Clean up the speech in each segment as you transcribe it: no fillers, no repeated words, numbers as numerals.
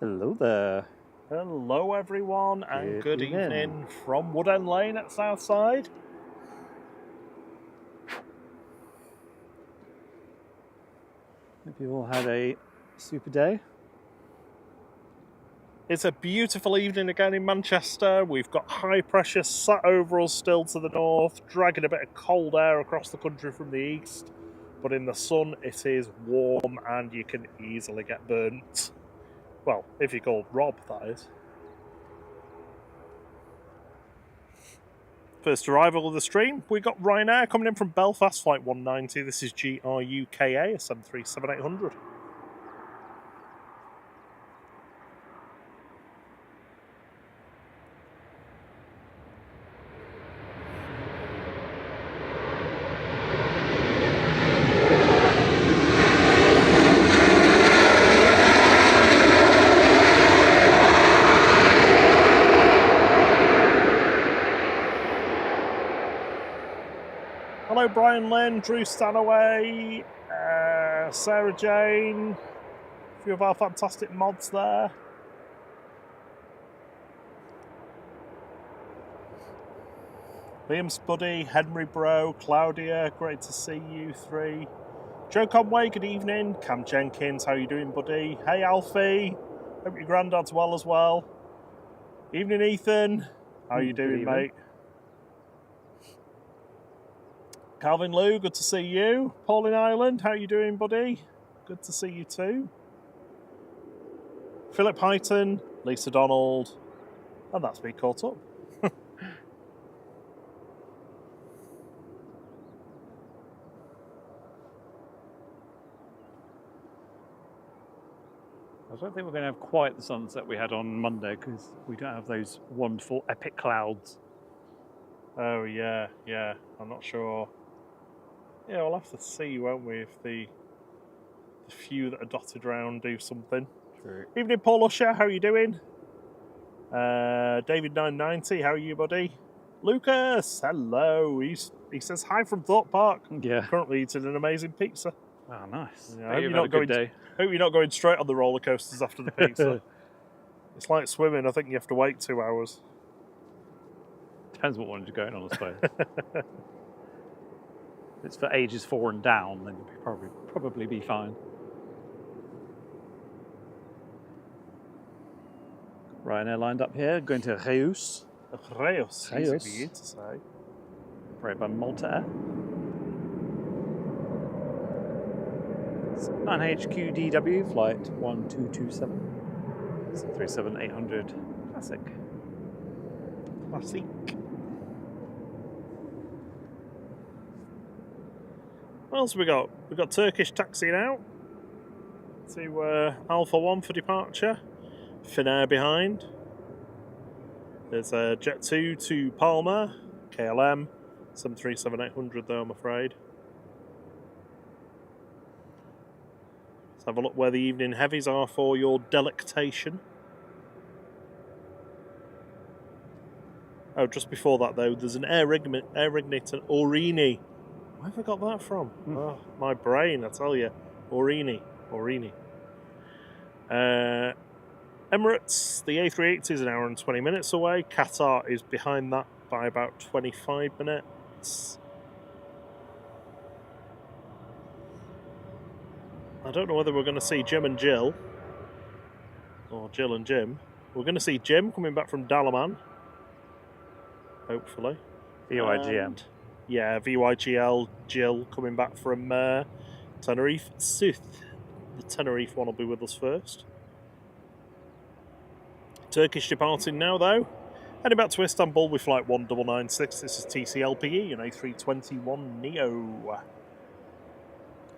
Hello there. Hello everyone and good evening. evening from Wood End Lane at Southside. Hope you all had a super day. It's a beautiful evening again in Manchester. We've got high pressure sat over us still to the north, dragging a bit of cold air across the country from the east. But in the sun it is warm and you can easily get burnt. Well, if you're called Rob, that is. First arrival of the stream, we got Ryanair coming in from Belfast, flight 190. This is GRUKA, a 737-800. Hello, Brian Lynn, Drew Stanaway, Sarah Jane, a few of our fantastic mods there. Liam Spuddy, Henry Bro, Claudia, great to see you three. Joe Conway, good evening. Cam Jenkins, how you doing, buddy? Hey, Alfie, hope your granddad's well as well. Evening, Ethan. How you doing, mate? Calvin Lou, good to see you. Pauline Island, how you doing, buddy? Good to see you too. Philip Hyton, Lisa Donald, and that's me caught up. I don't think we're going to have quite the sunset we had on Monday because we don't have those wonderful epic clouds. Oh, yeah. I'm not sure. Yeah, we'll have to see, won't we, if the few that are dotted around do something. True. Evening, Paul Usher, how are you doing? David990, how are you, buddy? Lucas, hello. He says hi from Thorpe Park. Yeah. Currently eating an amazing pizza. Oh, nice. Yeah, I hope you're not going straight on the roller coasters after the pizza. It's like swimming. I think you have to wait 2 hours. Depends what one you're going on, I suppose. If it's for ages 4 and down, then you'll probably be fine. Ryanair lined up here, going to Reus. Reus, easy for you to say. Right by Malta Air. 9HQDW, flight 1227. 737-800 Classic. Classic. What else have we got? We've got Turkish taxiing out to Alpha 1 for departure. Finnair behind. There's a Jet 2 to Palma. KLM. 737-800 though, I'm afraid. Let's have a look where the evening heavies are for your delectation. Oh, just before that though, there's an air Ignit and Aurigny. Where have I got that from? Oh, my brain, I tell you. Aurigny. Emirates, the A380 is an hour and 20 minutes away. Qatar is behind that by about 25 minutes. I don't know whether we're going to see Jim and Jill, or Jill and Jim. We're going to see Jim coming back from Dalaman, hopefully. VYGM. Yeah, VYGL, Jill coming back from Tenerife. South. The Tenerife one will be with us first. Turkish departing now, though. Heading back to Istanbul with flight 1996. This is TCLPE, an A321neo.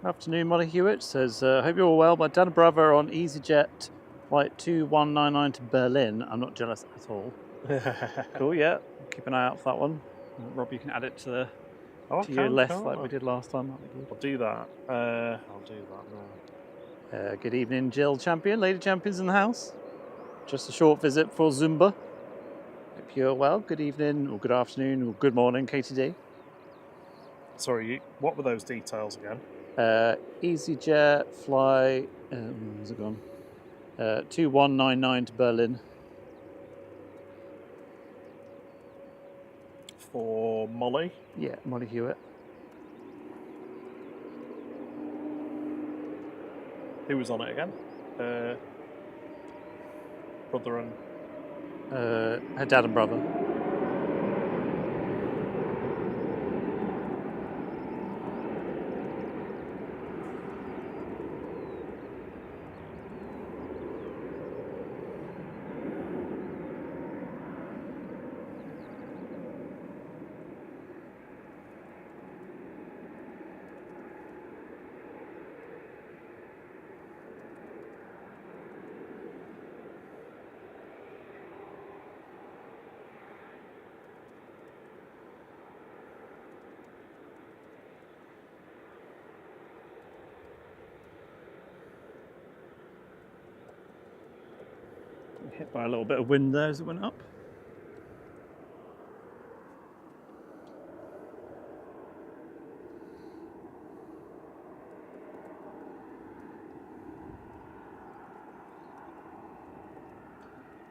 Afternoon, Molly Hewitt says, hope you're all well. My dad and brother on EasyJet flight 2199 to Berlin. I'm not jealous at all. Cool, yeah. Keep an eye out for that one. Rob, you can add it to your list like we did last time. I'll do that. I'll do that now. Good evening, Jill Champion. Lady Champions in the house. Just a short visit for Zumba. Hope you're well. Good evening, or good afternoon, or good morning, KTD. Sorry, what were those details again? EasyJet flight. Where's it gone? 2199 to Berlin. For Molly. Yeah, Molly Hewitt. Who was on it again? Brother and... her dad and brother. Hit by a little bit of wind there as it went up.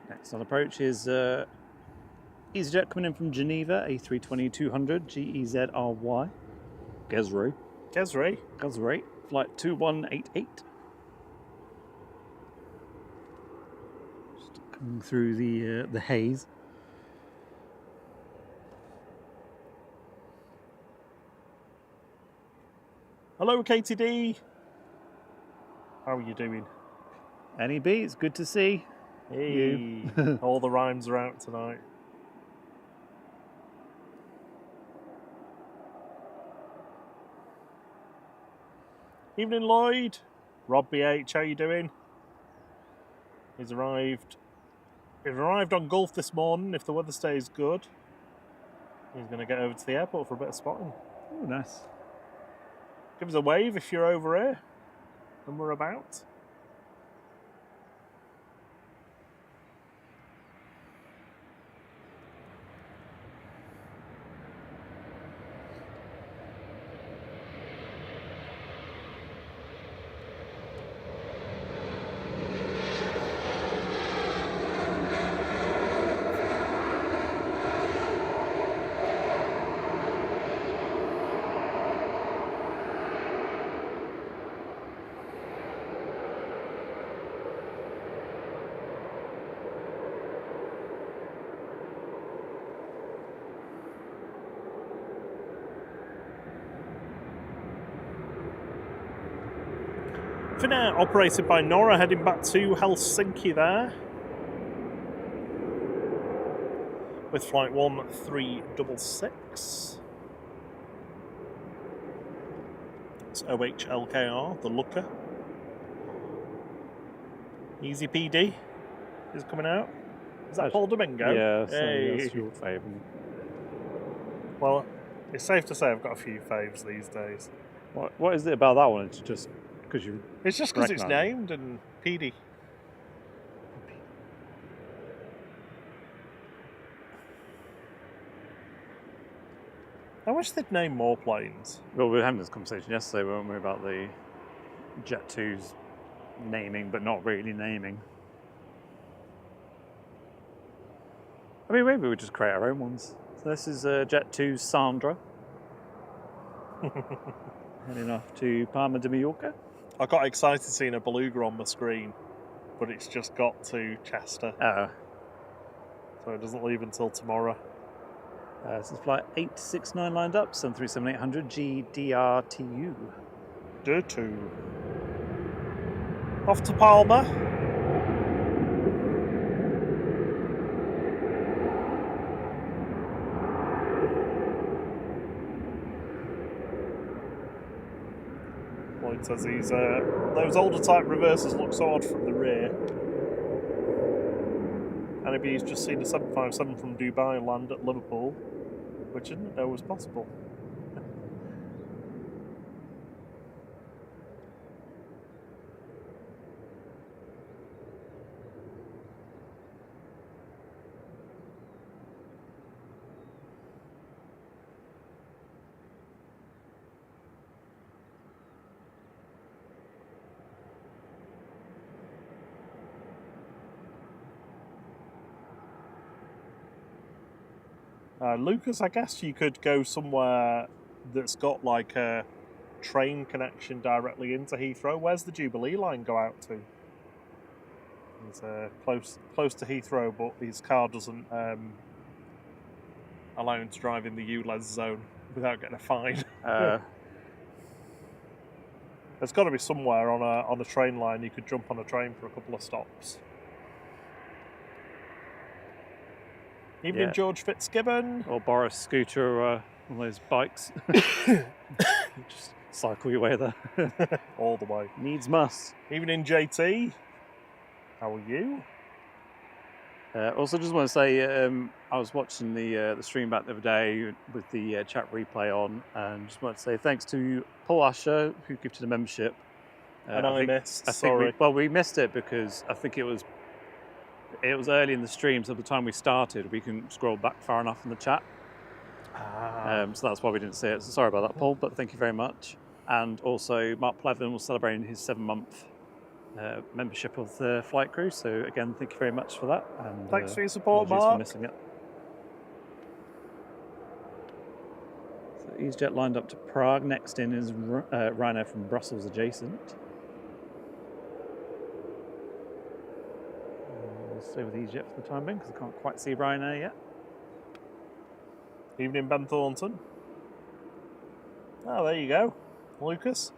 Next on approach is EasyJet coming in from Geneva, A320-200 GEZRY. Gesry. Gesry. Flight 2188. Just coming through the haze. Hello, KTD. How are you doing? NEB, it's good to see Hey, all the rhymes are out tonight. Evening, Lloyd. Rob BH, how you doing? He's arrived on Gulf this morning. If the weather stays good, he's going to get over to the airport for a bit of spotting. Oh, nice. Give us a wave if you're over here and we're about. Finnair operated by Nora, heading back to Helsinki there. With flight 1366. It's OHLKR, the looker. Easy PD is coming out. Is that Paul Domingo? Yeah, hey. That's your favourite. Well, it's safe to say I've got a few faves these days. What is it about that one? It's just because you. It's just because it's named and PD. I wish they'd name more planes. Well, we were having this conversation yesterday, weren't we, about the Jet 2's naming, but not really naming. I mean, maybe we just create our own ones. So this is Jet 2's Sandra. Heading off to Palma de Mallorca. I got excited seeing a beluga on the screen, but it's just got to Chester. So it doesn't leave until tomorrow. This is flight 869 lined up, 737-800 GDRTU. D2. Off to Palma. Lloyd says he's those older type reversers look so odd from the rear. And maybe he's just seen a 757 from Dubai land at Liverpool, which I didn't know was possible. Lucas, I guess you could go somewhere that's got like a train connection directly into Heathrow. Where's the Jubilee line go out to? He's close to Heathrow, but his car doesn't allow him to drive in the ULEZ zone without getting a fine. There's got to be somewhere on a train line you could jump on a train for a couple of stops. Evening, George Fitzgibbon. Or borrow a scooter or one of those bikes. Just cycle your way there. All the way. Needs must. Evening, JT. How are you? Also, just want to say, I was watching the stream back the other day with the chat replay on, and just want to say thanks to Paul Usher, who gifted a membership. And I missed. Sorry. We missed it because I think it was early in the stream, so by the time we started, we couldn't scroll back far enough in the chat. So that's why we didn't see it. So sorry about that, Paul, but thank you very much. And also, Mark Plevin was celebrating his 7-month membership of the flight crew. So again, thank you very much for that. And thanks for your support, Mark. Mark. For missing it. So EasyJet lined up to Prague. Next in is Ryanair from Brussels adjacent. We'll stay with EasyJet for the time being because I can't quite see Ryanair yet. Evening, Ben Thornton. Oh, there you go, Lucas.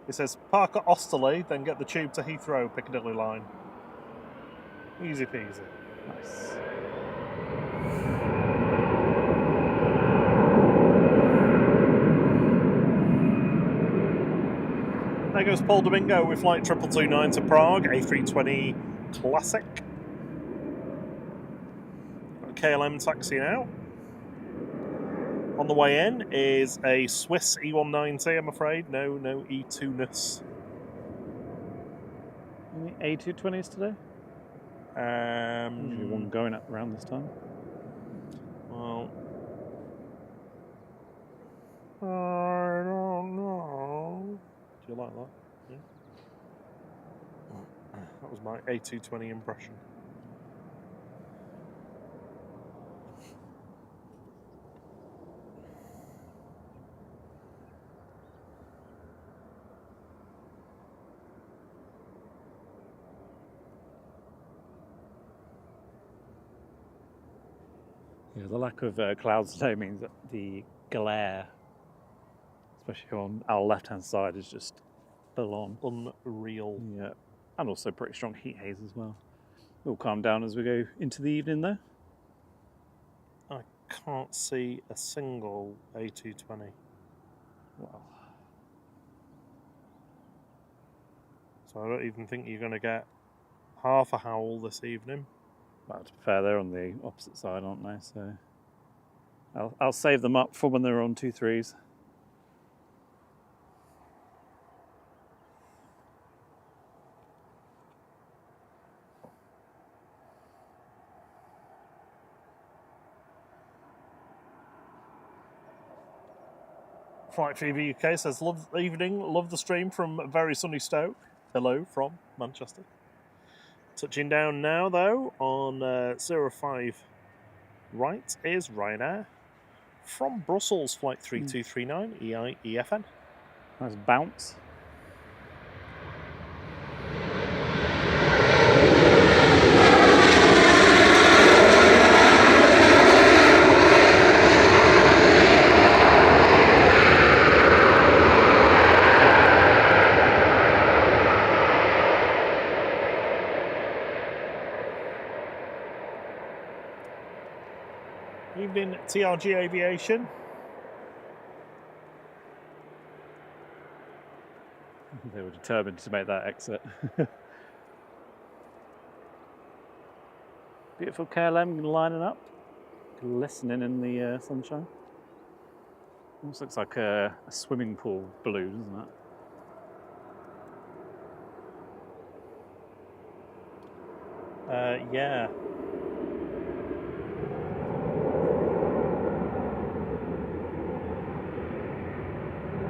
It says park at Osterley, then get the tube to Heathrow Piccadilly line. Easy peasy. Nice. There goes Paul Domingo with flight 2229 to Prague, A320 Classic. KLM taxi now. On the way in is a Swiss E190, I'm afraid. No E2-ness. Any A220s today? Usually one going up around this time. Well, I don't know. Do you like that? Yeah. That was my A220 impression. Yeah, the lack of clouds today means that the glare, especially on our left-hand side, is just full on. Unreal. Yeah, and also pretty strong heat haze as well. It'll calm down as we go into the evening, though. I can't see a single A220. Wow. So I don't even think you're going to get half a howl this evening. Well, to be fair, they're on the opposite side, aren't they? So I'll save them up for when they're on 2-3s. Flight Fever UK says, love the evening, love the stream from very sunny Stoke. Hello from Manchester. Touching down now, though, on 05 right is Ryanair from Brussels, flight 3239, EFN. Nice bounce. Evening, TRG Aviation. They were determined to make that exit. Beautiful KLM lining up, glistening in the sunshine. Almost looks like a swimming pool blue, doesn't it? Yeah.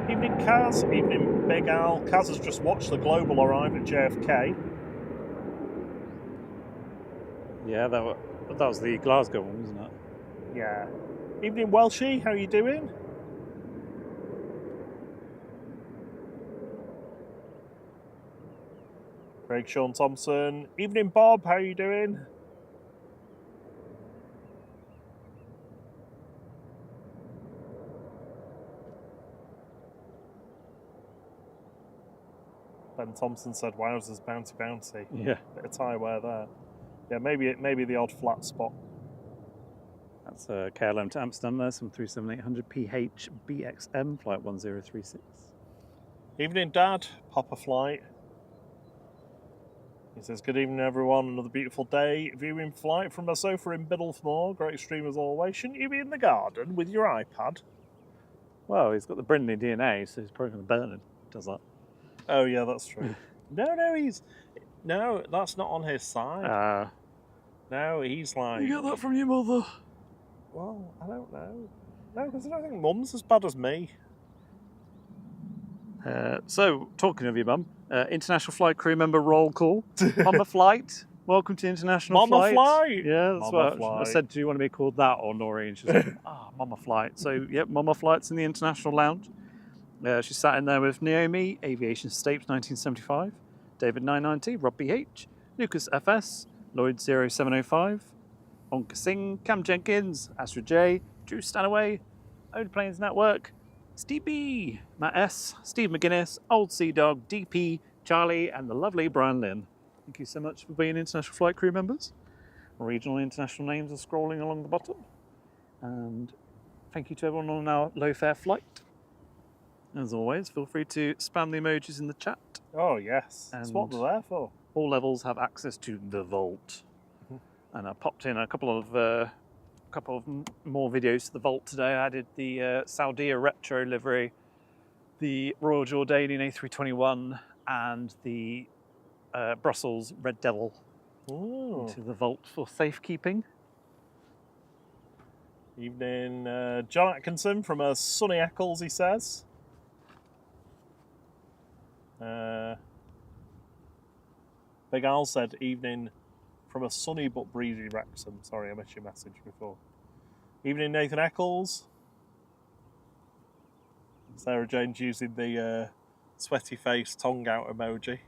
Evening, Kaz. Evening, Big Al. Kaz has just watched the Global arrive at JFK. Yeah, that was the Glasgow one, wasn't it? Yeah. Evening, Welshie. How you doing? Craig Sean Thompson. Evening, Bob. How you doing? Ben Thompson said, "Wowzers, bouncy, bouncy." Yeah. Bit of tie wear there. Yeah, maybe the odd flat spot. That's KLM to Amsterdam there, some 37800 PH BXM, flight 1036. Evening, Dad. Papa Flight. He says, "Good evening, everyone. Another beautiful day. Viewing Flight from a sofa in Biddlesmore. Great stream as always. Shouldn't you be in the garden with your iPad?" Well, he's got the Brindley DNA, so he's probably going to burn it. Does that? Oh, yeah, that's true. No, that's not on his side. No, he's like... You get that from your mother? Well, I don't know. No, because I don't think Mum's as bad as me. So, talking of your mum, international flight crew member roll call. Mama Flight, welcome to international Mama flight. Flight! Yeah, that's Mama what Flight. I said. Do you want to be called that or Noreen? And she's like, Mama Flight. So, yep, Mama Flight's in the international lounge. She sat in there with Naomi, Aviation Stapes 1975, David 990, Rob BH, Lucas FS, Lloyd 0705, Onka Singh, Cam Jenkins, Astrid J, Drew Stanaway, Old Planes Network, Steve B, Matt S, Steve McGuinness, Old Sea Dog, DP, Charlie, and the lovely Brian Lynn. Thank you so much for being international flight crew members. Regional and international names are scrolling along the bottom. And thank you to everyone on our low fare flight. As always, feel free to spam the emojis in the chat. Oh, yes. That's what they're there for. All levels have access to the vault. And I popped in a couple of more videos to the vault today. I added the Saudia retro livery, the Royal Jordanian A321, and the Brussels Red Devil into the vault for safekeeping. Evening, John Atkinson from sunny Eccles, he says. Big Al said, "Evening from a sunny but breezy Wrexham." Sorry, I missed your message before. Evening, Nathan Eccles. Sarah Jane's using the sweaty face tongue out emoji.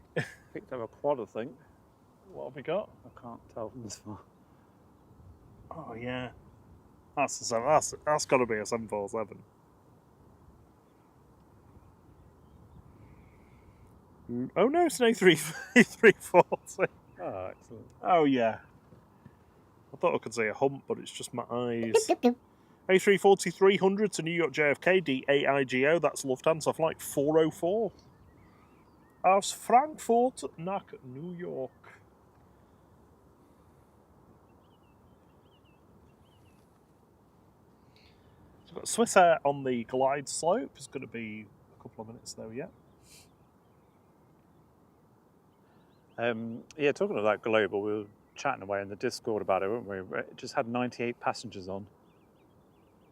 Picked up a quad, I think. What have we got? I can't tell from this far. Oh yeah, that's got to be a 747. Oh no, it's an A340. Oh, excellent. Oh yeah. I thought I could see a hump, but it's just my eyes. A340-300 to New York JFK, DAIGO, that's Lufthansa flight 404. Aus Frankfurt nach New York. So we've got Swiss Air on the glide slope. It's going to be a couple of minutes though, yeah. Yeah, talking of that global, we were chatting away in the Discord about it, weren't we? It just had 98 passengers on.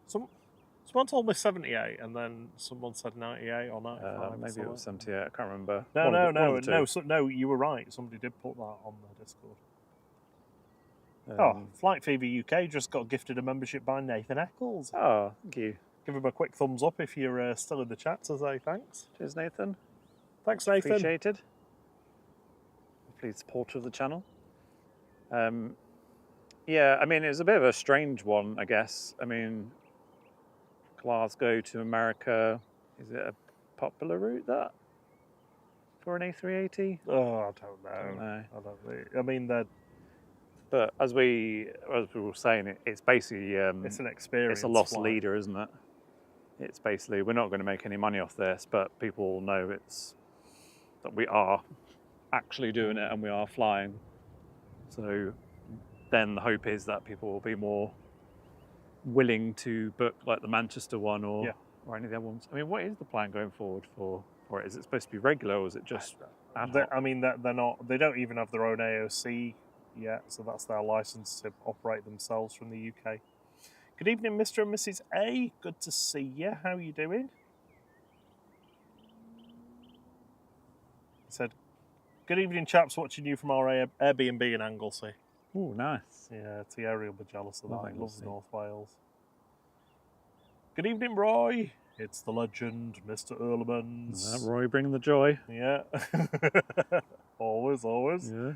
Someone told me 78, and then someone said 98 or 95. Maybe it was 78. I can't remember. No. You were right. Somebody did put that on the Discord. Flight Fever UK just got gifted a membership by Nathan Eccles. Oh, thank you. Give him a quick thumbs up if you're still in the chat to say thanks. Cheers, Nathan. Thanks, Nathan. Appreciated. Please supporter of the channel. Yeah, I mean, it was a bit of a strange one, I guess. I mean, Glasgow to America, is it a popular route, that? For an A380? Oh, I don't know. I mean, but as we were saying, it's basically... it's an experience. It's a lost flight. leader, isn't it? It's basically, we're not going to make any money off this, but people know that we are actually doing it and we are flying. So then the hope is that people will be more willing to book like the Manchester one or any of the other ones. I mean, what is the plan going forward for it? Is it supposed to be regular or is it just ad hoc? I mean, they're not. They don't even have their own AOC yet, so that's their license to operate themselves from the UK. Good evening, Mr. and Mrs. A. Good to see you. How are you doing? He said, "Good evening, chaps. Watching you from our Airbnb in Anglesey." Oh, nice. Yeah, Thierry will be jealous of that. He loves North Wales. Good evening, Roy. It's the legend, Mr. Earlemans. Roy bringing the joy. Yeah. always. Yeah.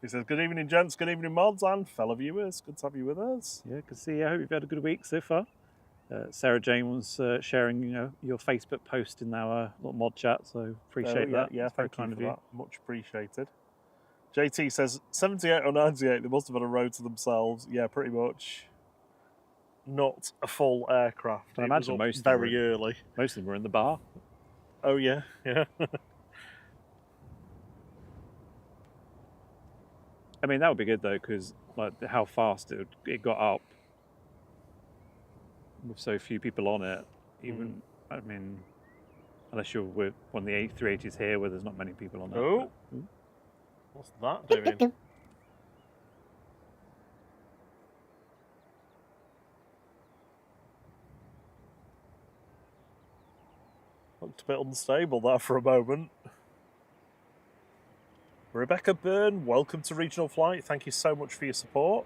He says, good evening, gents, good evening, mods, and fellow viewers. Good to have you with us. Yeah, good to see you. I hope you've had a good week so far. Sarah Jane was sharing, your Facebook post in our little mod chat, so appreciate that. Yeah, it's very thank kind you of for you. that. Much appreciated. JT says 78 or 98, they must have had a row to themselves. Yeah, pretty much. Not a full aircraft. I it imagine was up very early. Most of them were in the bar. Oh yeah. I mean, that would be good though, because like how fast it got up with so few people on it. Even I mean, unless you're with one of the 380s here, where there's not many people on it. Oh, what's that doing? Looked a bit unstable there for a moment. Rebecca Byrne, welcome to Regional Flight. Thank you so much for your support.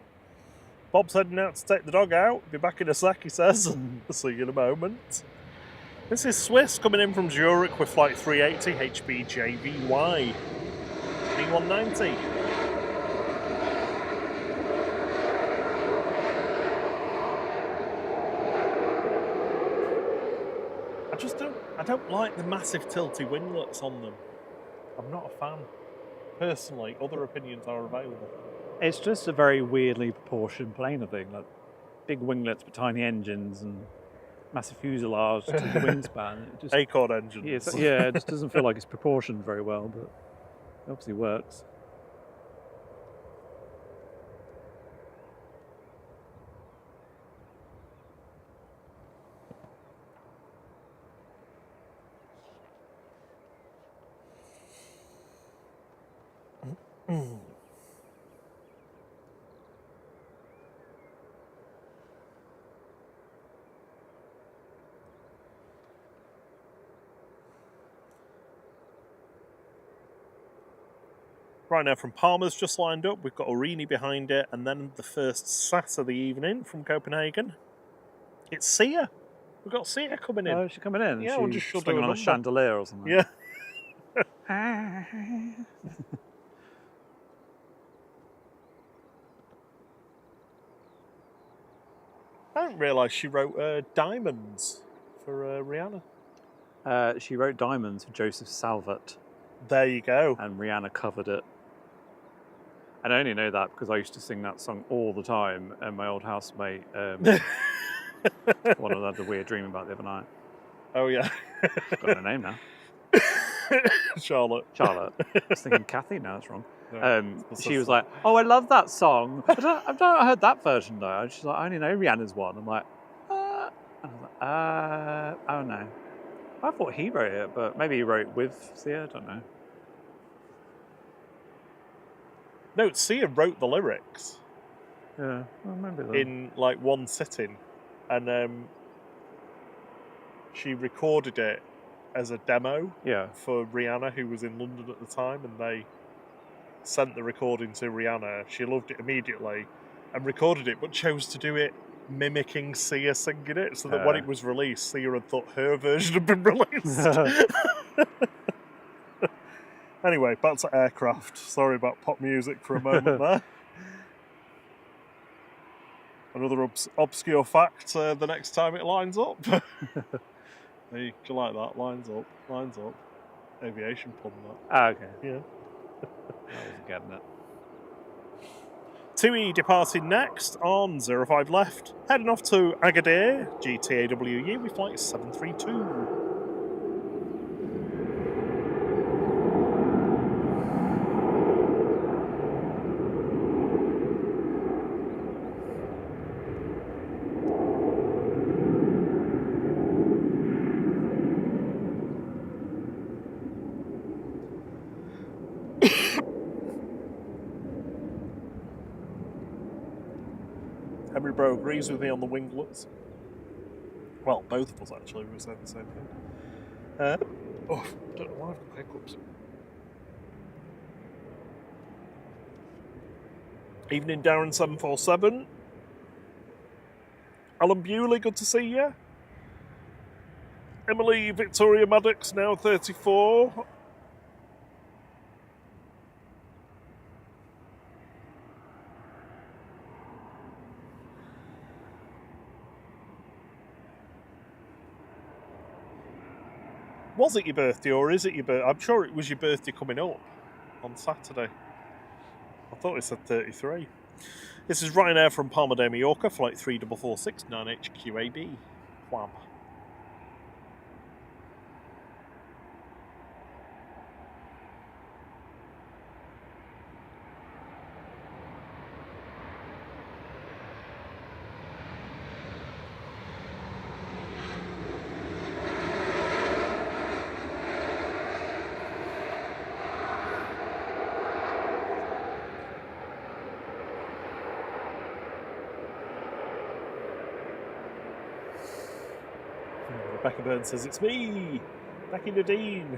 Bob's heading out to take the dog out. Be back in a sec, he says. See you in a moment. This is Swiss coming in from Zurich with flight 380 HBJVY B190. I don't like the massive tilty winglets on them. I'm not a fan. Personally, other opinions are available. It's just a very weirdly proportioned plane, I think. Like big winglets but tiny engines and massive fuselage to the wingspan. It just, Acorn engines. Yeah, it just doesn't feel like it's proportioned very well, but it obviously works. Right now from Palmer's just lined up. We've got Aurigny behind it, and then the first sat of the evening from Copenhagen. It's Sia. We've got Sia coming in. Oh, she's coming in? Yeah, she's we'll just shove swinging her on a number. chandelier or something. Yeah. I didn't realise she wrote Diamonds for Rihanna. She wrote Diamonds for Joseph Salvat. There you go. And Rihanna covered it. And I only know that because I used to sing that song all the time, and my old housemate, one of them had a weird dream about the other night. Oh yeah. Got her name now. Charlotte. I was thinking Kathy, no, that's wrong. No, she was like, oh, I love that song. I've not heard that version though. And she's like, I only know Rihanna's one. I'm like, And I was like, oh no. I thought he wrote it, but maybe he wrote with Sia, I don't know. No, Sia wrote the lyrics. Yeah, I remember that. In like one sitting. And she recorded it as a demo for Rihanna, who was in London at the time, and they sent the recording to Rihanna. She loved it immediately and recorded it, but chose to do it mimicking Sia singing it, so that when it was released, Sia had thought her version had been released. Anyway, back to aircraft. Sorry about pop music for a moment there. Another obscure fact, the next time it lines up. Hey, do you like that? Lines up. Aviation pun, that. Ah, okay. Yeah. I wasn't getting it. 2E departing next on 05 left, heading off to Agadir, GTAWU with flight 732. Henry Bro agrees with me on the winglets. Well, both of us actually, we were saying the same thing. Don't know why I've got hiccups. Evening, Darren 747. Alan Bewley, good to see you. Emily Victoria Maddox, now 34. Was it your birthday or is it your birthday? I'm sure it was your birthday coming up on Saturday. I thought it said 33. This is Ryanair from Palma de Mallorca, flight 3446, 9HQAB. Wham. Rebecca Burns says, it's me, Becky Nadine.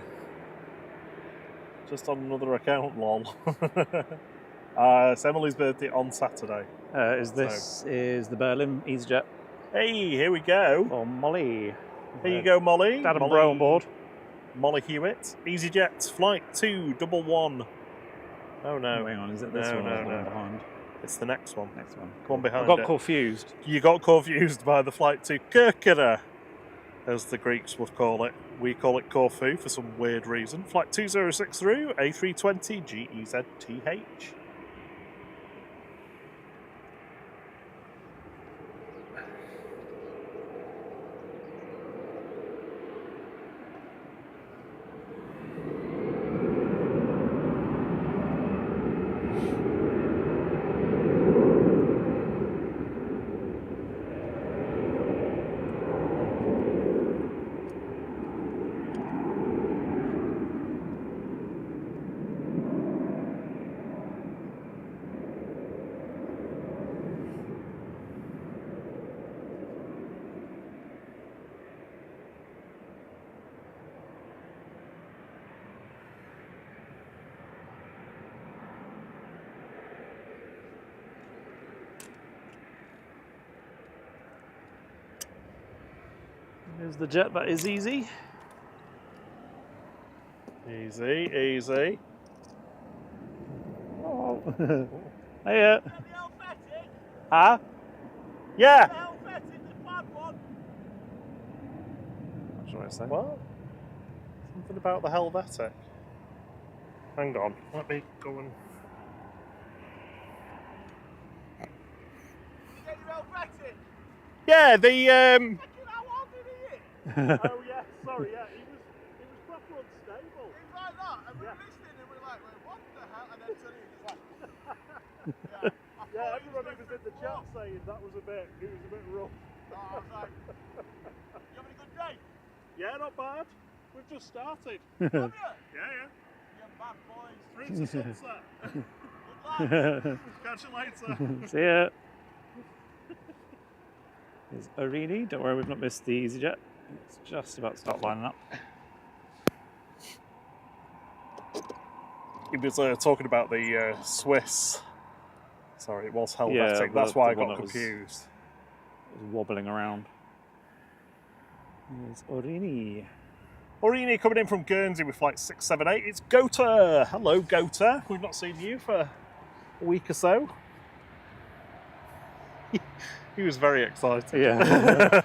Just on another account, lol. It's Emily's birthday on Saturday. Is the Berlin EasyJet? Hey, here we go. Oh, Molly. Here you go, Molly. Dad and Bro on board. Molly Hewitt. EasyJet, flight 211. Oh no. Oh, hang on, is it this one? No. Behind? It's the next one. Next one. Come on behind I got confused. You got confused by the flight to Kirkira, as the Greeks would call it. We call it Corfu for some weird reason. Flight 206 through, A320 GEZTH. Here's the jet that is easy. Easy, easy. Oh. Hiya. Huh? Yeah. What should I say? What? Something about the Helvetic. Hang on, let me go and... Yeah, the Oh yeah, sorry, yeah, he was proper unstable. He was like that, and we were listening and we were like, wait, what the hell? And then suddenly he was like, yeah, everybody was in the chat saying that was a bit rough. I was like, you having a good day? Yeah, not bad. We've just started. Have you? Yeah. You bad boys. Through to sunset. Good luck. Catch you later. See ya. There's Arini. Don't worry, we've not missed the EasyJet. It's just about to start lining up. He was talking about the Swiss. Sorry, it was Helvetic. Yeah, that's why I one got that was confused. Wobbling around. There's Arini. Arini coming in from Guernsey with flight 678. It's Gota. Hello, Gota. We've not seen you for a week or so. He was very excited. Yeah.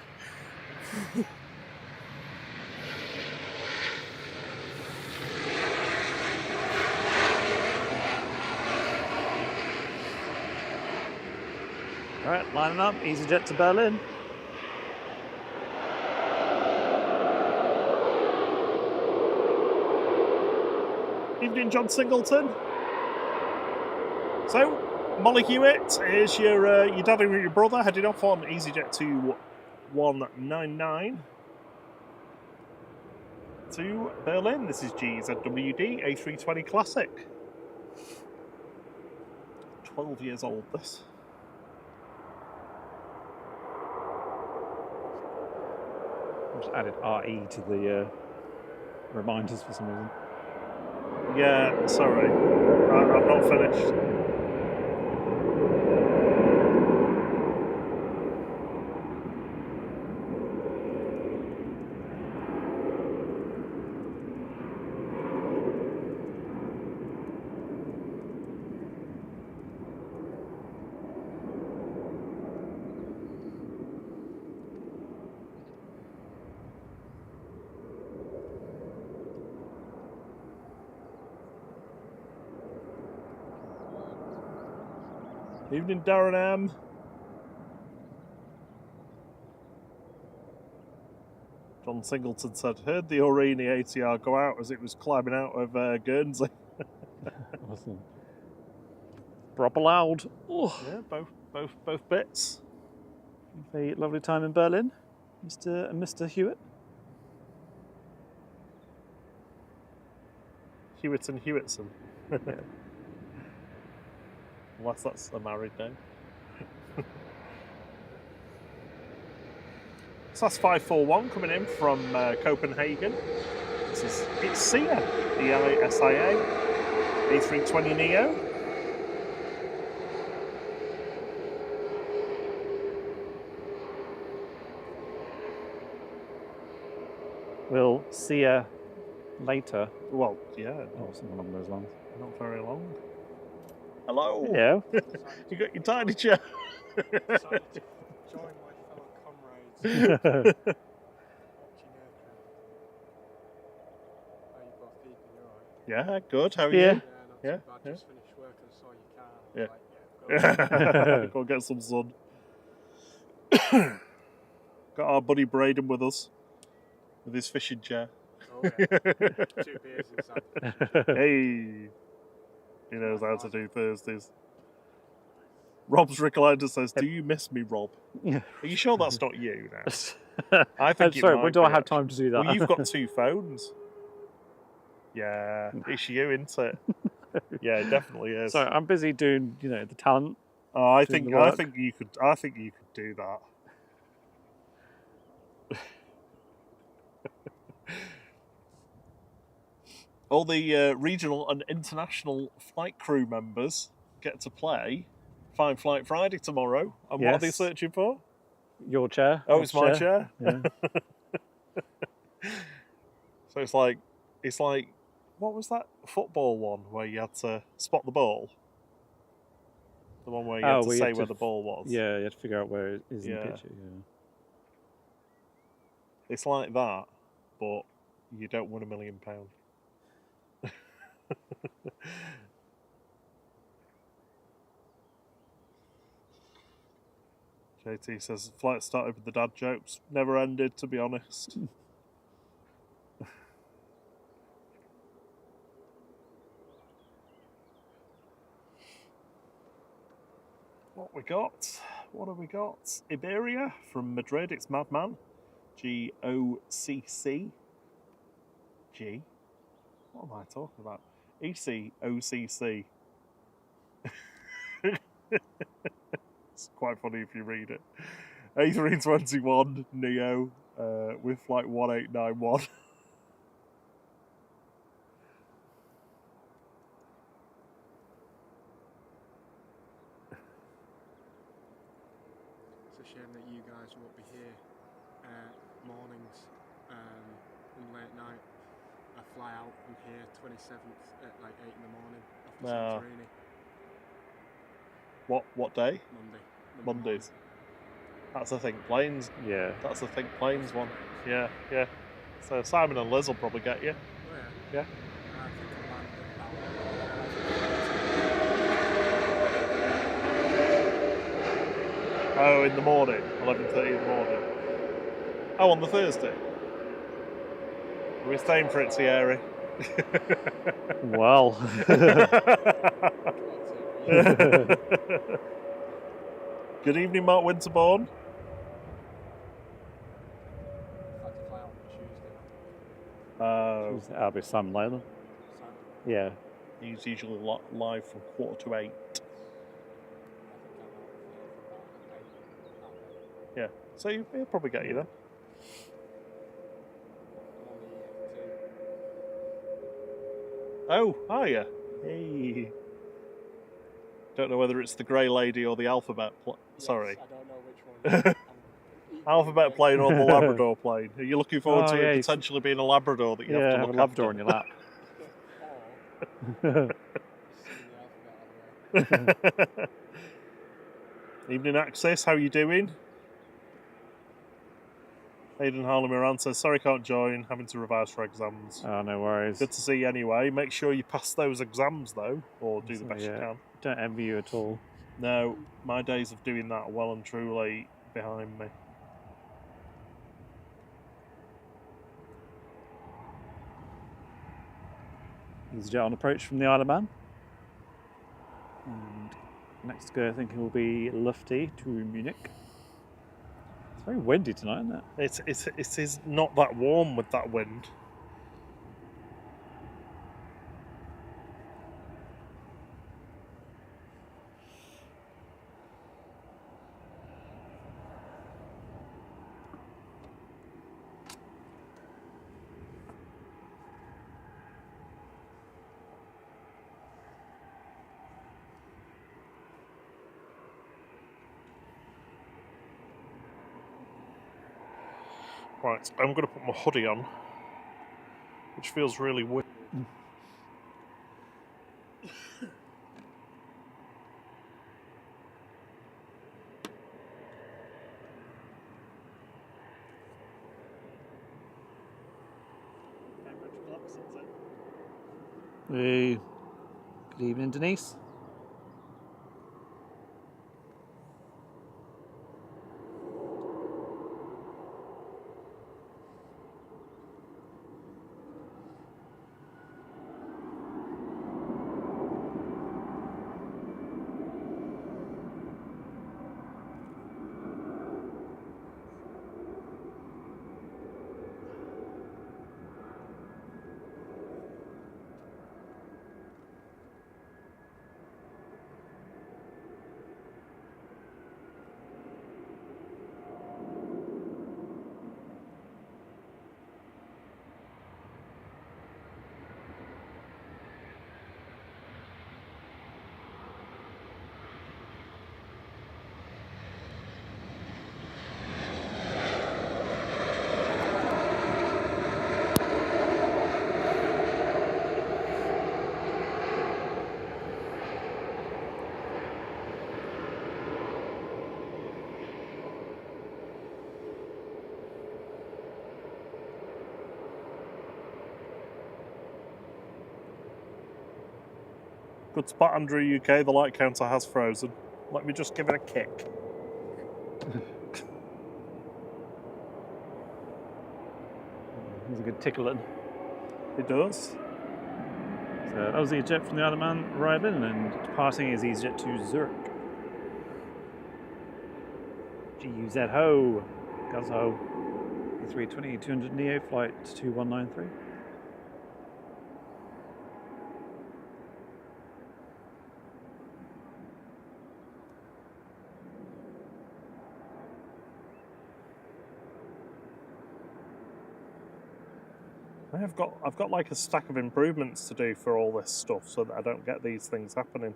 All right, lining up. EasyJet to Berlin. Evening, John Singleton. So, Molly Hewitt is your dad and your brother heading off on EasyJet to 199 to Berlin. This is GZWD A320 Classic. 12 years old, this. I've just added RE to the reminders for some reason. Yeah, sorry. I've not finished. Evening, Darren M. John Singleton said, heard the Aureni ATR go out as it was climbing out of Guernsey. Awesome. Proper loud. Oh. Yeah, both bits. Have a lovely time in Berlin, Mr. Hewitt. Hewitt and Hewitson. Unless that's a married name. SAS 541 coming in from Copenhagen. It's SIA, ELA-SIA, A320 Neo. We'll see you later. Well, yeah, Or something along those lines. not very long. Hello. Yeah. You got your tiny chair. Decided to join my fellow comrades. Watching aircraft. How you both keeping? You alright? Yeah, good. How are Yeah. you? Not Yeah, too bad. yeah. Just finished work and saw your car. I was Yeah. like, yeah, Go get some sun. Got our buddy Braden with us with his fishing chair. oh yeah. 2 beers inside. Hey, he knows how to do Thursdays. Rob's recliner says, "Do you miss me, Rob?" Are you sure that's not you now? I think. I'm sorry, it when might do I be, have actually. time to do that? Well, you've got 2 phones. Yeah, it's you, isn't it? Yeah, it definitely is. So I'm busy doing, the talent. Oh, I doing think the work. you could do that. All the regional and international flight crew members get to play Fine Flight Friday tomorrow. And what are they Yes. searching for? Your chair. Oh, Rob's it's my chair. Yeah. So it's like, what was that football one where you had to spot the ball? The one where you had to where you say had where to the ball was. Yeah, you have to figure out where it is in Yeah. the picture. Yeah. It's like that, but you don't win £1 million. JT says flight started with the dad jokes. Never ended, to be honest. What we got? What have we got? Iberia from Madrid. It's Madman. GOCC. G. What am I talking about? ECOCC. It's quite funny if you read it. A321 Neo with flight 1891. It's a shame that you guys won't be here mornings and late night. I fly out from here 27th at like 8 in the morning off the Santorini. What day? Monday. Mondays. That's a Think Planes. Yeah. That's a Think Planes one. Yeah, yeah. So Simon and Liz will probably get you. Oh Yeah. yeah. I think I land at Oh, in the morning, 11:30 in the morning. Oh, on the Thursday. We're staying for it, Thierry. Well. Good evening, Mark Winterbourne. I had to fly out on Tuesday. I'll be Sam Layla. Saturday. Yeah. He's usually live from 7:45. Yeah, so he'll probably get you then. Oh, are you? Hey. Don't know whether it's the Grey Lady or the Alphabet. Sorry. I don't know which one. Alphabet plane or the Labrador plane. Are you looking forward to it potentially being a Labrador that you have to have look a Labrador on after? your lap. Evening, Axis. How are you doing? Aidan Harlem Moran says, sorry can't join, having to revise for exams. Oh, no worries. Good to see you anyway. Make sure you pass those exams though, or do the best you can. Don't envy you at all. No, my days of doing that are well and truly behind me. EasyJet on approach from the Isle of Man. And next to go, I think it will be Lufty to Munich. It's very windy tonight, isn't it? It is not that warm with that wind. Right, I'm going to put my hoodie on, which feels really weird. Hey, good evening, Denise. Good spot, Andrew, UK. The light counter has frozen. Let me just give it a kick. There's a good tickle in. It does. So that was EasyJet from the Isle of Man arriving, and departing is EasyJet to Zurich. GUZ ho, Guz ho. 320-200 Neo, flight 2193. I've got like a stack of improvements to do for all this stuff so that I don't get these things happening.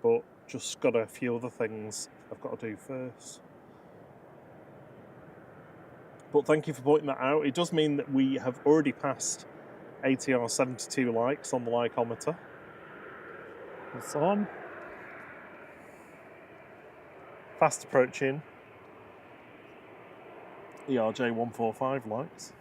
But just got a few other things I've got to do first. But thank you for pointing that out. It does mean that we have already passed ATR 72 likes on the likeometer. It's on. Fast approaching ERJ 145 likes.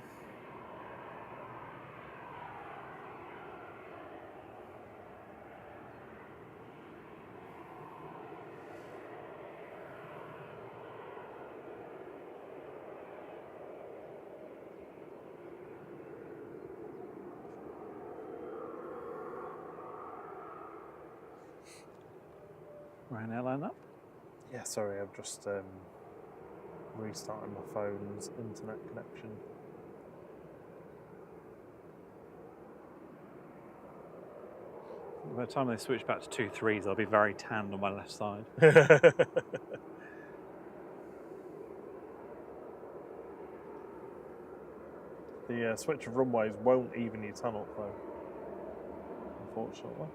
Ryanair line up. Yeah, sorry, I'm just restarting my phone's internet connection. By the time they switch back to 2.3s, I'll be very tanned on my left side. The switch of runways won't even your tan up though, unfortunately.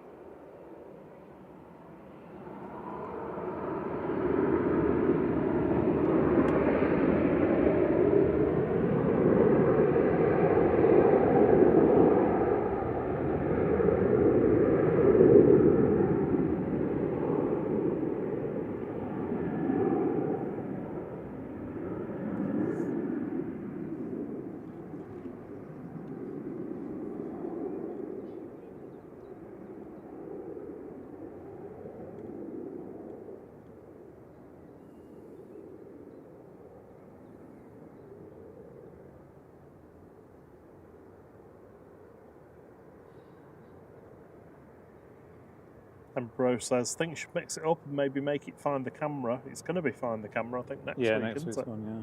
Emperor says, think you should mix it up and maybe make it find the camera. It's going to be find the camera, I think, next week, next isn't week's it? one, yeah.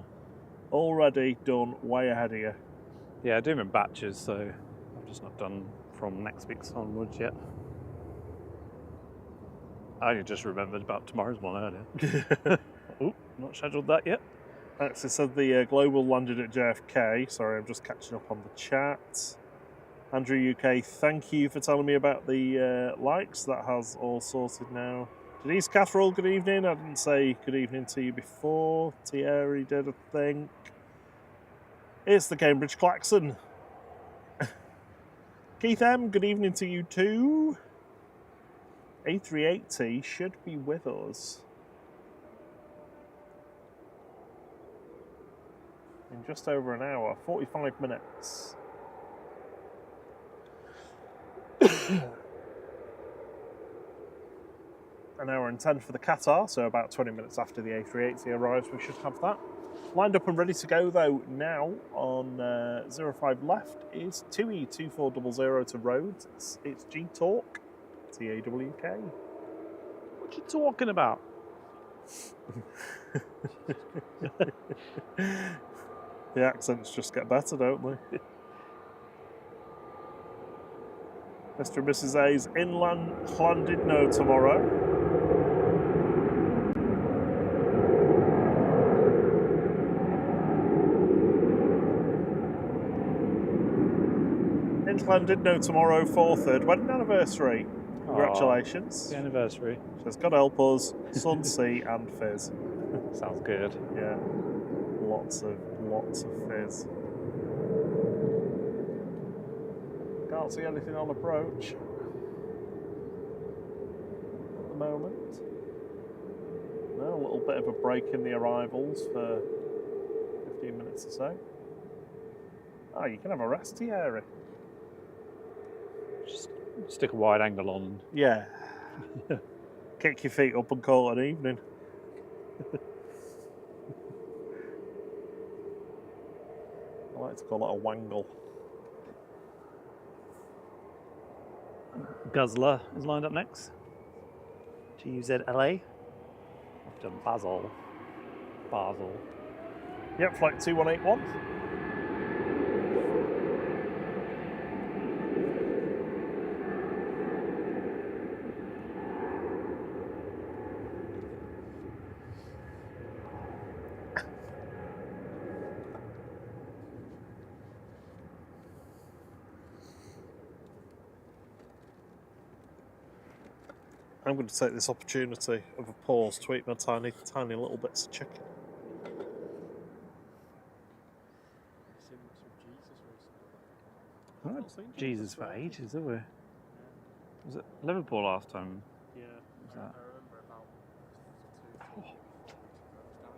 Already done, way ahead of you. Yeah, I do them in batches, so I've just not done from next week's onwards yet. I only just remembered about tomorrow's one earlier. Oh, not scheduled that yet. Actually said the Global landed at JFK. Sorry, I'm just catching up on the chat. Andrew UK, thank you for telling me about the likes. That has all sorted now. Denise Catherall, good evening. I didn't say good evening to you before. Thierry did, I think. It's the Cambridge Klaxon. Keith M, good evening to you too. A380 should be with us in just over an hour, 45 minutes. An hour and 10 for the Qatar, so about 20 minutes after the A380 arrives, we should have that. Lined up and ready to go, though, now on 05 left is 2E2400 to Rhodes. It's G-Talk, TAWK. What you talking about? The accents just get better, don't they? Mr. and Mrs. A's inland landed no tomorrow. Landed no tomorrow for third wedding anniversary. Congratulations. The anniversary. Says, God help us, Sun, Sea and Fizz. Sounds good. Yeah. Lots of fizz. Can't see anything on approach at the moment. No, a little bit of a break in the arrivals for 15 minutes or so. Oh, you can have a rest, Thierry. Just stick a wide angle on. Yeah. Kick your feet up and call it an evening. I like to call it a wangle. Guzzler is lined up next. GUZLA. I've done Basel. Yep, flight 2181. I'm going to take this opportunity of a pause to eat my tiny little bits of chicken. I've not seen Jesus for ages, have we? Was it Liverpool last time? Yeah. Was that? I remember about 2 weeks ago, I was down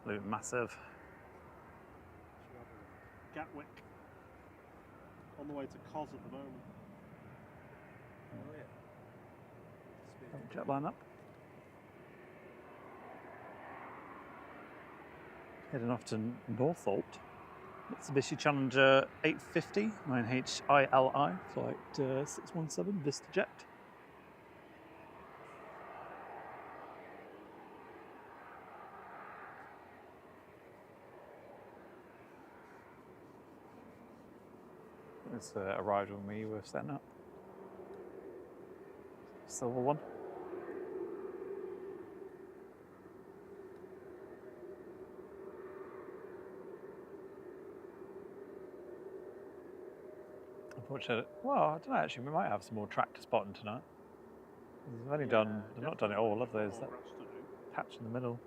in Luton. Massive. Gatwick. On the way to Cos at the moment. Oh yeah. Jet line up. Heading off to Northolt. Mitsubishi Challenger 850, 9HILI, flight 617, VistaJet. It's arrived when we were setting up. Silver one. Unfortunately, well, I don't know. Actually, we might have some more tractor spotting tonight. They've only done. They've not done it all, have they? There's that patch in the middle.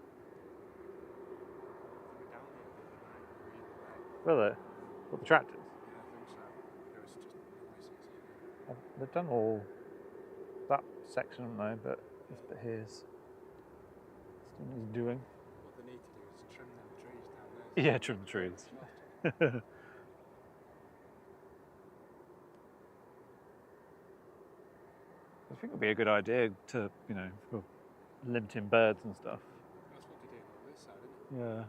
Will they? What, the tractors? Yeah, I think so. It was just noises. They've done all that section, haven't they? But this bit here's still needs doing. What they need to do is trim them trees down there. Yeah, trim the trees. I think it would be a good idea to, you know, for limiting birds and stuff. That's what they do on this side, isn't it? Yeah.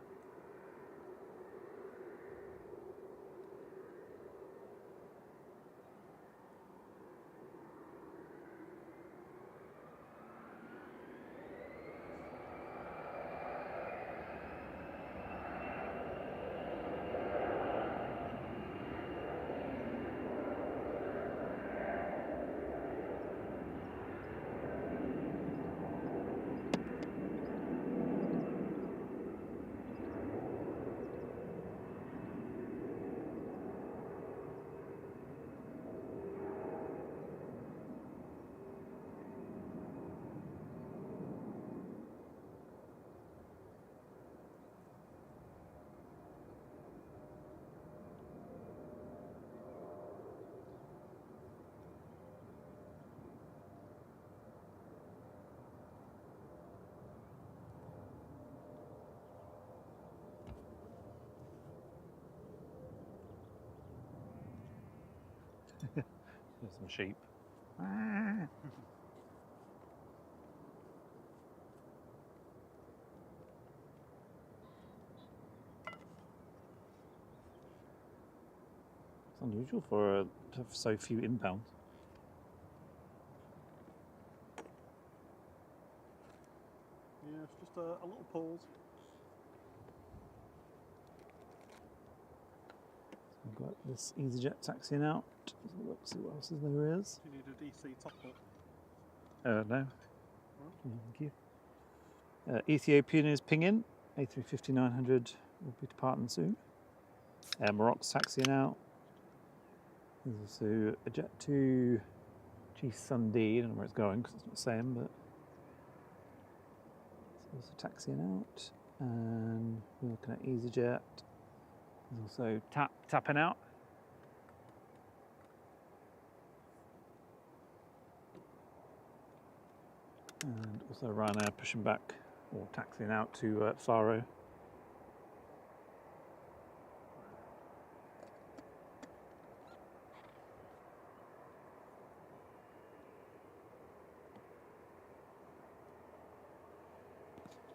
some sheep. It's unusual to have so few inbounds. Yeah, it's just a little pause. We've got this EasyJet taxiing out. Let's see what else there is. You need a DC top up. No. Thank you. Ethiopian is pinging. A350-900 will be departing soon. Morocco's taxiing out. There's also a Jet 2 G Sunday. I don't know where it's going because it's not saying, but it's also taxiing out. And we're looking at EasyJet. There's also tapping out. And also Ryanair pushing back or taxiing out to Faro. You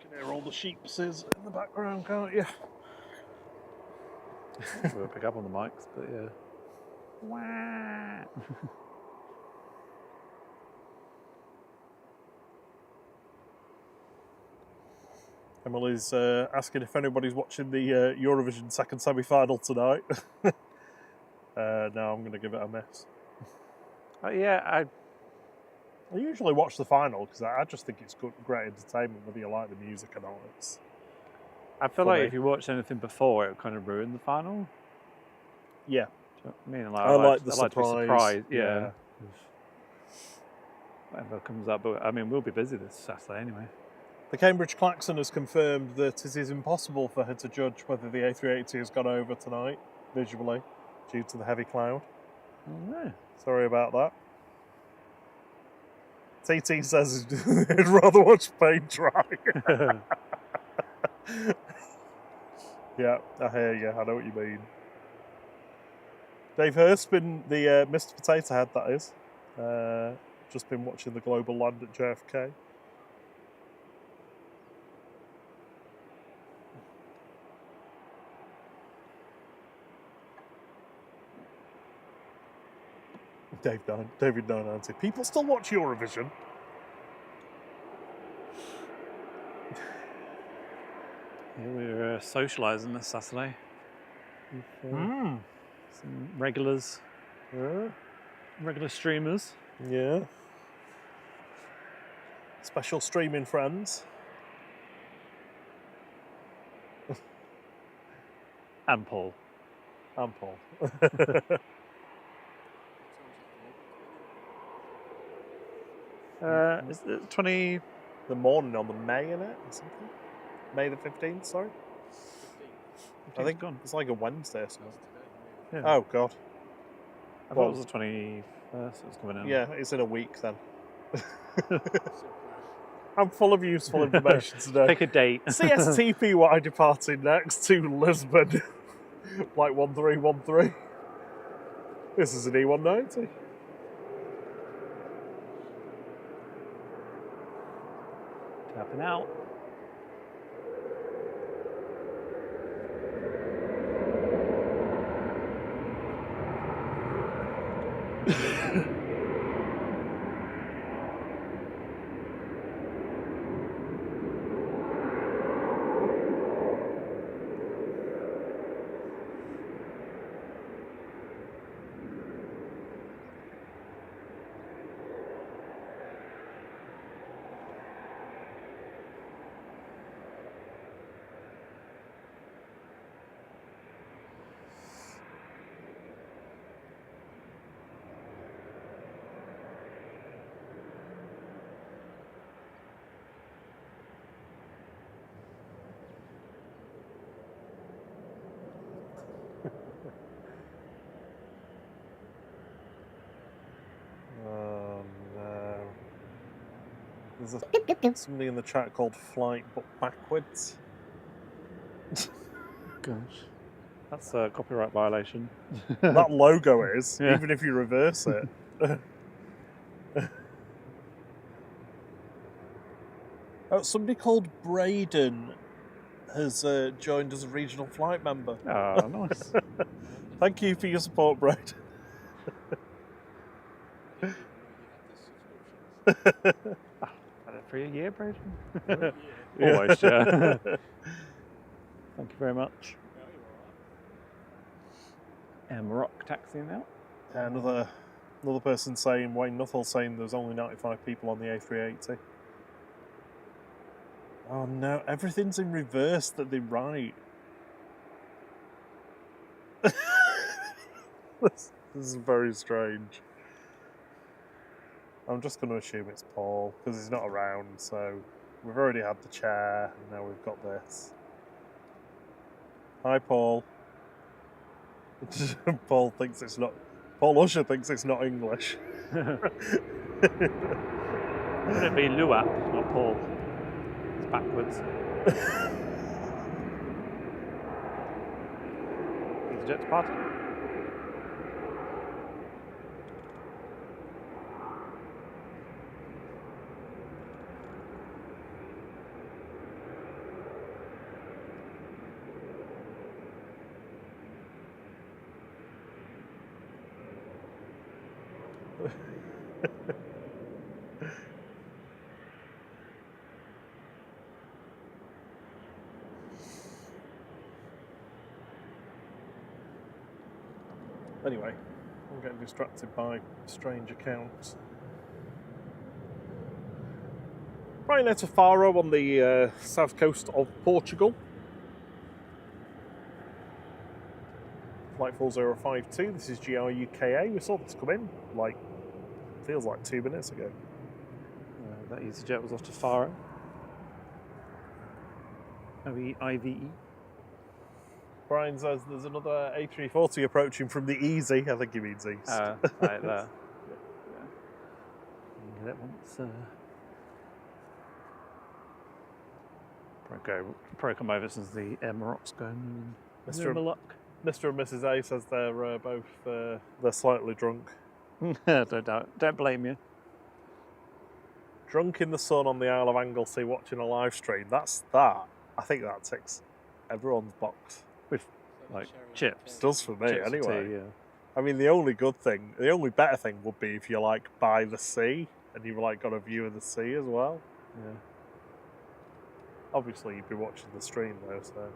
can hear all the sheepses in the background, can't you? We'll pick up on the mics, but yeah. Wah! Emily's asking if anybody's watching the Eurovision second semi-final tonight. No, I'm going to give it a miss. Yeah, I usually watch the final because I just think it's good, great entertainment, whether you like the music or not. I feel funny. like if you watch anything before, it would kind of ruin the final. Yeah. Do you know what I mean? Like, I like the I like to be surprise. surprised. Yeah. Yeah. Whatever comes up, but I mean, we'll be busy this Saturday anyway. The Cambridge Klaxon has confirmed that it is impossible for her to judge whether the A380 has gone over tonight, visually, due to the heavy cloud. Oh, no. Sorry about that. TT says he'd rather watch paint dry. Yeah, I hear you. I know what you mean. Dave Hurst been the Mr. Potato Head, that is. Just been watching the global land at JFK. David 990. People still watch Eurovision. Yeah, we're socialising this Saturday. With, some regulars. Regular streamers. Yeah. Special streaming friends. And Paul. And Paul. Is it 20? The morning on the May, innit? Or something? May the 15th, sorry? I think gone. it's like a Wednesday or something. Yeah. Oh, God. I thought it was the 21st. It was coming in. Yeah, it's in a week then. I'm full of useful information today. Pick a date. CSTPY departing next to Lisbon. Flight 1313. This is an E190. Tapping out. Oh no. There's somebody in the chat called Flight but backwards. Gosh. That's a copyright violation. That logo is, Yeah. even if you reverse it. Oh, somebody called Braden has joined as a regional flight member. Oh, nice. Thank you for your support, Braden. I didn't even know you had this subscriptions. Had it for a year, Braden. Yeah. Almost, yeah. Thank you very much. Yeah, you're all right. Rock taxiing now. Another person saying, Wayne Nuttall saying there's only 95 people on the A380. Oh no, everything's in reverse that they write. This is very strange. I'm just going to assume it's Paul, because he's not around, so we've already had the chair, and now we've got this. Hi, Paul. Paul Usher thinks it's not English. Would it be Luap, not Paul? It's backwards. EasyJet's party. Anyway, I'm getting distracted by strange accounts. Right now to Faro on the south coast of Portugal. Flight 4052, this is GRUKA. We saw this come in, feels like 2 minutes ago. That EasyJet was off to Faro. IVE. Brian says there's another A340 approaching from the Easy. I think he means east. Right there. Yeah. Get it once. Probably come over since the Emirats going. Mr. Luck. Mr. and Mrs. A says they're both they're slightly drunk. Don't blame you. Drunk in the sun on the Isle of Anglesey watching a live stream. I think that ticks everyone's box. With like chips. It does for me Chips anyway. Tea, yeah. I mean, the only better thing would be if you're by the sea and you've got a view of the sea as well. Yeah. Obviously, you'd be watching the stream though, so.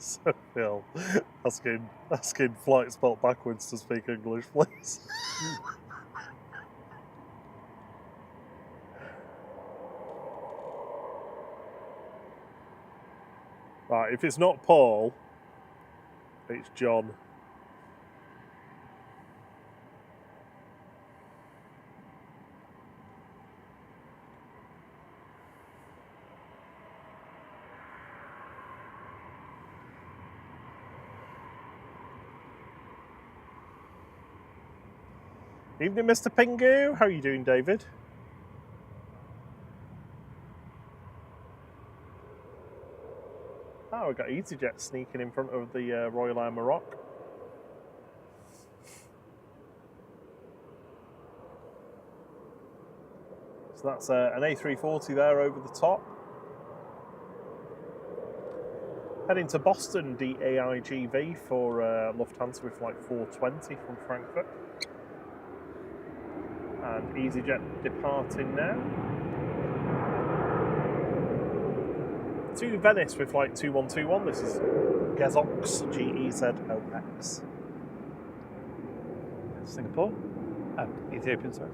So Phil, asking flight spot backwards to speak English, please. Right, if it's not Paul, it's John. Evening, Mr. Pingu. How are you doing, David? Oh, we've got EasyJet sneaking in front of the Royal Air Maroc. So that's an A340 there over the top. Heading to Boston, DAIGV for Lufthansa with flight 420 from Frankfurt. And EasyJet departing now. To Venice with flight 2121. This is Gezox, Gezox. Singapore? Oh, Ethiopian, sorry.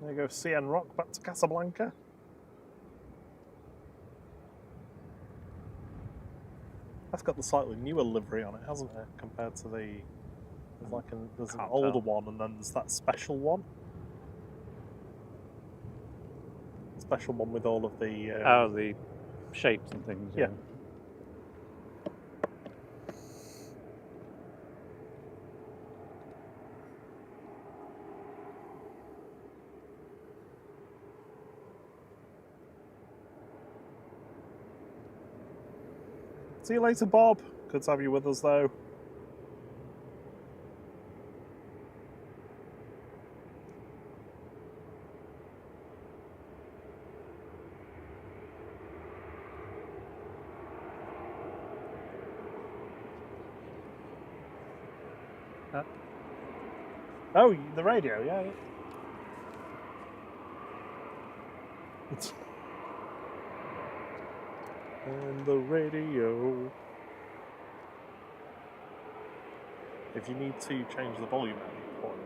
There you go, CN Rock back to Casablanca. That's got the slightly newer livery on it, hasn't it, compared to the... There's an older one and then there's that special one. Special one with all of the... Oh, the shapes and things. Yeah. See you later, Bob. Good to have you with us, though. Oh, the radio, yeah. And the radio. If you need to change the volume at any point,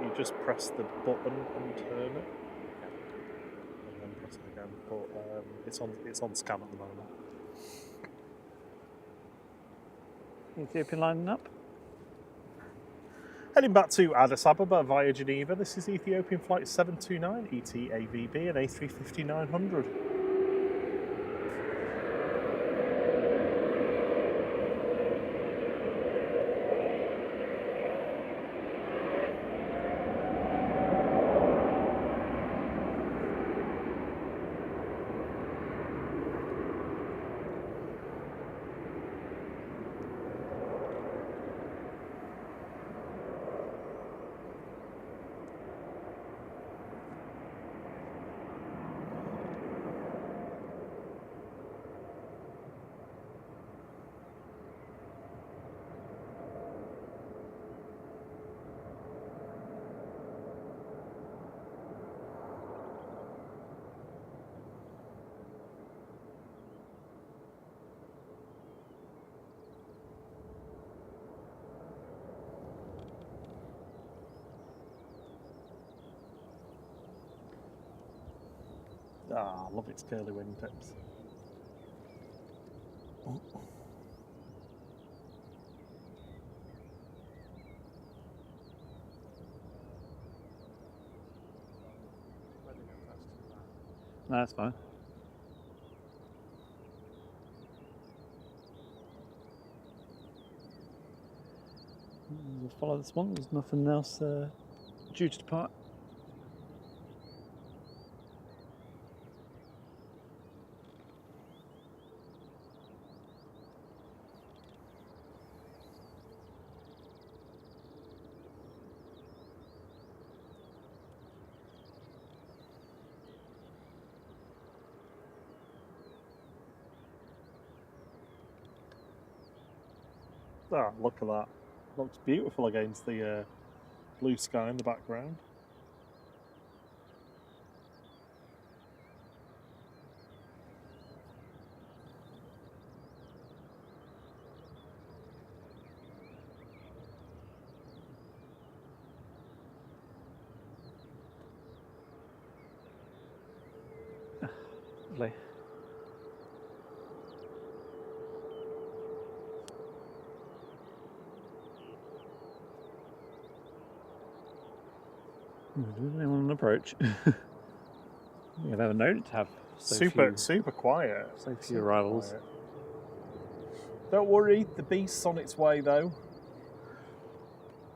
you just press the button and turn it, and then press it again. But it's on scan at the moment. Ethiopian lining up. Heading back to Addis Ababa via Geneva. This is Ethiopian flight 729 ET-AVB and A350-900. Ah, I love its curly wingtips. No, that's fine. We'll follow this one. There's nothing else due to depart. Ah, look at that. Looks beautiful against the blue sky in the background. Lovely. Does anyone on approach? I've never known it to have super quiet. So few arrivals. Quiet. Don't worry, the beast's on its way though.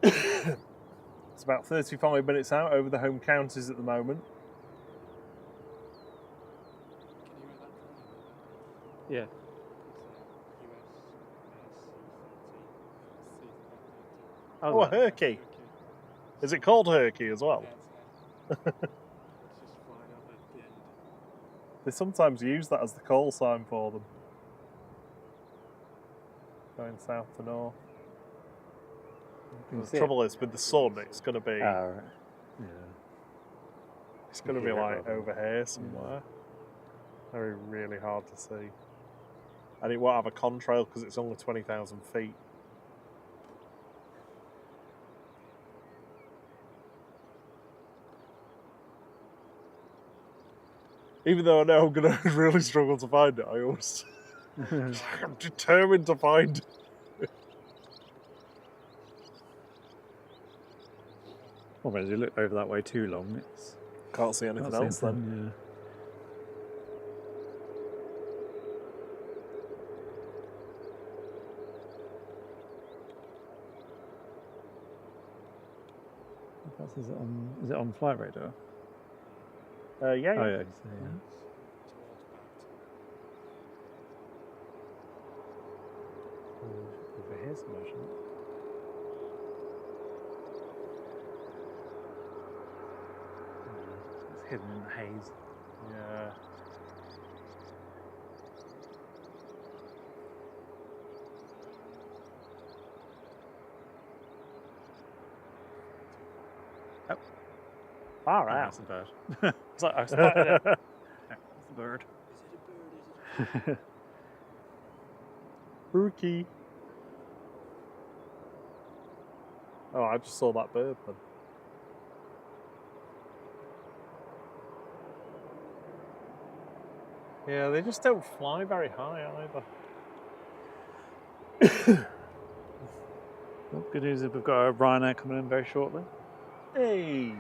It's about 35 minutes out over the home counties at the moment. Yeah. Oh, a Herky. Is it called Herky as well? They sometimes use that as the call sign for them. Going south to north. The trouble is, with the sun, it's going to be... Right. Yeah. It's going to be like over here somewhere. Very, really hard to see. And it won't have a contrail because it's only 20,000 feet. Even though I know I'm going to really struggle to find it, I always... I'm determined to find it. Well, when you look over that way too long, it's... Can't see anything else then. Yeah. Is it on flight radar? Yeah. Oh yeah. Yeah. Over here somewhere, shouldn't it? It's hidden in the haze. Yeah. Oh. Far Oh, out. that's a bird. It's like, I spotted it. Yeah, it's a bird. Is it a bird? Rookie. Oh, I just saw that bird then. Yeah, they just don't fly very high either. Well, good news is we've got a Ryanair coming in very shortly. Hey,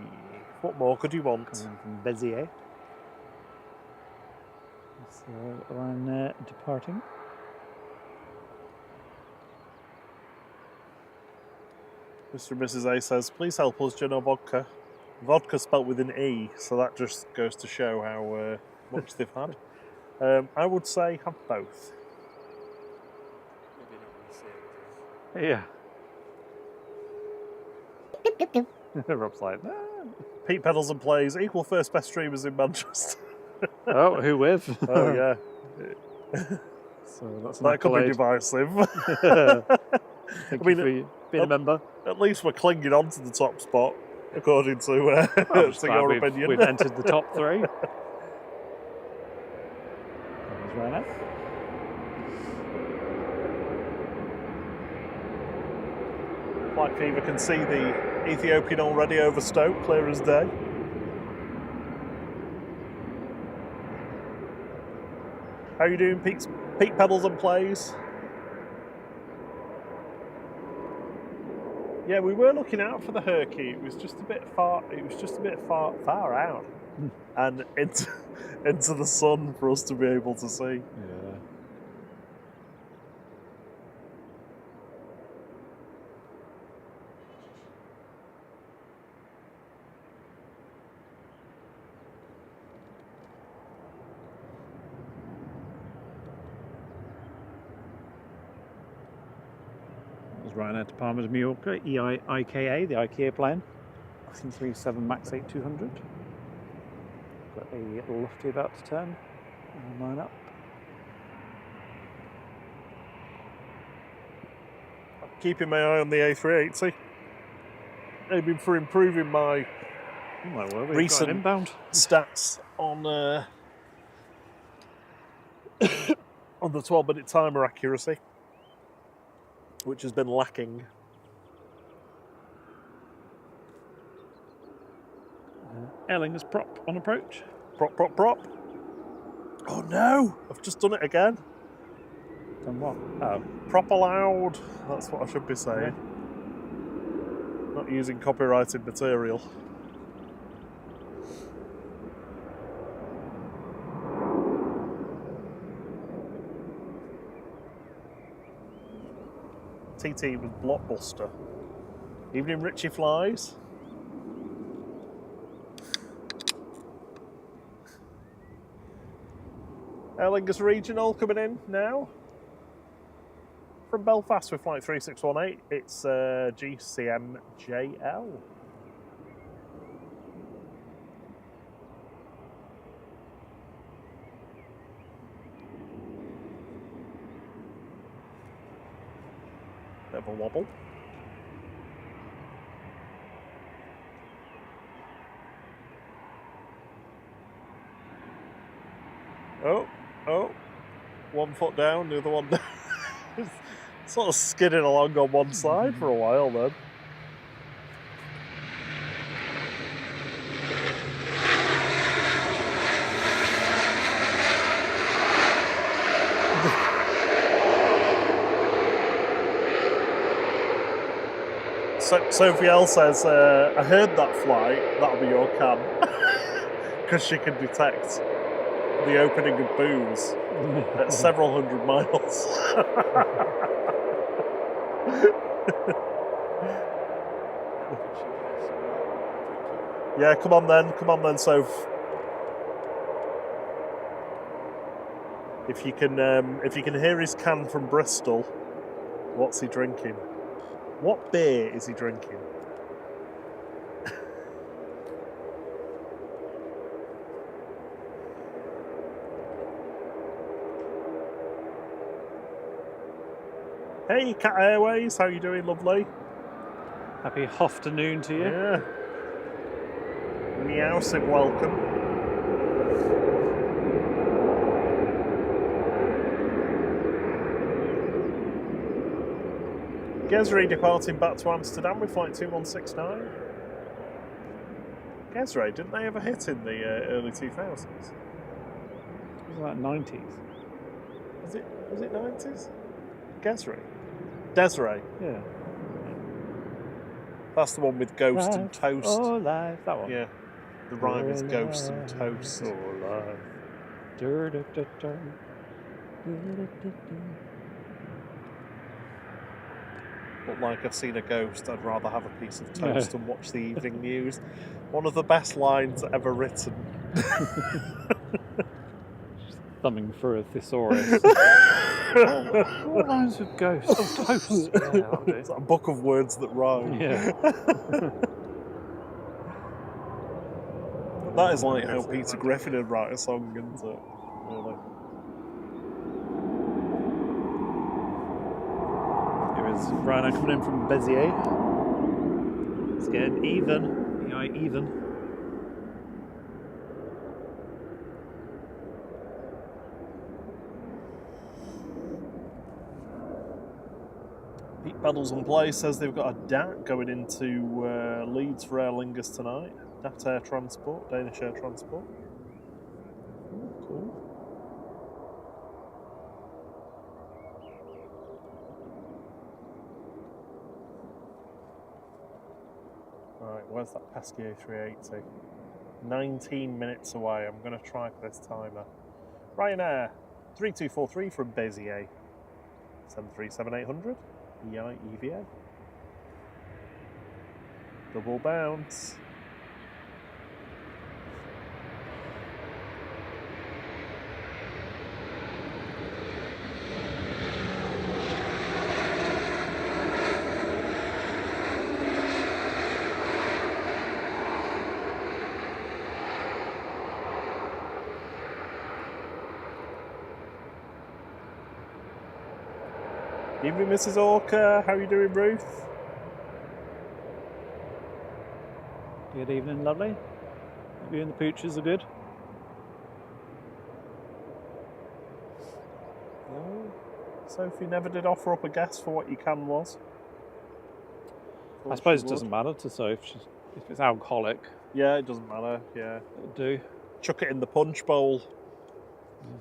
what more could you want? Coming in from Béziers. It's Ryanair departing. Mr. and Mrs. A says, please help us, gin or vodka. Vodka spelt with an E, so that just goes to show how much they've had. I would say have both. Maybe not the same. Yeah. Rob's like, nah. Pete Pedals and Plays, equal first best streamers in Manchester. Oh, who with? Oh, yeah. So that's That could be divisive. Thank you for being a member. At least we're clinging on to the top spot, according to, to your opinion. We've entered the top three. There's Ryanair. Black Fever can see the Ethiopian already over Stoke, clear as day. How are you doing, Pete Pedals and Plays? Yeah, we were looking out for the Herky. It was just a bit far. It was just a bit far out, and into the sun for us to be able to see. Yeah. Ryanair to Palma de Mallorca, EIKA, the IKEA plane. 37 Max 8200. Got a lofty about to turn. Line up. Keeping my eye on the A380. Aiming for improving my recent inbound stats on on the 12-minute timer accuracy, which has been lacking. Erling is prop on approach. Prop. Oh no! I've just done it again. Done what? Oh. Proper loud. That's what I should be saying. Not using copyrighted material. TT was Blockbuster. Evening Richie flies. Aer Lingus Regional coming in now. From Belfast with flight 3618, it's GCMJL. Bit of a wobble. Oh, one foot down, the other one down. Sort of skidding along on one side for a while then. Sophie L says, I heard that flight, that'll be your cam. Because she can detect the opening of booze at several hundred miles. Yeah, come on then, Soph. If you can hear his can from Bristol, what's he drinking? What beer is he drinking? Hey, Cat Airways, how you doing, lovely? Happy afternoon to you. Yeah. Meowsive welcome. Gesri departing back to Amsterdam with flight 2169. Gesri, didn't they ever hit in the early 2000s? It was like 90s. Was it 90s? Gesri? Desiree. Yeah. That's the one with Ghost and Toast. Oh, life. That one. Yeah. The rhyme is Ghost and Toast. Oh, life. But like I've seen a ghost, I'd rather have a piece of toast and watch the evening news. One of the best lines ever written. Just thumbing through a thesaurus. What lines of ghosts? Oh, toast. Yeah, it's like a book of words that rhyme. Yeah. That is like how Peter Griffin would write a song, isn't it? Really. Here is Rhino coming in from Béziers. It's getting even. Yeah, even. Pete Pedals and Play says they've got a DAT going into Leeds for Aer Lingus tonight. DAT Air Transport, Danish Air Transport. Ooh, cool. Right, where's that pesky A380? 19 minutes away. I'm going to try for this timer. Ryanair, 3243 from Béziers. 737-800. EVA. Double bounce. Evening, Mrs. Orca. How are you doing, Ruth? Good evening, lovely. Hope you and the pooches are good. No. Sophie never did offer up a guess for what your can was. I suppose it doesn't matter to Soph. If it's alcoholic, yeah, it doesn't matter. Yeah, it'll do. Chuck it in the punch bowl.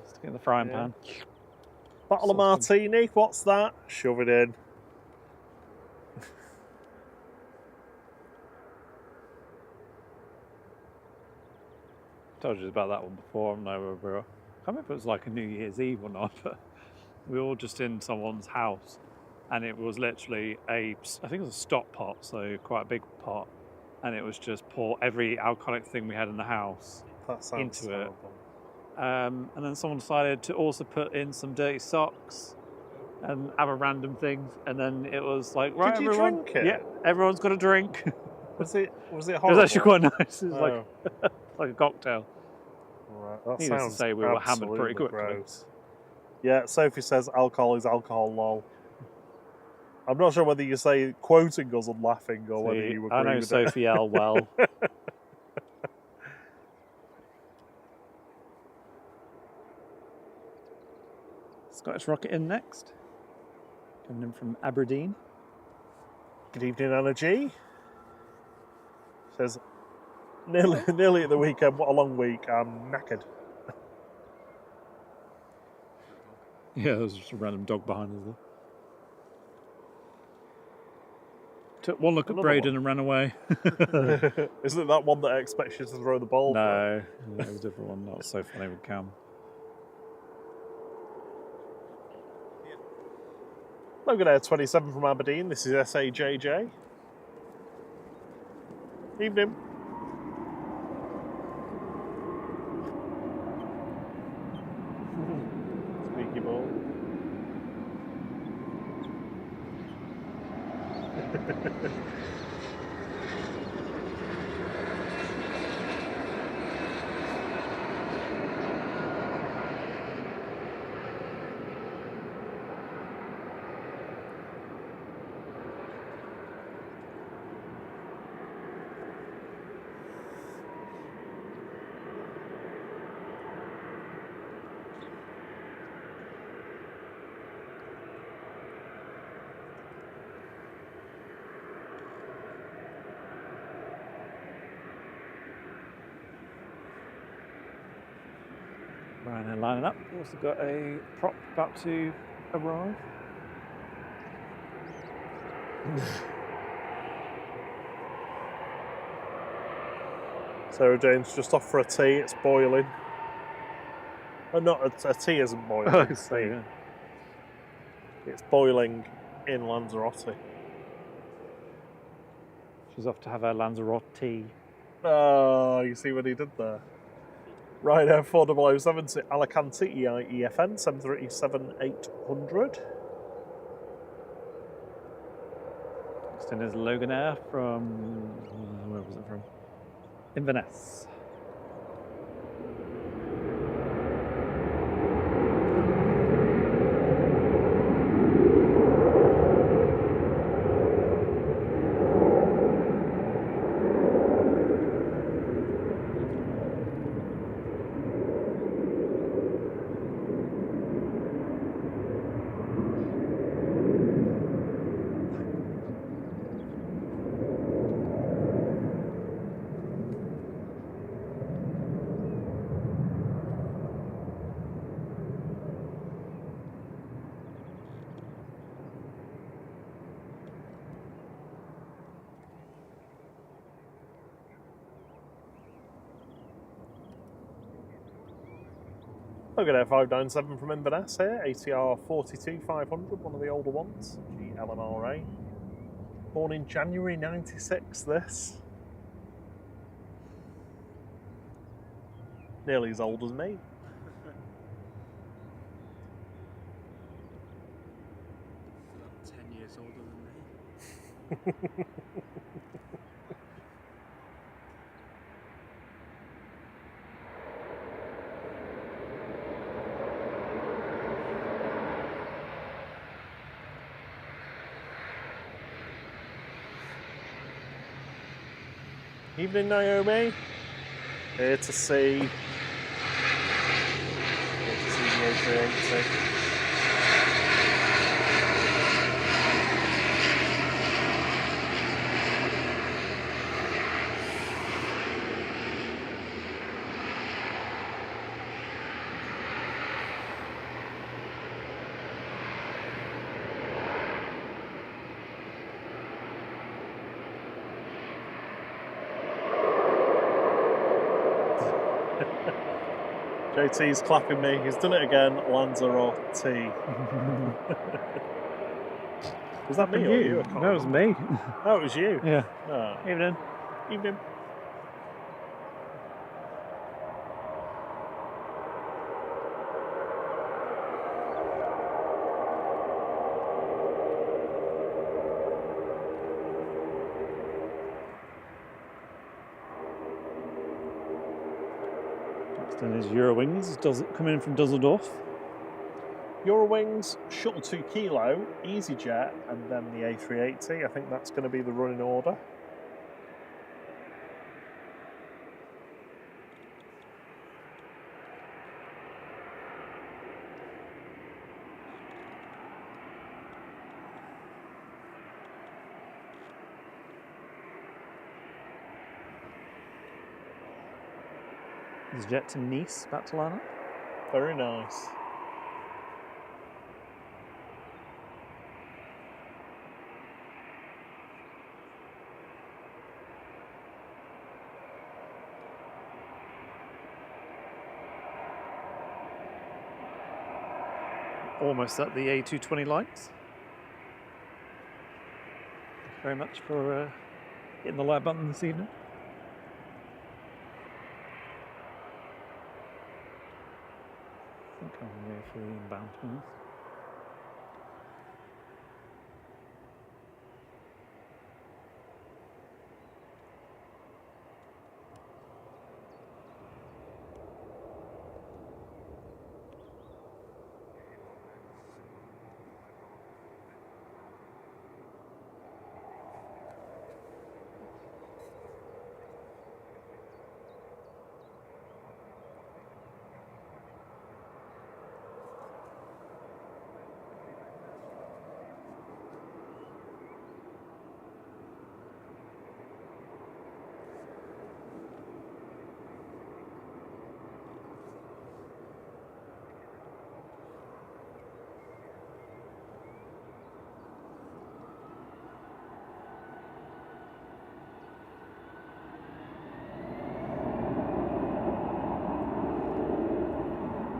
Stick it in the frying Yeah. pan. Bottle of Sauce martini, what's that? Shove it in. Told you about that one before. I don't know where we were. I can't remember if it was like a New Year's Eve or not, but we were all just in someone's house, and it was literally I think it was a stock pot, so quite a big pot, and it was just pour every alcoholic thing we had in the house That sounds into it. terrible. And then someone decided to also put in some dirty socks and other random things, and then it was like, right, Did you everyone, drink it? yeah, everyone's got a drink. Was it It horrible? was actually quite nice. It was Oh. like a cocktail. Right, that Needless to sounds say, we were hammered pretty absolutely quickly. gross. Yeah, Sophie says alcohol is alcohol, lol. I'm not sure whether you say quoting us and laughing or whether you agree I know with Sophie L well. Scottish Rocket in next. Coming in from Aberdeen. Good evening, Anna G. Says, nearly at the weekend, what a long week, I'm knackered. Yeah, there's just a random dog behind us there. Took one look at Another Braden one. and ran away. Isn't it that one that expects you to throw the ball? No, it was a different one. Not so funny with Cam. Logan Air 27 from Aberdeen. This is SAJJ. Evening. Squeaky ball. Right, now lining up. We've also got a prop about to arrive. Sarah Jane's just off for a tea. It's boiling. Oh, not a tea isn't boiling. Yeah. It's boiling in Lanzarote. She's off to have her Lanzarote tea. Oh, you see what he did there? Ryanair 4007 to Alicante EIEFN 737-800. Next in is Logan Air from where was it from? Inverness. Logan Air 597 from Inverness here, ATR 42500, one of the older ones, GLMRA. Born in January 96, this. Nearly as old as me. About 10 years older than me. Evening, Naomi. Here to see the A380. JT's clapping me. He's done it again. Lanzarote. Was that me or you? I can't That was remember. me. Oh, it was you. Yeah. Oh. Evening. Evening. Next in is Eurowings. Does it come in from Dusseldorf? Eurowings, Shuttle 2 Kilo, EasyJet, and then the A380. I think that's going to be the running order. EasyJet to Nice, back to line up. Very nice. Almost at the A220 lights. Thank you very much for hitting the like button this evening. I think I'm there for the inbound ones.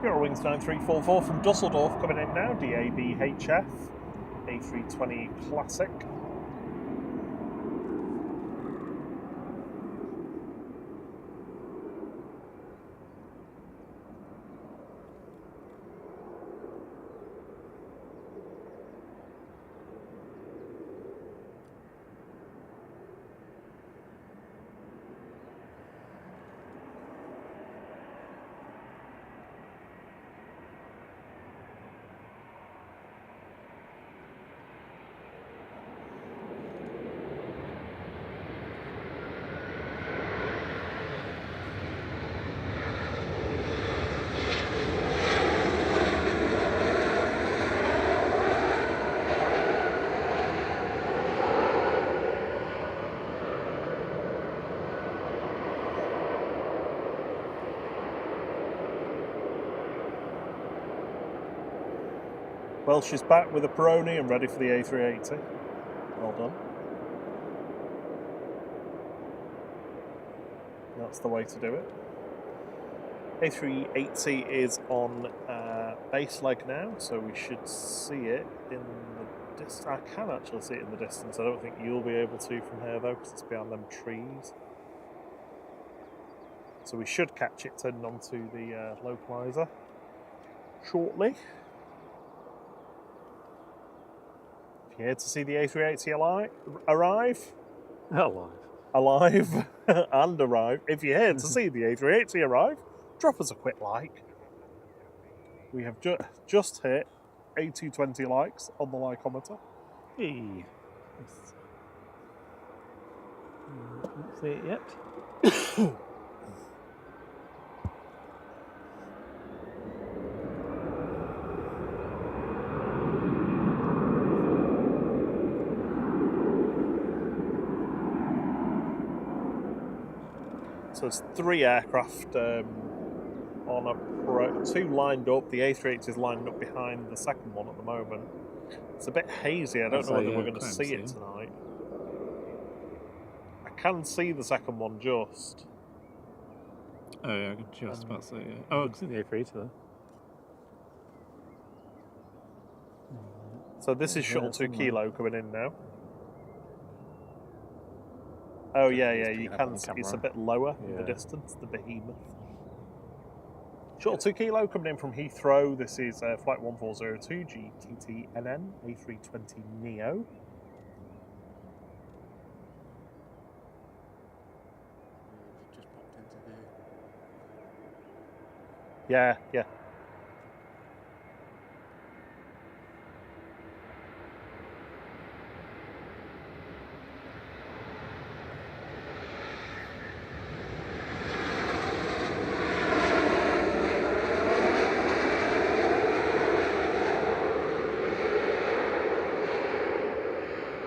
Eurowings 9344 from Dusseldorf coming in now. DABHF, A320 Classic. Well, she's back with a Peroni and ready for the A380. Well done. That's the way to do it. A380 is on base leg now, so we should see it in the distance. I can actually see it in the distance. I don't think you'll be able to from here though, because it's behind them trees. So we should catch it turning onto the localizer shortly. If you're here to see the A380 arrive, alive and arrive. If you're here to see the A380 arrive, drop us a quick like. We have just hit A220 likes on the likeometer. Hey. Can't see it yet. So there's 3 aircraft on a 2 lined up. The A380 is lined up behind the second one at the moment. It's a bit hazy. I don't know whether we're going to see it tonight. I can see the second one just. Oh yeah, I can just about say yeah. Oh, I can see the A3 there. So this is shuttle 2 somewhere. kilo coming in now. Oh yeah, It's yeah, you picking up can. on the It's camera. a bit lower in the Yeah. distance. The behemoth. Shuttle 2 kilo coming in from Heathrow. This is flight 1402 GTTNN A320 Neo. Just popped into view. Yeah, yeah.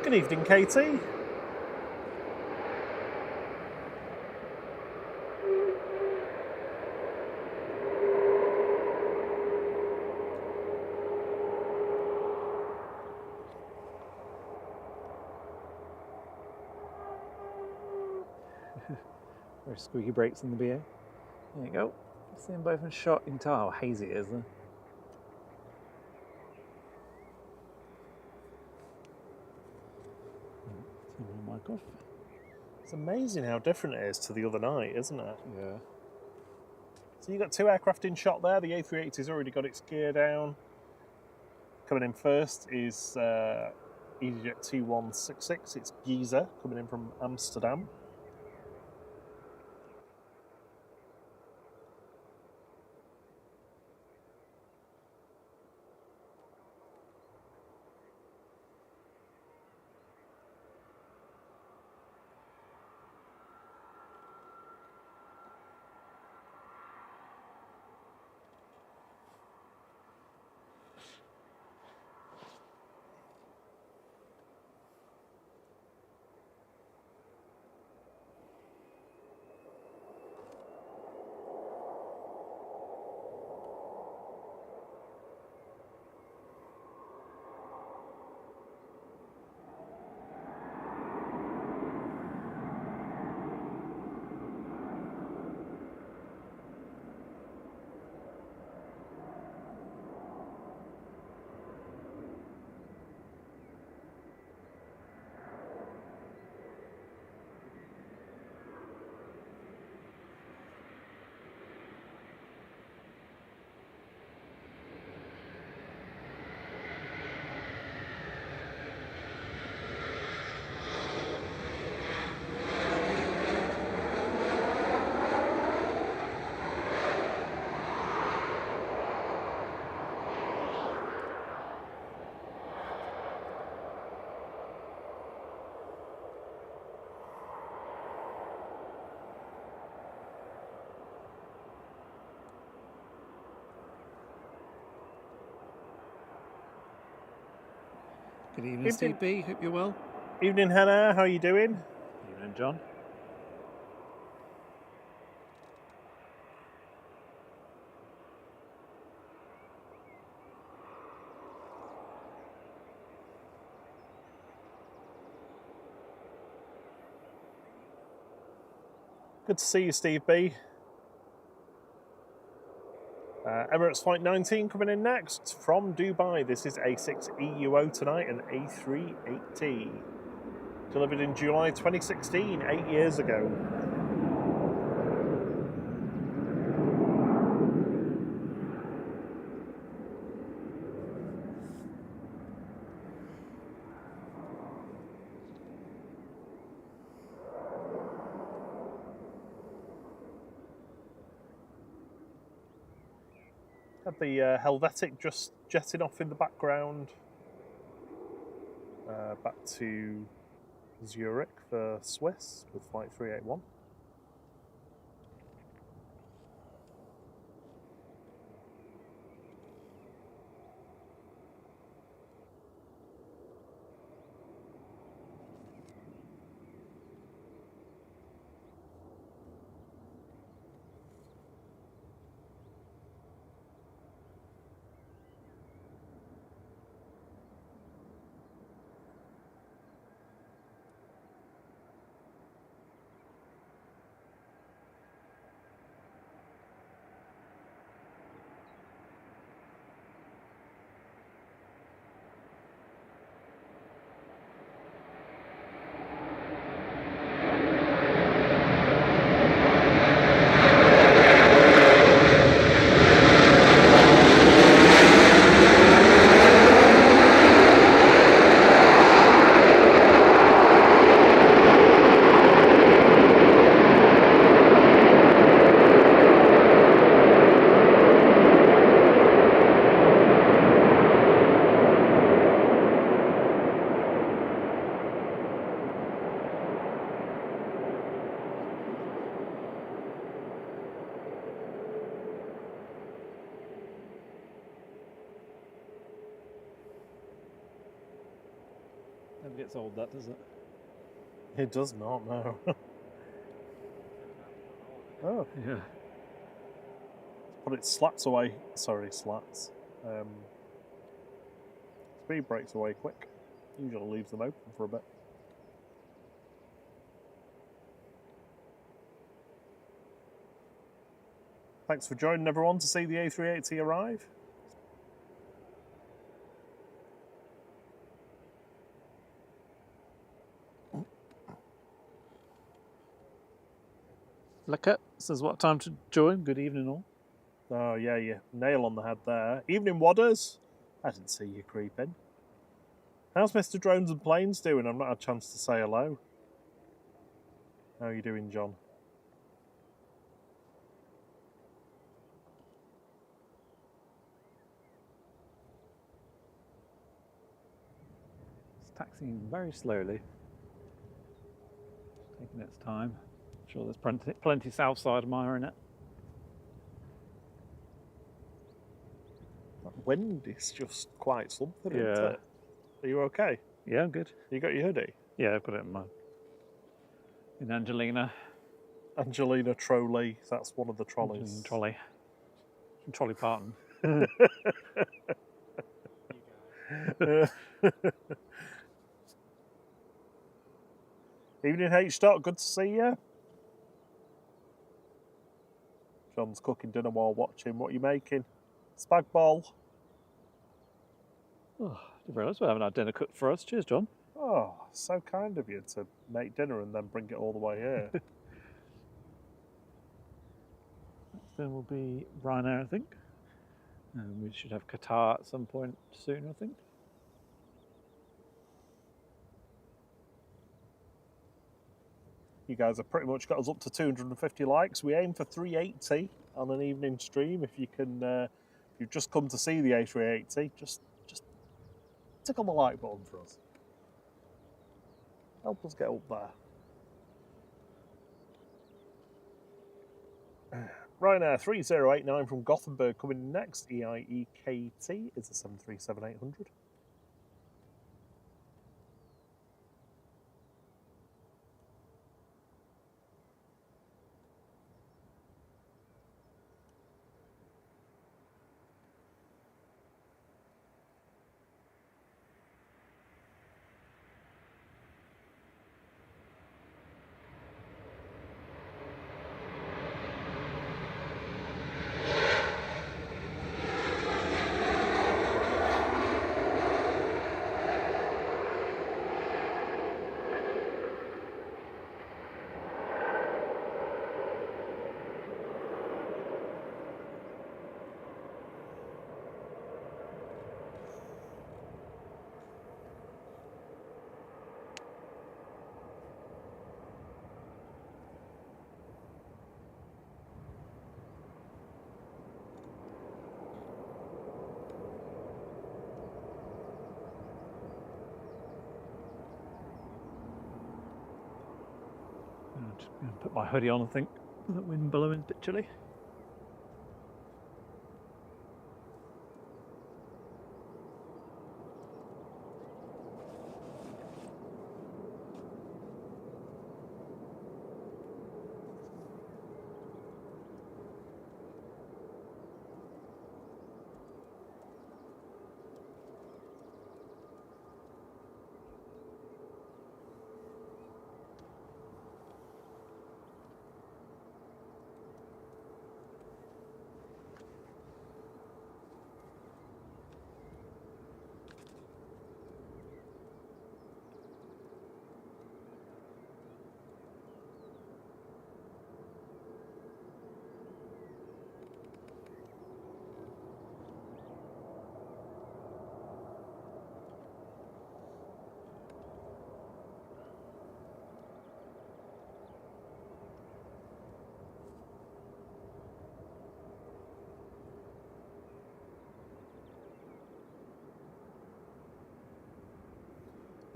Good evening, Katie. Very squeaky brakes in the BA. There you go. See them both in shot. You can tell how hazy it is there. Turn my mic off. It's amazing how different it is to the other night, isn't it? Yeah. So you've got 2 aircraft in shot there. The A380's already got its gear down. Coming in first is EasyJet 2166. It's Giza coming in from Amsterdam. Good evening, Steve B. Hope you're well. Evening, Hannah. How are you doing? Evening, John. Good to see you, Steve B. Emirates Flight 19 coming in next from Dubai. This is A6EUO tonight and A380. Delivered in July 2016, 8 years ago. Had the Helvetic just jetting off in the background. Back to Zurich for Swiss with Flight 381. Never gets old, that, does it? It does not, no. Oh, Yeah. put its slats away. Sorry, slats. Speed brakes away quick. Usually leaves them open for a bit. Thanks for joining everyone to see the A380 arrive. Flicker says what time to join. Good evening all. Oh yeah, you nail on the head there. Evening Wadders. I didn't see you creeping. How's Mr. Drones and Planes doing? I've not had a chance to say hello. How are you doing, John? It's taxiing very slowly. Taking its time. I'm sure there's plenty south side mire in it. That wind is just quite something, isn't Yeah. it? Are you okay? Yeah, I'm good. You got your hoodie? Yeah, I've got it in Angelina. Angelina Trolley, that's one of the trolleys. Trolley. Trolley Parton. Evening H-Dot, good to see you. John's cooking dinner while watching. What are you making? Spag bol. Oh, didn't realise we haven't had dinner cooked for us. Cheers, John. Oh, so kind of you to make dinner and then bring it all the way here. Then will be Ryanair, I think. And we should have Qatar at some point soon, I think. You guys have pretty much got us up to 250 likes. We aim for 380 on an evening stream. If you can, if you've just come to see the A380, just tickle the like button for us. Help us get up there. Ryanair 3089 from Gothenburg coming next. EIEKT is a 737-800. Just gonna put my hoodie on, I think. The wind blowing, a bit chilly.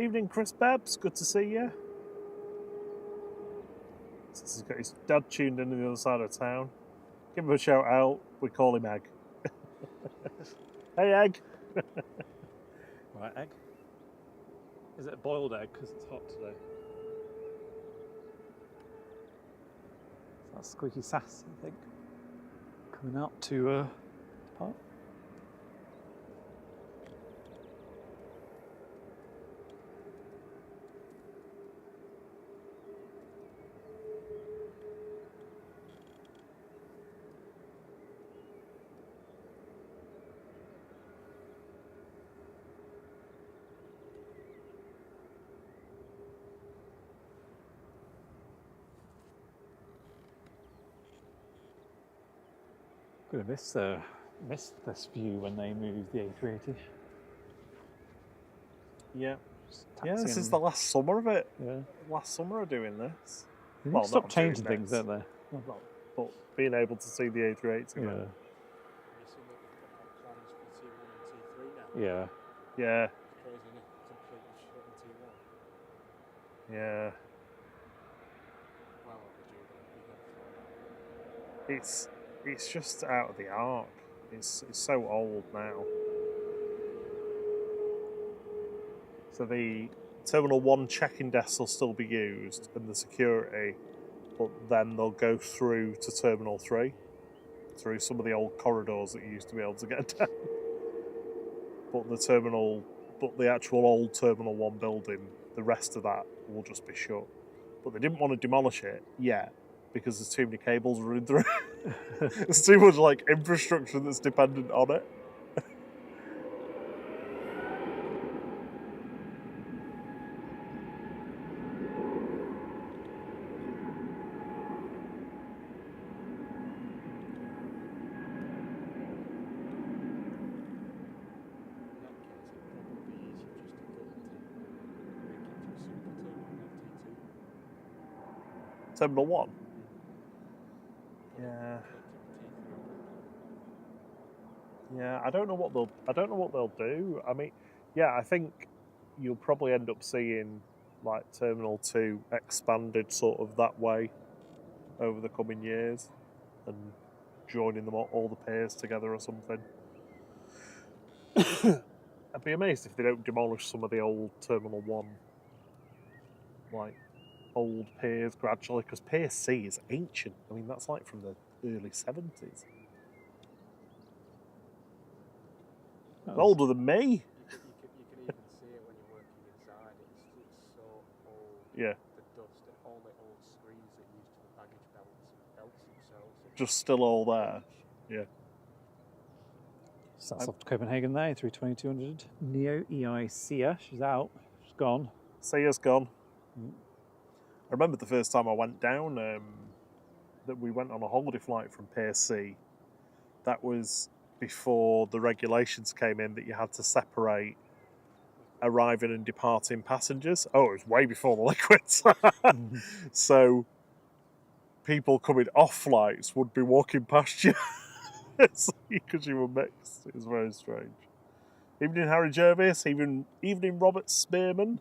Evening, Chris Babs. Good to see you. He's got his dad tuned in on the other side of town. Give him a shout out. We call him Egg. Hey, Egg. Right, Egg. Is it a boiled egg because it's hot today? That's squeaky sass, I think. Coming out to depart. Gonna miss this view when they move the A380. Yeah. Just Yeah, this taxiing. is the last summer of it. Yeah. Last summer of doing this. They Well, need to stop not changing doing things, this. don't they? Well, but being able to see the A380 again. Have you seen that they've got plans for T1 and T3 now? Yeah. Yeah. It's crazy, isn't it? Completely shut in T1. Yeah. Well overdue. It's just out of the arc. It's so old now. So the Terminal 1 check-in desks will still be used and the security, but then they'll go through to Terminal 3, through some of the old corridors that you used to be able to get down. But the actual old Terminal 1 building, the rest of that will just be shut. But they didn't want to demolish it yet because there's too many cables running through. There's too much like infrastructure that's dependent on it. Terminal 1. Yeah. Yeah, I don't know what they'll do. I mean, yeah, I think you'll probably end up seeing like Terminal 2 expanded sort of that way over the coming years and joining them all the pairs together or something. I'd be amazed if they don't demolish some of the old Terminal 1 like old piers gradually, because Pier C is ancient. I mean, that's like from the early 70s. Older than me. You can even see it when you're working inside. It's so old. Yeah. The dust, all the old screens that used to the baggage belts themselves. Just still all there. Yeah. So that's off to Copenhagen there, 320-200. Neo EICA, she's out. She's gone. Sia's gone. I remember the first time I went down, that we went on a holiday flight from Pier C. That was before the regulations came in that you had to separate arriving and departing passengers. Oh, it was way before the liquids. So people coming off flights would be walking past you because you were mixed. It was very strange. Evening Harry Jervis, evening Robert Spearman.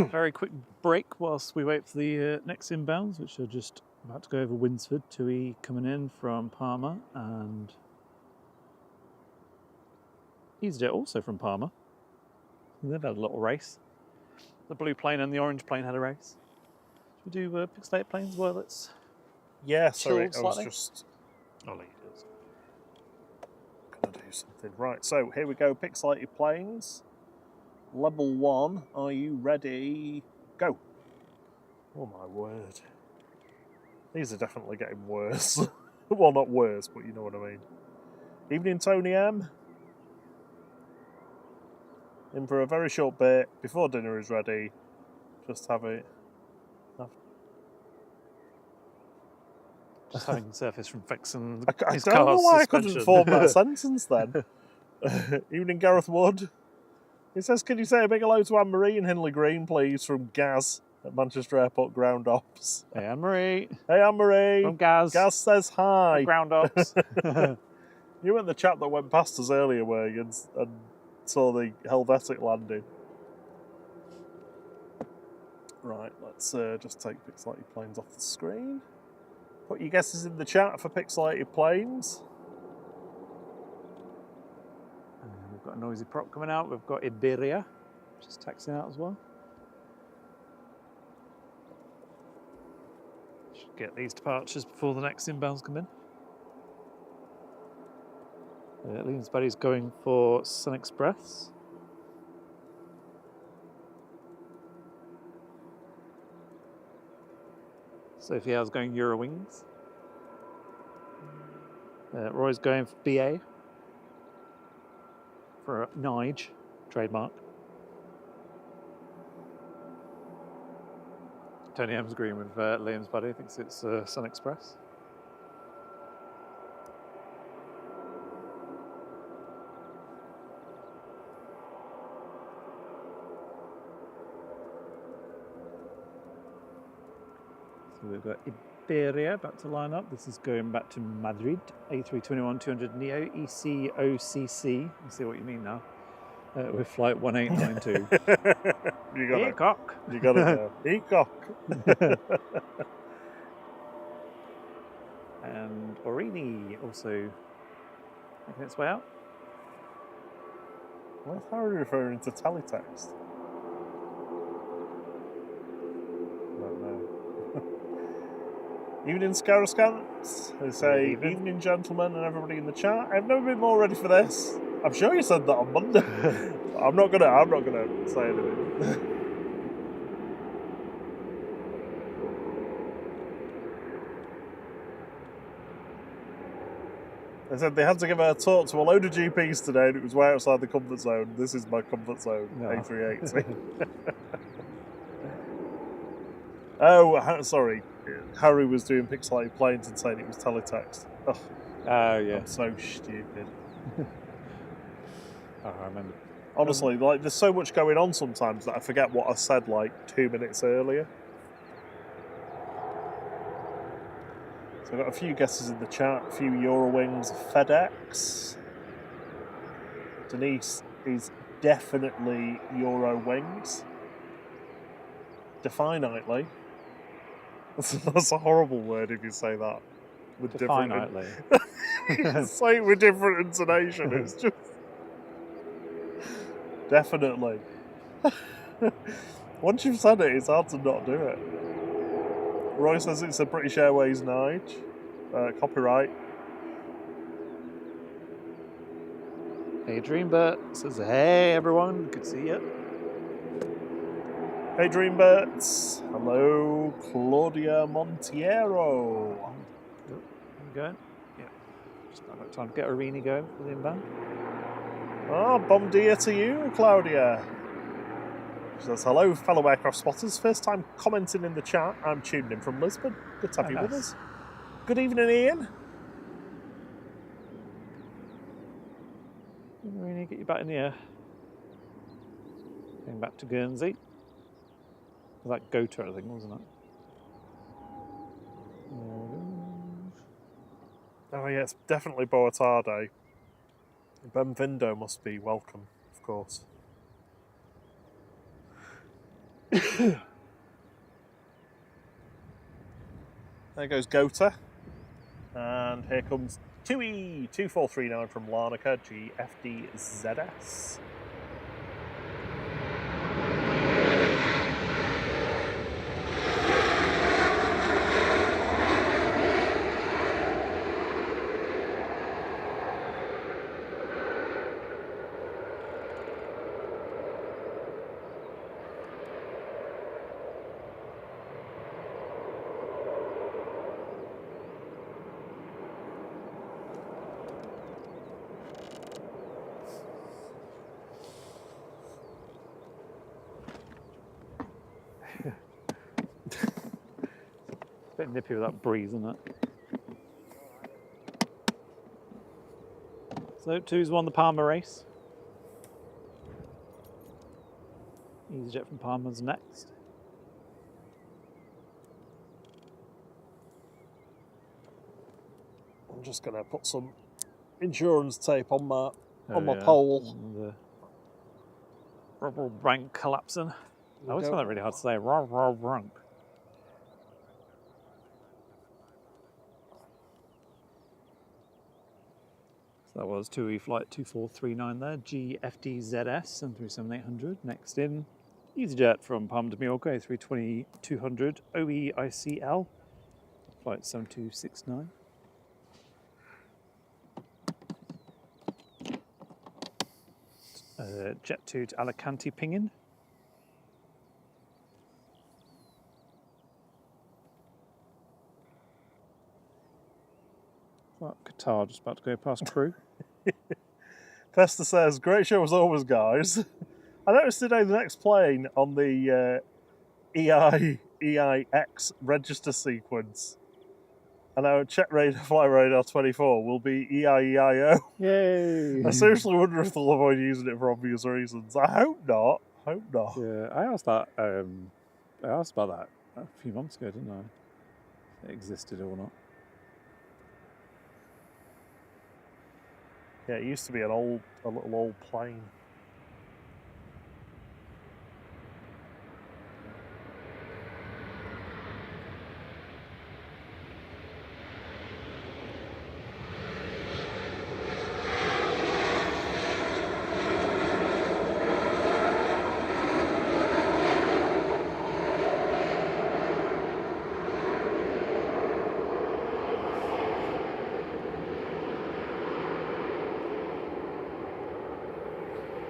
Very quick break whilst we wait for the next inbounds, which are just about to go over Winsford. TUI coming in from Parma and EasyJet also from Parma. They've had a little race. The blue plane and the orange plane had a race. Should we do pixelated planes while it's Yeah, sorry, chilled slightly? I was just... I'll leave it. Gonna do something. Right, so here we go, pixelated planes. Level 1, are you ready? Go. Oh my word. These are definitely getting worse. Well, not worse, but you know what I mean. Evening, Tony M. In for a very short bit, before dinner is ready. Just have it. just having surface from fixing I his don't know car's why suspension. I couldn't form that sentence then. Evening, Gareth Wood. It says, can you say a big hello to Anne-Marie in Hindley Green, please, from Gaz at Manchester Airport Ground Ops. Hey, Anne-Marie. Hey, Anne-Marie. From Gaz. Gaz says hi. Ground Ops. You weren't the chap that went past us earlier, were you, and saw the Helvetic landing. Right, let's just take pixelated planes off the screen. Put your guesses in the chat for pixelated planes. We've got a noisy prop coming out. We've got Iberia, just taxiing out as well. Should get these departures before the next inbounds come in. Liam's buddy's going for Sun Express. Sophia's going Eurowings. Roy's going for BA. For Nige, trademark. Tony M's agreeing with Liam's buddy, thinks it's Sun Express. So we've got Iberia about to line up. This is going back to Madrid. A321-200 Neo EGCC. I see what you mean now. With flight 1892. You got it. Peacock. You got it now. Peacock. And Orini also making its way out. Why is Harry referring to teletext? I don't know. Evening Scaroscants. They say, evening gentlemen and everybody in the chat. I've never been more ready for this. I'm sure you said that on Monday. I'm not gonna say anything. They said they had to give a talk to a load of GPs today and it was way outside the comfort zone. This is my comfort zone, no. A380. Oh, sorry. Harry was doing pixelated planes and saying it was teletext. Oh, yeah. I'm so stupid. I remember. Honestly, like, there's so much going on sometimes that I forget what I said like 2 minutes earlier. So I've got a few guesses in the chat, a few Eurowings, FedEx. Denise is definitely Eurowings. Definitely. That's a horrible word if you say that. With Definitely. Say it with different intonation. It's just... Definitely. Once you've said it, it's hard to not do it. Roy says it's a British Airways Nige. Copyright. Hey Dreambert says, hey everyone, good to see you. Hey Dreambirds. Hello, Claudia Montiero. There we go. Yeah. Just about time to get Arini going for the inbound. Oh, bon dia to you, Claudia. She says, hello, fellow aircraft spotters. First time commenting in the chat. I'm tuned in from Lisbon. Good to have you with us. Good evening, Ian. Arini, get you back in the air. Going back to Guernsey. Was that Gota, I think, wasn't it? Oh, yeah, it's definitely Boatarde. Benvindo must be welcome, of course. There goes Gota. And here comes 2E2439 from Larnaca, GFDZS. It's a bit nippy with that breeze, isn't it? So, 2's won the Palmer race. EasyJet from Palmer's next. I'm just going to put some insurance tape on my my yeah. pole. The rubber rank collapsing. I always find that really hard to say. Rubber rank. So that was 2E flight 2439 there, GFDZS 737-800. Next in, EasyJet from Palma de Mallorca, A320-200 OEICL, flight 7269. Jet 2 to Alicante Pingin. Well, Qatar just about to go past crew. Tester says, great show as always, guys. I noticed today the next plane on the EIX register sequence, and our check radar, flight radar 24 will be EIEIO. Yay! I seriously wonder if they'll avoid using it for obvious reasons. I hope not. Hope not. Yeah, I asked that. I asked about that a few months ago, didn't I? If it existed or not. Yeah, it used to be a little old plane.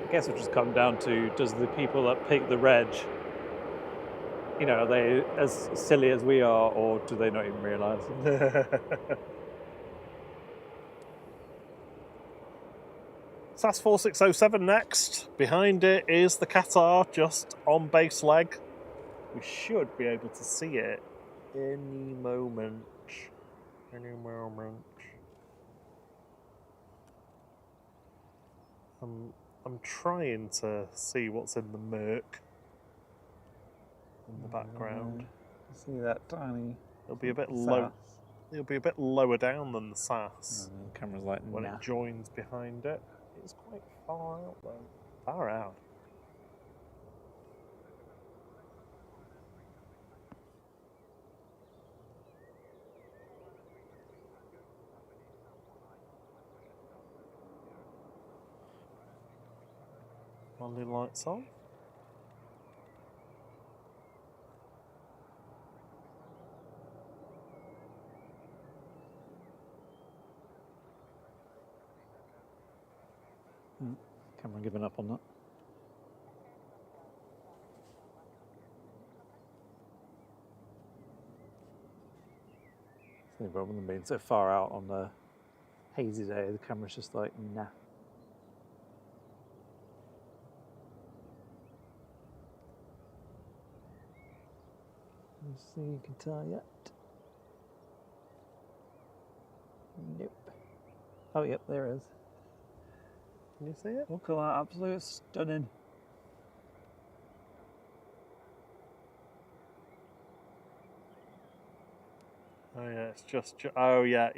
I guess it just come down to, does the people that pick the reg, you know, are they as silly as we are, or do they not even realise? SAS 4607 next. Behind it is the Qatar, just on base leg. We should be able to see it any moment. Any moment. I'm trying to see what's in the murk in the background. See that tiny. It'll be a bit low. It'll be a bit lower down than the SAS. The camera's like, when nah. it joins behind it. It's quite far out though. Far out. Only lights on. Camera giving up on that. See, rather than being so far out on the hazy day, the camera's just like, nah. See Qatar yet? Nope. Oh, yep, there it is. Can you see it? Look at that, absolute stunning. Oh yeah, it's just oh yeah,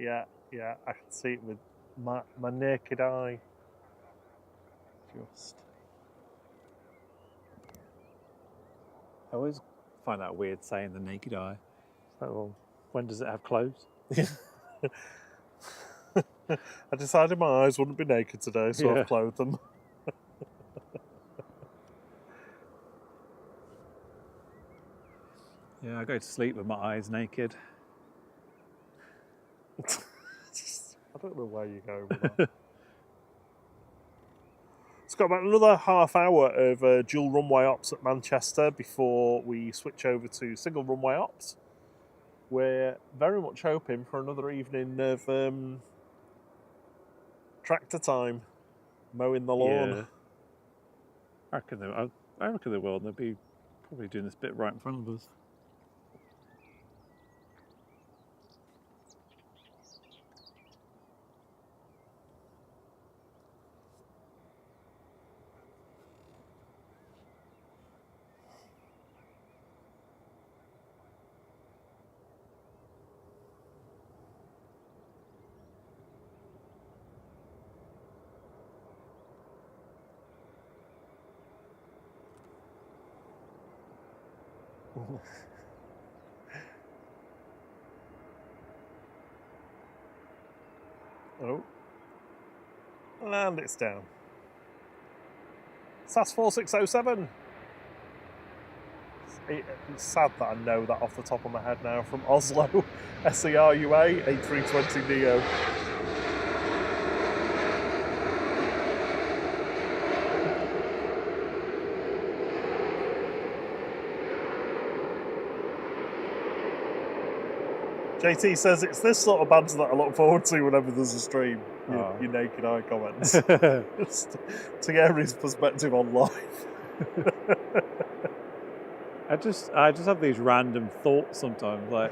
I can see it with my naked eye. Just. I always find that weird saying the naked eye. It's like, well, when does it have clothes? I decided my eyes wouldn't be naked today, so Yeah. I've clothed them. Yeah, I go to sleep with my eyes naked. I don't know where you're going with that. It's got about another half hour of dual runway ops at Manchester before we switch over to single runway ops. We're very much hoping for another evening of tractor time, mowing the lawn. Yeah. I reckon they will. They'll be probably doing this bit right in front of us. Oh. And it's down. SAS 4607. It's sad that I know that off the top of my head now from Oslo. SERUA A320neo. JT says it's this sort of banter that I look forward to whenever there's a stream. Your naked eye comments. Just to hear his perspective on life. I just have these random thoughts sometimes, like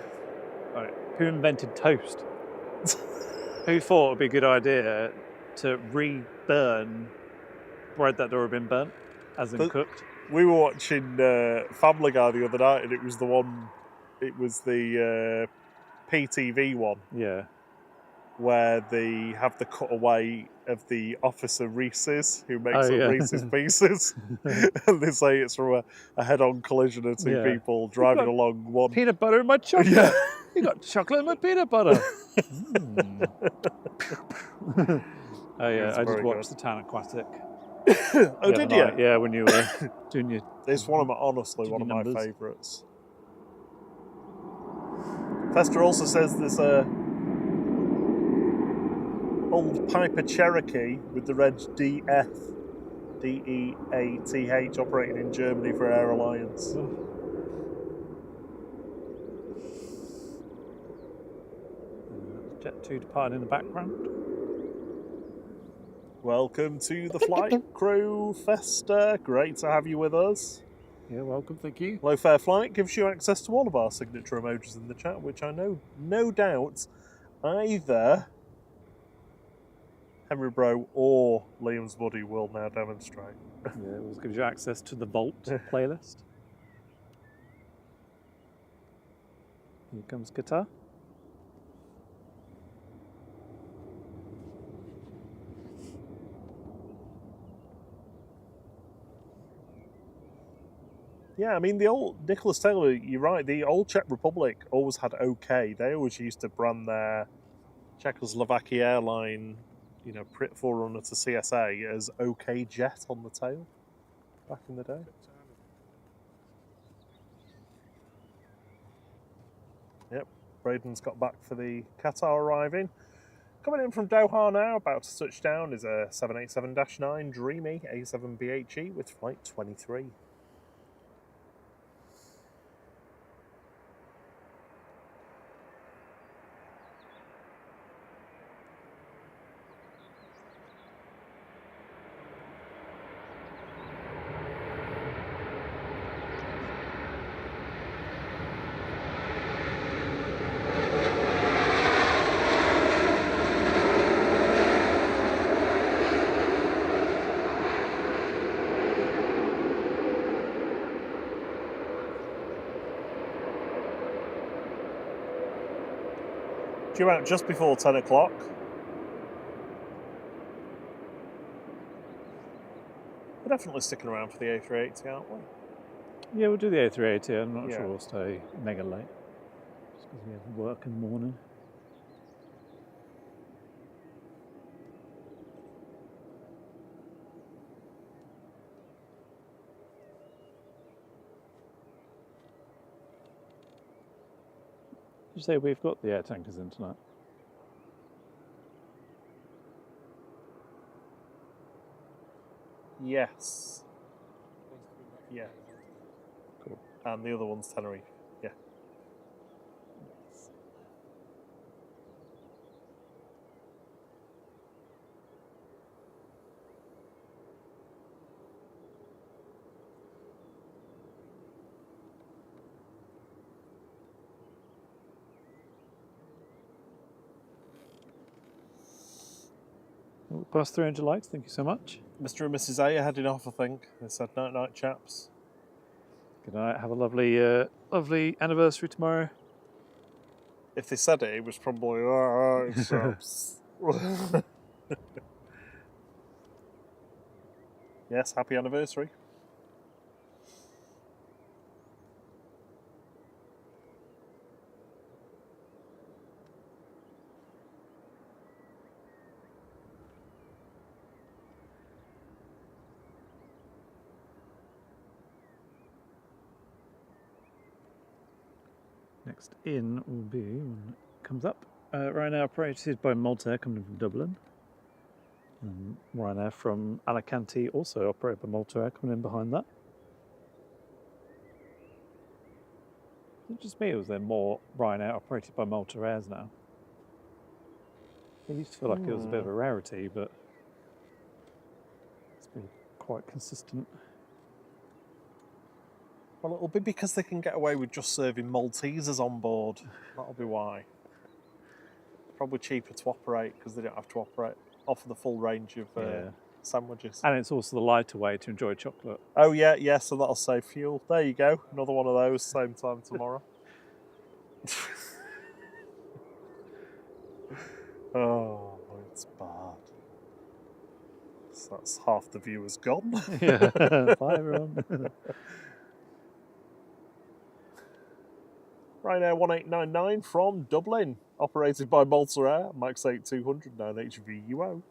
who invented toast? Who thought it'd be a good idea to re-burn bread that had already been burnt, as in cooked? We were watching Family Guy the other night, and it was the PTV one. Yeah. Where they have the cutaway of the officer Reese's, who makes up Reese's Pieces. And they say it's from a head-on collision of two people driving along one. Peanut butter in my chocolate. Yeah. You got chocolate in my peanut butter. Oh yeah, I just watched the Town Aquatic. Oh, did you? Night. Yeah, when you were doing your. It's one of my my favourites. Fester also says there's a old Piper Cherokee with the reg DF, DEATH, operating in Germany for Air Alliance. Jet 2 departing in the background. Welcome to the flight crew, Fester. Great to have you with us. Yeah, welcome, thank you. Low Fare Flight gives you access to all of our signature emojis in the chat, which I know, no doubt, either Henry Bro or Liam's buddy will now demonstrate. Yeah, it gives you access to the Vault playlist. Here comes guitar. Yeah, I mean, the old Nicholas Taylor, you're right, the old Czech Republic always had OK. They always used to brand their Czechoslovakia airline, forerunner to CSA, as OK Jet on the tail back in the day. Yep, Braden's got back for the Qatar arriving. Coming in from Doha now, about to touch down, is a 787-9 Dreamy A7BHE with flight 23. Due out just before 10 o'clock. We're definitely sticking around for the A380, aren't we? Yeah, we'll do the A380. I'm not sure we'll stay mega late. Just because we have work in the morning. Did you say we've got the air tankers in tonight? Yes. Yeah. Cool. And the other one's Tenerife. Yeah. We'll pass 300 likes, thank you so much. Mr. and Mrs. A are heading off, I think. They said night, chaps. Good night, have a lovely, lovely anniversary tomorrow. If they said it, it was probably, chaps. Yes, happy anniversary. Next in will be, when it comes up, Ryanair operated by Malta coming from Dublin. And Ryanair from Alicante, also operated by Malta Air, coming in behind that. Is it just me, or is there more Ryanair operated by Malta Airs now? It used to feel like it was a bit of a rarity, but it's been quite consistent. Well, it'll be because they can get away with just serving Maltesers on board. That'll be why. Probably cheaper to operate because they don't have to offer the full range of sandwiches. And it's also the lighter way to enjoy chocolate. Oh yeah, so that'll save fuel. There you go, another one of those, same time tomorrow. Oh, it's bad. So that's half the viewers gone. Yeah, bye everyone. Ryanair 1899 from Dublin, operated by Malta Air, Max 8200, 9HVUO.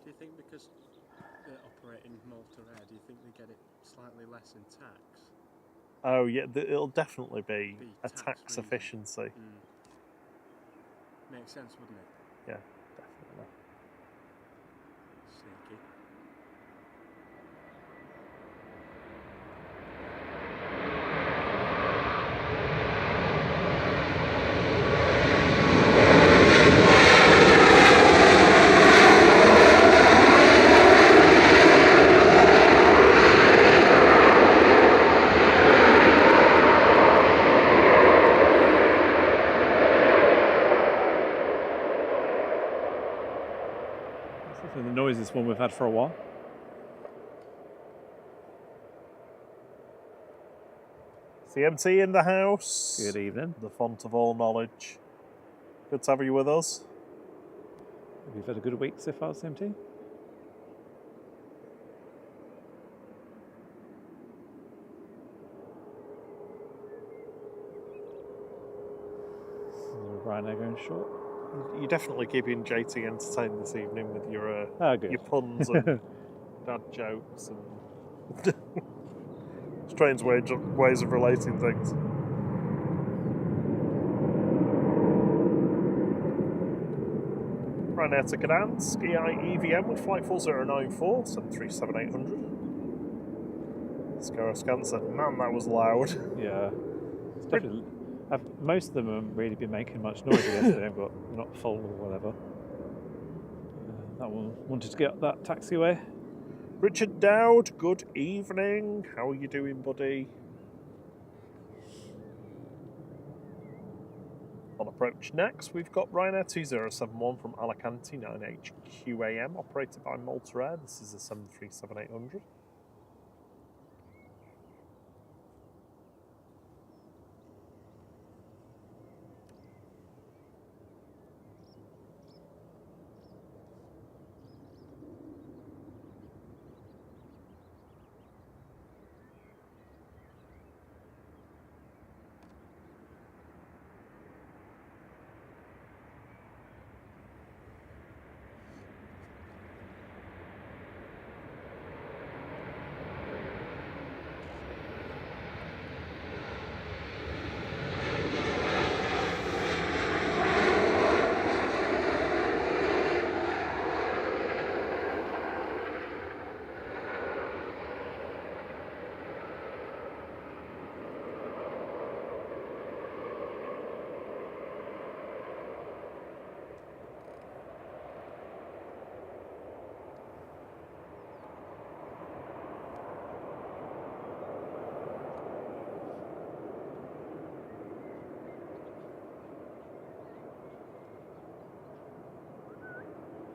Do you think because they're operating Malta Air, do you think they get it slightly less in tax? Oh yeah, it'll definitely be a tax reason. efficiency. Makes sense, wouldn't it? Yeah, definitely. Sneaky. The noisiest one we've had for a while. CMT in the house. Good evening. The font of all knowledge. Good to have you with us. Have you had a good week so far, CMT? Ryanair going short. You're definitely keeping JT entertained this evening with your Good. puns and dad jokes and strange ways of relating things. Ryanair to Gdansk, EIEVM with flight 4094, 737-800. Scaroscan said, man, that was loud. Yeah. It's definitely, most of them haven't really been making much noise yesterday, but not full or whatever. That one wanted to get that taxiway. Richard Dowd, good evening. How are you doing, buddy? On approach next, we've got Ryanair 2071 from Alicante, 9HQAM, operated by Malta Air. This is a 737-800.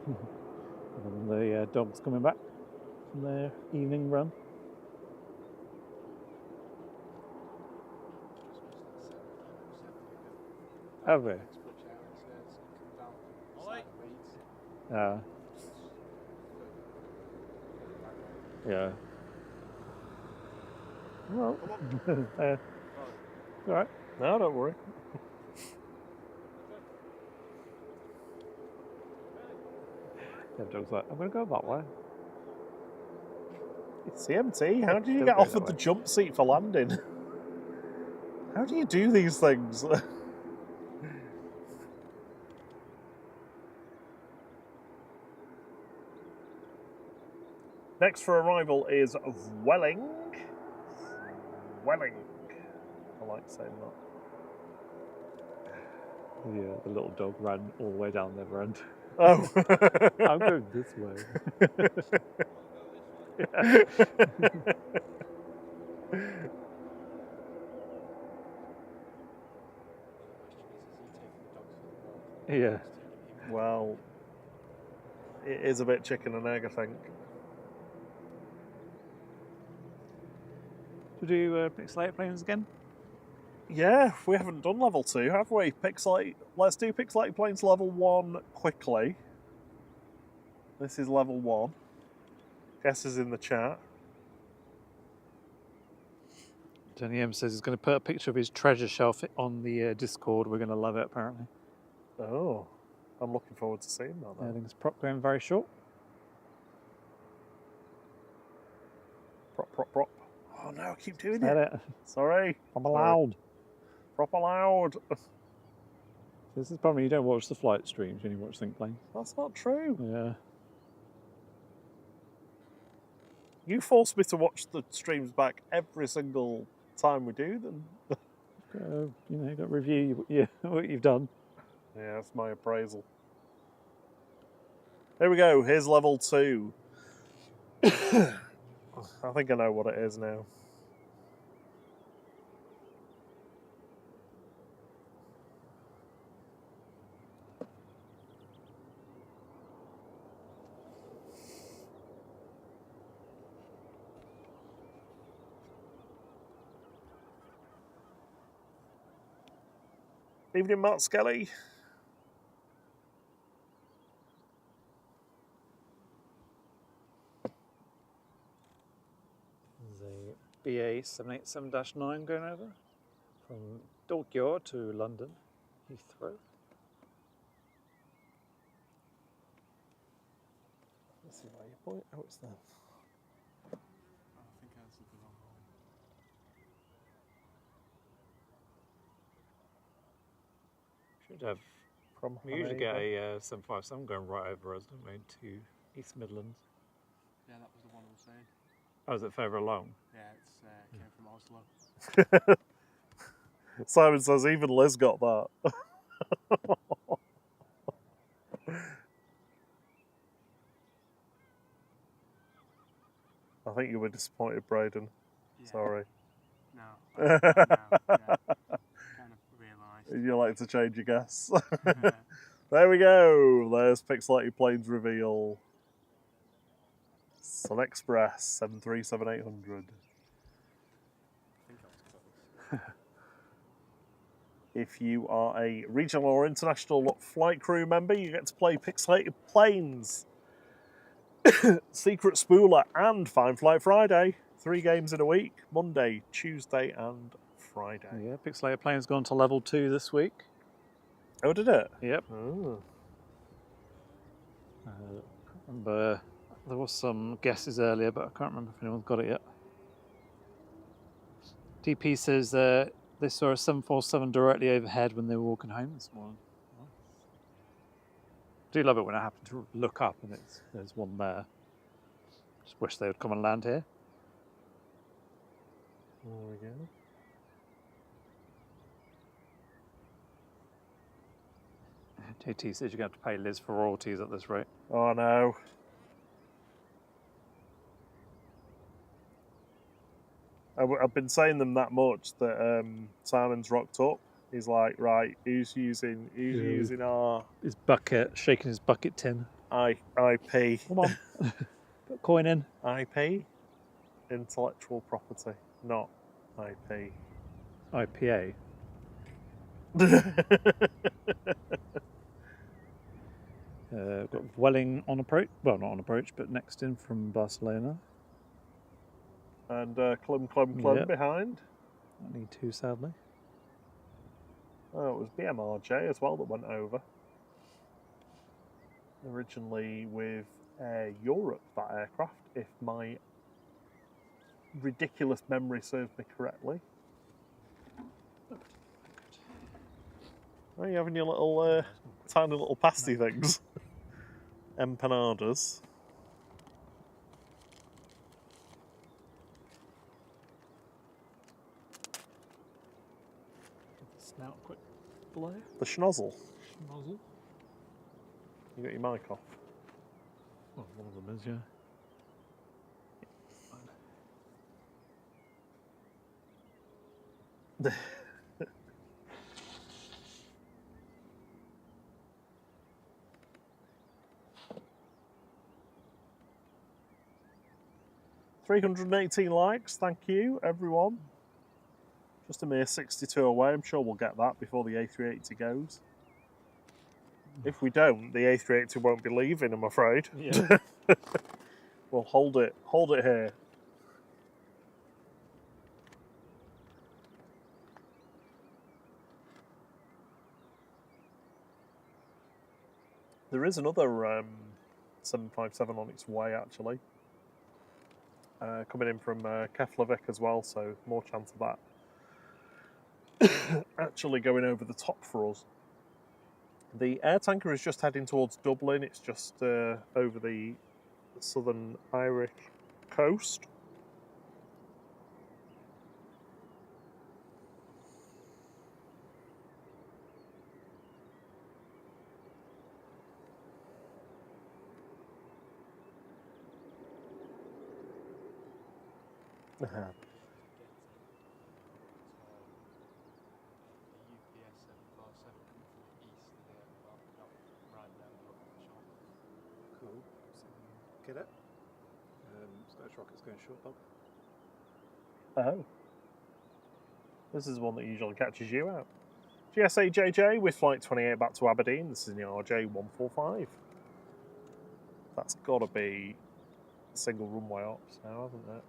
And the dogs coming back from their evening run. Have we? Yeah. Well, all right. No, don't worry. The dog's like, I'm going to go that way. CMT, how did you Don't get go offered that the way. jump seat for landing? How do you do these things? Next for arrival is Welling. Welling. I like saying that. Yeah, the little dog ran all the way down the other end. Oh. I'm going this way. Yeah. Well, it is a bit chicken and egg, I think. Should we do pixelated planes again? Yeah, we haven't done level 2, have we? Let's do pixelated planes level 1 quickly. This is level 1. Guess is in the chat. Danny M says he's going to put a picture of his treasure shelf on the Discord. We're going to love it, apparently. Oh, I'm looking forward to seeing that. I think it's prop going very short. Prop. Oh no, I keep doing Said it. it. Sorry. I'm allowed. Prop allowed. This is the problem. You don't watch the flight streams when you watch Think Planes. That's not true. Yeah. You force me to watch the streams back every single time we do them. Got to review what you've done. Yeah, that's my appraisal. Here we go. Here's level 2. I think I know what it is now. Evening, Mark Skelly. There's a BA 787-9 going over from Tokyo to London, Heathrow. Let's see where you point. Oh, it's there. I think I answered the wrong one. Should have. From We usually get Hanover. a 757 going right over us, don't we, to East Midlands. Yeah, that was the one I was saying. Oh, is it further along? Yeah, it came from Oslo. Simon says even Liz got that. I think you were disappointed, Braden. Yeah. Sorry. No, yeah, kind of realised. You like to change your guess. There we go. There's Pixelated Planes reveal. Sun Express 737-800. I think I was close. If you are a regional or international flight crew member, you get to play Pixelated Planes, Secret Spooler, and Fine Flight Friday. 3 games in a week, Monday, Tuesday, and Friday. Yeah, Pixelated Plane's gone to level 2 this week. Oh, did it? Yep. Oh. Remember, there was some guesses earlier, but I can't remember if anyone's got it yet. DP says they saw a 747 directly overhead when they were walking home this morning. I do love it when I happen to look up and there's one there. Just wish they would come and land here. There we go. JT says you're going to have to pay Liz for royalties at this rate. Oh no. I've been saying them that much that Simon's rocked up. He's like, right, who's using our His bucket, shaking his bucket tin. IP? Come on, put a coin in. IP? Intellectual property, not IP. IPA. We've got Welling on approach. Well, not on approach, but next in from Barcelona. And Clum Yep. behind. I need 2, sadly. Oh, it was BMRJ as well that went over. originally with Air Europe, that aircraft, if my ridiculous memory serves me correctly. Are you having your little tiny little pasty things? Empanadas. Snout quick blow. The schnozzle. Nozzle. You got your mic off. Well, one of them is, yeah. 318 likes, thank you everyone. Just a mere 62 away, I'm sure we'll get that before the A380 goes. If we don't, the A380 won't be leaving, I'm afraid. Yeah. We'll hold it here. There is another 757 on its way, actually. Coming in from Keflavik as well, so more chance of that actually going over the top for us. The air tanker is just heading towards Dublin. It's just over the southern Irish coast. Cool. Get it? Scottish Rocket's going short, Bob. Oh. This is one that usually catches you out. GSA JJ with flight 28 back to Aberdeen. This is the RJ145. That's got to be single runway ops now, hasn't it?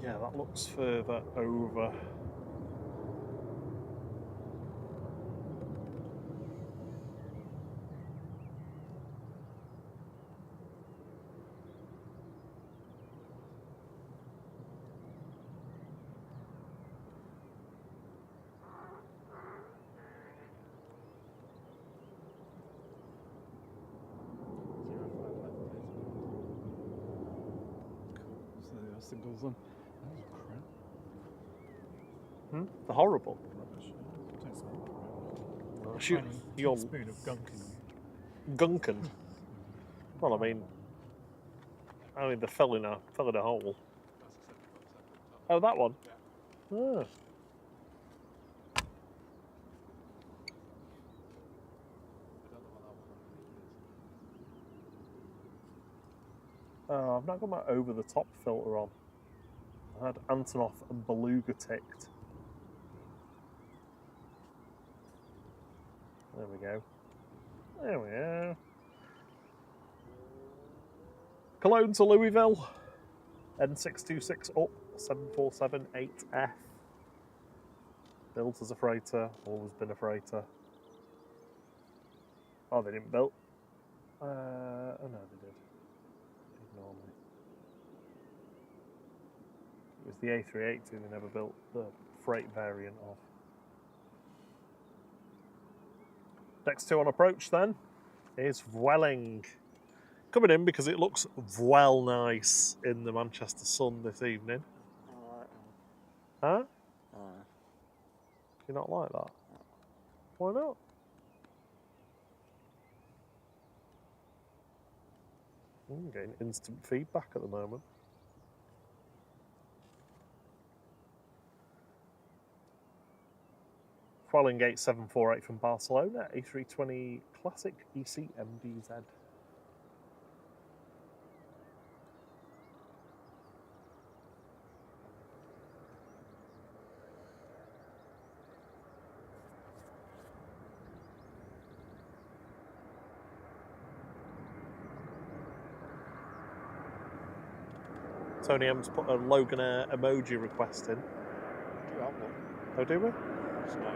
Yeah, that looks further over. So there are singles on. Oh, crap. The horrible. Rubbish. Don't say crap. Shoot, Tiny you're teaspoon of gunking. gunking. Well, I mean, they fell in a hole. Oh, that one. Ah. Oh, I've not got my over the top filter on. I had Antonov and Beluga ticked. There we go. There we are. Cologne to Louisville. N626 up, 747-8F. Built as a freighter, always been a freighter. Oh, they didn't build. Oh no, they did. Ignore me. It was the A380 they never built the freight variant of. Next two on approach then is Vueling. Coming in because it looks well nice in the Manchester sun this evening. Huh? Do you not like that? Why not? I'm getting instant feedback at the moment. Vueling Gate 748 from Barcelona, A320 Classic EC MDZ. Tony M's put a Logan Air emoji request in. Do that one. Oh, do we? It's not.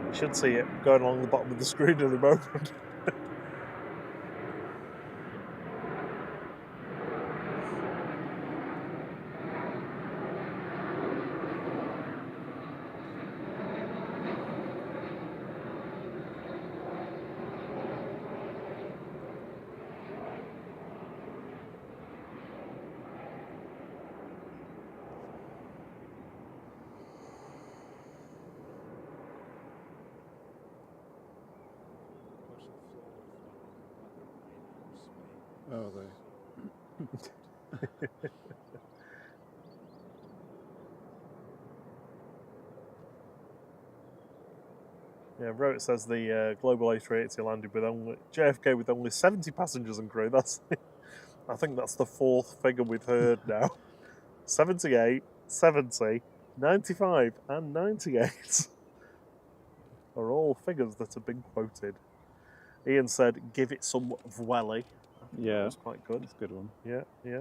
You should see it going along the bottom of the screen at the moment. Oh, they. Yeah, Rote says the Global A380 landed with only JFK with only 70 passengers and crew. That's, I think that's the fourth figure we've heard now. 78, 70, 95, and 98 are all figures that have been quoted. Ian said, "Give it some Vwelly." Yeah, That was quite good. that's a good one. Yeah, yeah.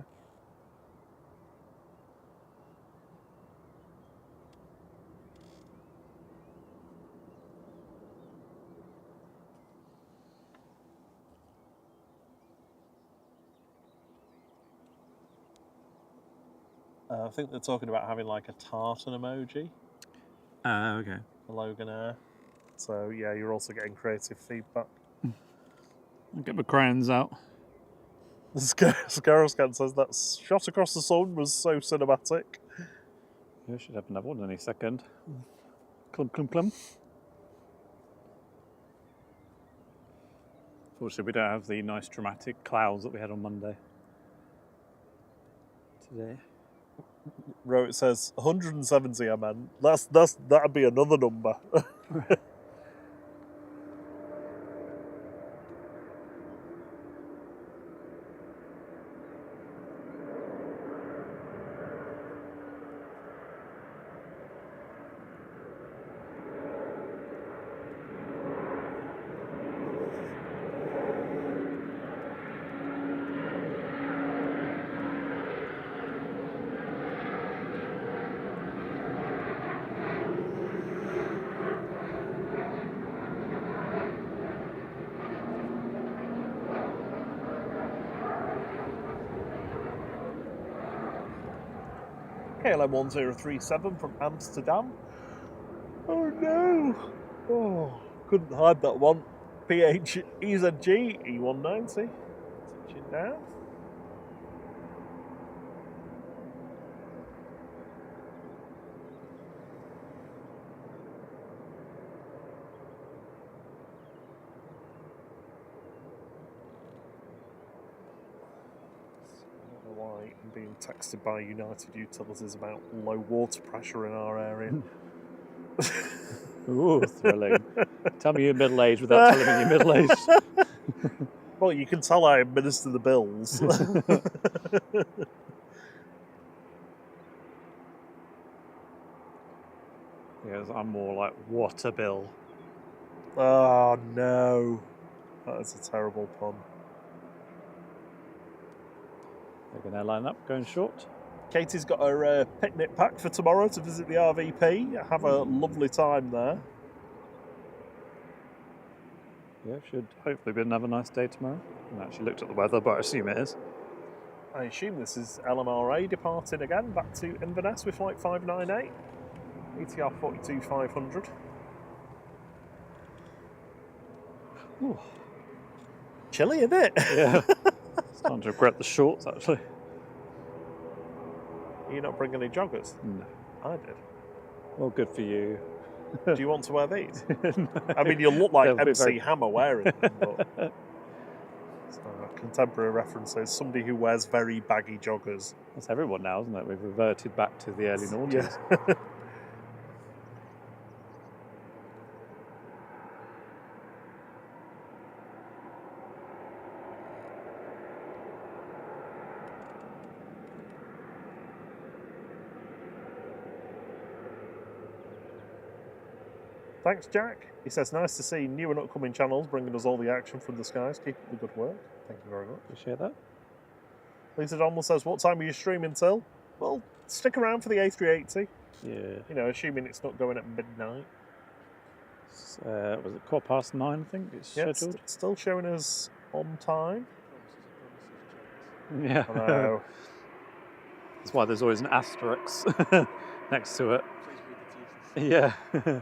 I think they're talking about having like a tartan emoji Okay. for Logan Air. So yeah, you're also getting creative feedback. I'll get my crayons out. Scaroscan says that shot across the sun was so cinematic. Yeah, should have another one any second. Clum, clum, clum. Fortunately, we don't have the nice dramatic clouds that we had on Monday. Today. Rote says 170. I meant that'd be another number. KLM 1037 from Amsterdam. Oh no! Oh, couldn't hide that one. PH EZG E190. Touching down. Why I'm being texted by United Utilities about low water pressure in our area. Ooh, thrilling. Tell me you're middle-aged without telling me you're middle-aged. Well, you can tell I administer the bills. Yes, I'm more like, what a bill. Oh no, that is a terrible pun. They're going to line up, going short. Katie's got her picnic pack for tomorrow to visit the RVP. Have a lovely time there. Yeah, should hopefully be another nice day tomorrow. I haven't actually looked at the weather, but I assume it is. I assume this is LMRA departing again back to Inverness with flight 598, ATR 42500. Ooh. Chilly, isn't it? Yeah. Starting to regret the shorts, actually. Are you not bringing any joggers? No. I did. Well, good for you. Do you want to wear these? No. I mean, you look like They'll be MC very- Hammer wearing them, but contemporary references, somebody who wears very baggy joggers. That's everyone now, isn't it? We've reverted back to the early noughties. Yeah. Thanks, Jack. He says, nice to see new and upcoming channels bringing us all the action from the skies. Keep up the good work. Thank you very much. Appreciate that. Lisa Donald says, what time are you streaming till? Well, stick around for the A380. Yeah. You know, assuming it's not going at midnight. Was it 9:15? I think it's Yeah, scheduled. it's still showing us on time. Yeah. I know. That's why there's always an asterisk next to it. Please read the Jesus. Yeah.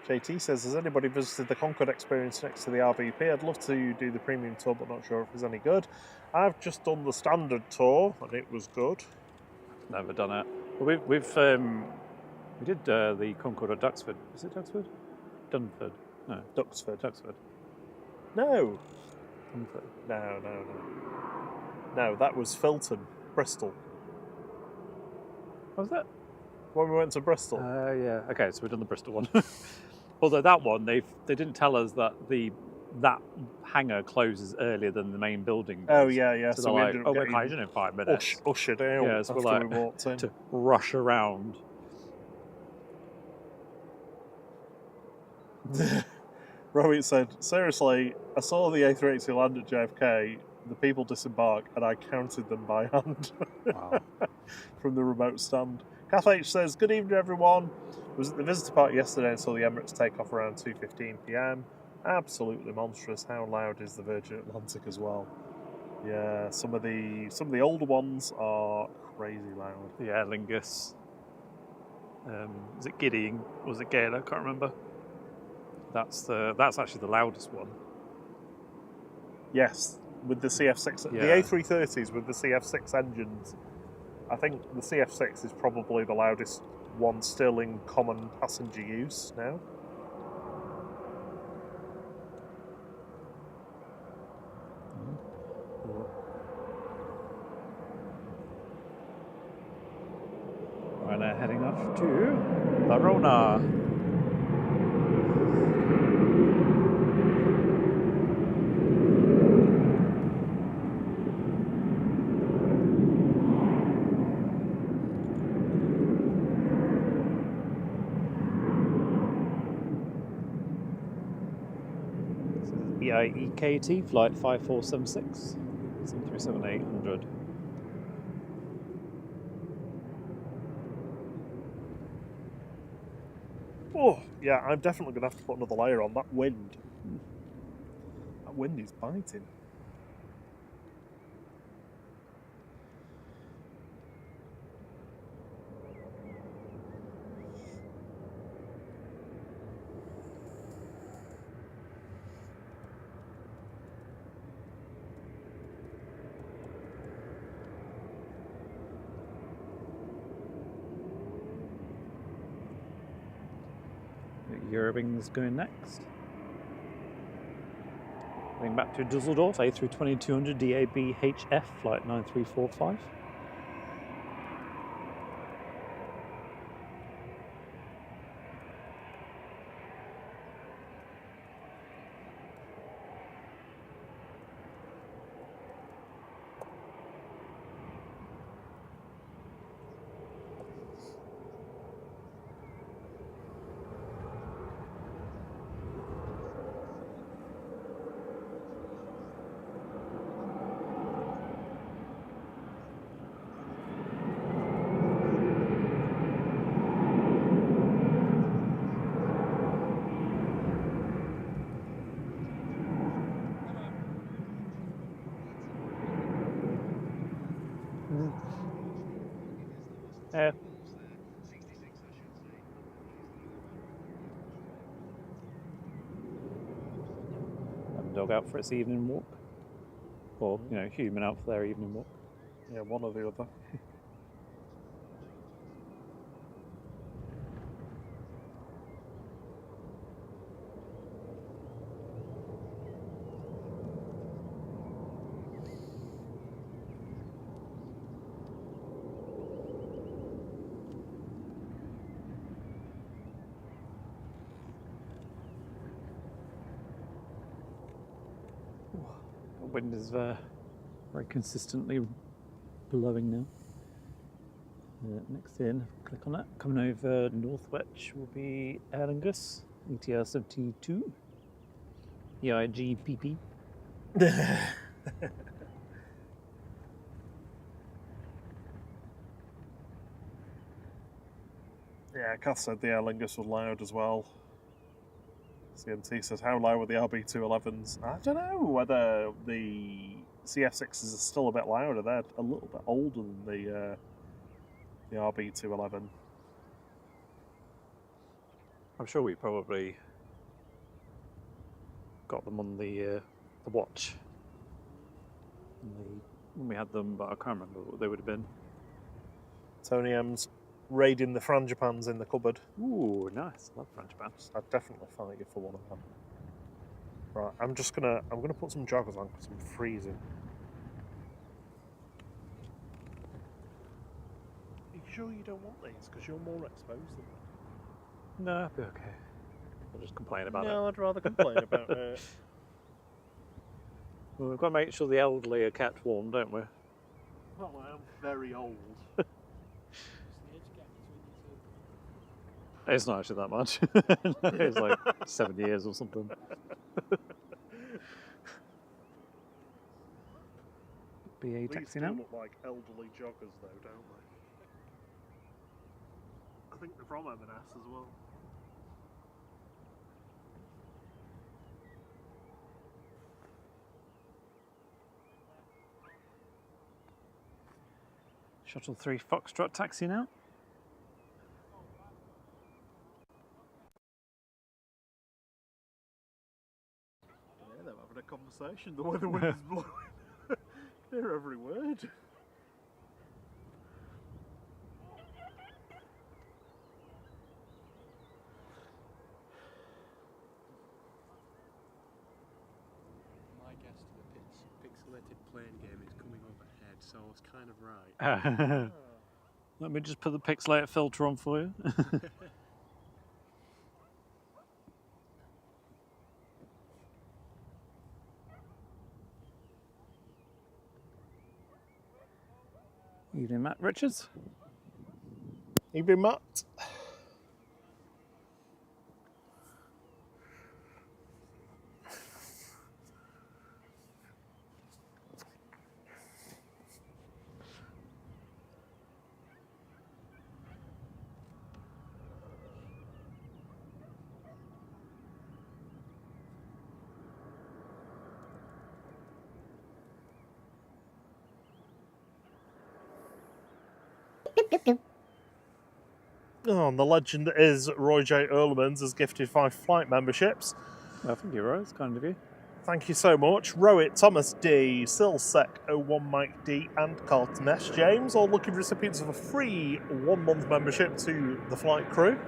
JT says, has anybody visited the Concorde experience next to the RVP? I'd love to do the premium tour, but not sure if it's any good. I've just done the standard tour, and it was good. Never done it. But we did the Concorde at Duxford. Is it Duxford? Dunford? No. Duxford. Duxford. No. Dunford. No, that was Filton, Bristol. What was that? When we went to Bristol. Yeah. Okay, so we've done the Bristol one. Although that one, they didn't tell us that that hangar closes earlier than the main building does. Oh, yeah. So we they're ended like, up we're getting closing in 5 minutes. ushered out Yeah, so after we're we walked in. to rush around. Rohit said, seriously, I saw the A380 land at JFK, the people disembark, and I counted them by hand. Wow. From the remote stand. Kath H says, good evening everyone. Was at the visitor park yesterday and saw the Emirates take off around 2:15 PM. Absolutely monstrous. How loud is the Virgin Atlantic as well? Yeah, some of the older ones are crazy loud. The Aer Lingus. Is it Gideon? Or was it Gale? I can't remember. That's actually the loudest one. Yes, with the CF6, Yeah. the A330s with the CF6 engines. I think the CF6 is probably the loudest one still in common passenger use now. Right now, heading off to Verona. EIEKT, flight 5476, 737-800. Oh, yeah, I'm definitely going to have to put another layer on. That wind is biting. Eurowings going next. Going back to Dusseldorf, A320-200 DAB HF, flight 9345. Yeah. Have a dog out for its evening walk. Or, human out for their evening walk. Yeah, one or the other. The wind is very consistently blowing now. Next in, click on that. Coming over Northwich will be Aer Lingus, ETR 72, EIGPP. Yeah, Kath said the Aer Lingus was loud as well. CMT says, how loud were the RB211s? I don't know whether the CF6s are still a bit louder. They're a little bit older than the RB211. I'm sure we probably got them on the watch when we had them, but I can't remember what they would have been. Tony M's raiding the frangipans in the cupboard. Ooh, nice. Love frangipans. I'd definitely fight you for one of them. Right, I'm gonna put some joggers on because I'm freezing. Are you sure you don't want these? Because you're more exposed than me. No, I'll be okay. I'll just complain about it. No, I'd rather complain about it. Well, we've got to make sure the elderly are kept warm, don't we? Well, I am very old. It's not actually that much. It's like 7 years or something. BA taxi now. These do look like elderly joggers, though, don't they? I think they're from M&S as well. Shuttle 3 Foxtrot taxi now. Yeah, they're having a conversation. The way the wind is blowing. Hear every word. My guess to the pixelated plane game is coming overhead, so I was kind of right. Let me just put the pixelator filter on for you. Evening, Matt Richards. Evening, Matt. Oh, and the legend that is Roy J. Earlemans has gifted 5 flight memberships. I think you're right, it's kind of you. Thank you so much. Rowit, Thomas D, Silsec, 01 Mike D, and Carlton S. James, all lucky recipients of a free 1-month membership to the flight crew.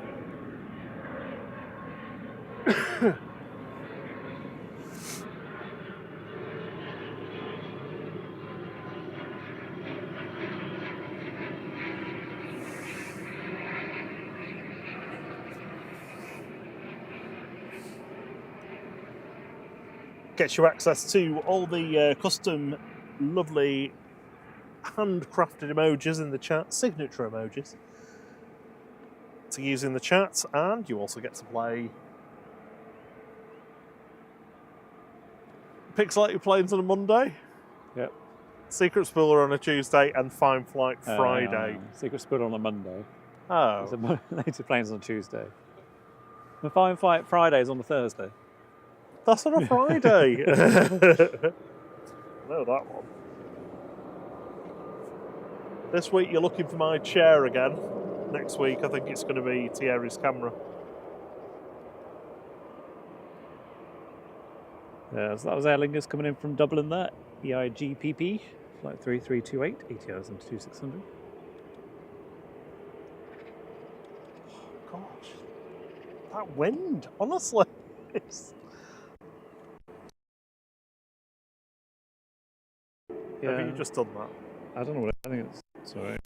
Gets you access to all the custom, lovely, handcrafted emojis in the chat, signature emojis, to use in the chat, and you also get to play Pixelated Planes on a Monday. Yep. Secret Spooler on a Tuesday, and Fine Flight Friday. Secret Spooler on a Monday. Oh. So later planes on Tuesday. The Fine Flight Fridays on a Thursday. That's on a Friday. I know that one. This week you're looking for my chair again. Next week I think it's going to be Thierry's camera. Yeah, so that was Aer Lingus coming in from Dublin there. EIGPP, flight 3328, 80 hours into 2600. Oh, gosh. That wind, honestly. Yeah. Have you just done that? I don't know what I think it's alright.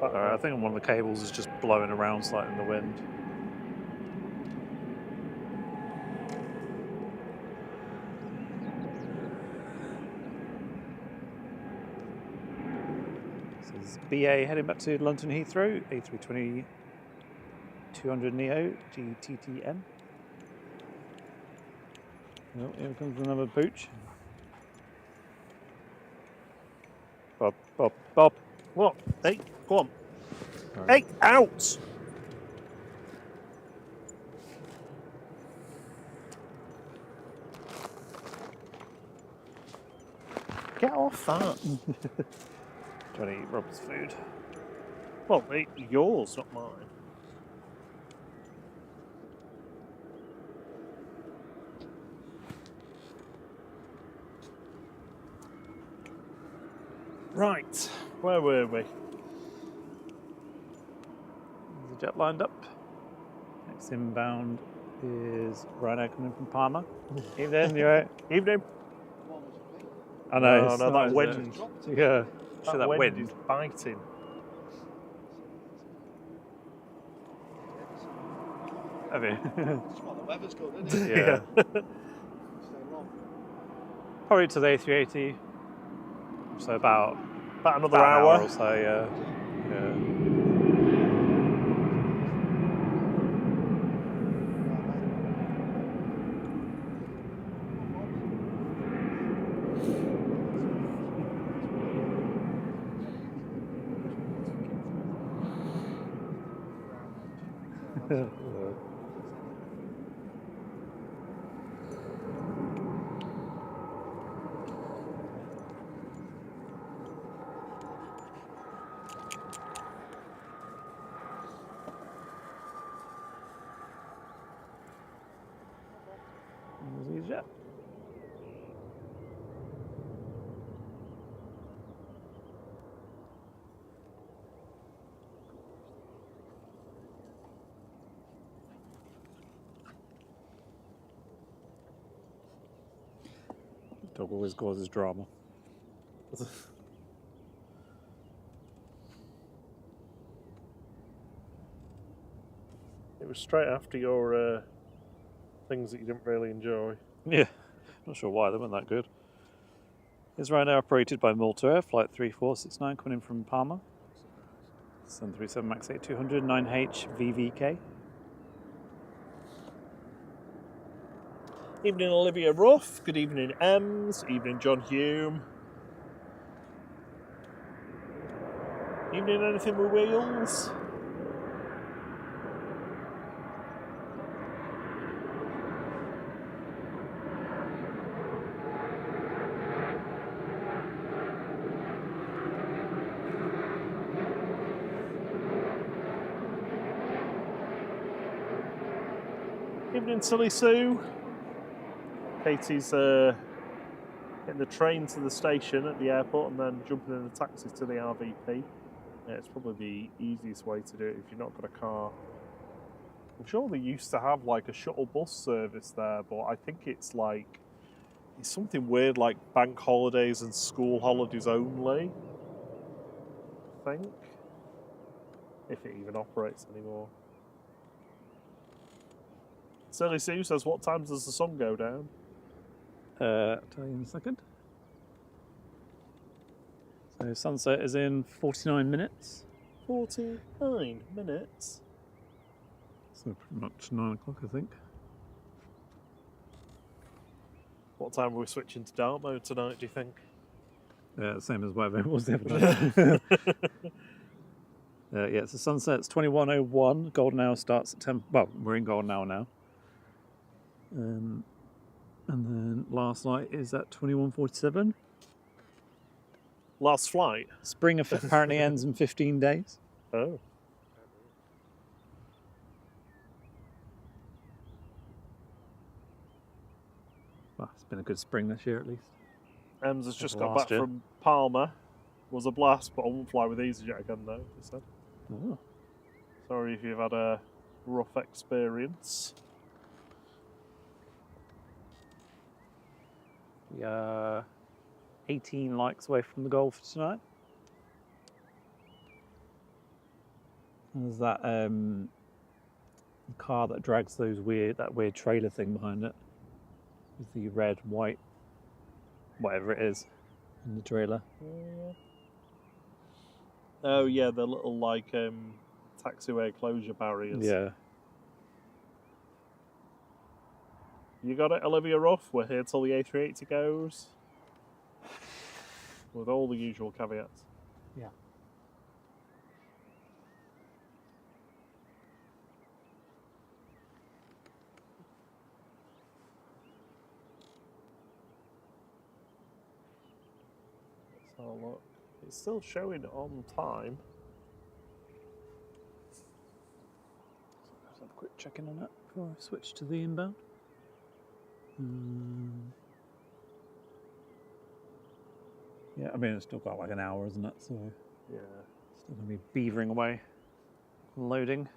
I think one of the cables is just blowing around slightly in the wind. This is BA heading back to London Heathrow, A320 200 Neo GTTN. Oh, here comes another pooch. Bob, Bob, Bob. What? Hey, go on. Sorry. Hey, out! Get off that. Trying to eat Rob's food. Well, yours, not mine. Right, where were we? There's a jet lined up. Next inbound is Ryanair coming from Parma. Evening, you right? Evening. I know. Oh, it's no, not, that is wind. it? Yeah. Sure, that wind. is biting. Have you? That's what the weather's good, isn't it? Yeah. Stay long. Probably to the A380. So about Another an hour. or so, yeah. Yeah. There's EasyJet. Dog always causes drama. It was straight after your things that you didn't really enjoy. Yeah, not sure why they weren't that good. Is Ryanair operated by Malta Air, flight 3469 coming in from Parma. 737 MAX 8200, 9H VVK. Evening, Olivia Ruff. Good evening, Ems. Evening, John Hume. Evening, anything with wheels? Evening, Silly Sue. Katie's getting the train to the station at the airport and then jumping in a taxi to the RVP. Yeah, it's probably the easiest way to do it if you've not got a car. I'm sure they used to have like a shuttle bus service there, but I think it's something weird like bank holidays and school holidays only. I think. If it even operates anymore. Silly Sue says, what time does the sun go down? I'll tell you in a second. So sunset is in 49 minutes. 49 minutes. So pretty much 9 o'clock, I think. What time are we switching to dark mode tonight, do you think? Same as whatever it was the other night. Yeah, so sunset's 21:01. Golden hour starts at 10. Well, we're in golden hour now. And then last light is at 21:47. Last flight? Spring apparently ends in 15 days. Oh. Well, it's been a good spring this year at least. Ems has just got Last back year. from Palma. Was a blast, but I won't fly with EasyJet again though, he said. Oh. Sorry if you've had a rough experience. We are 18 likes away from the goal for tonight. And there's that car that drags that weird trailer thing behind it. With the red, white, whatever it is, in the trailer. Oh yeah, the little taxiway closure barriers. Yeah. You got it, Olivia Ruff. We're here till the A380 goes. With all the usual caveats. Yeah. Let's have a look. It's still showing on time. Let's have a quick check in on that before I switch to the inbound. Yeah, I mean, it's still got like an hour, isn't it? So Yeah. still going to be beavering away, loading.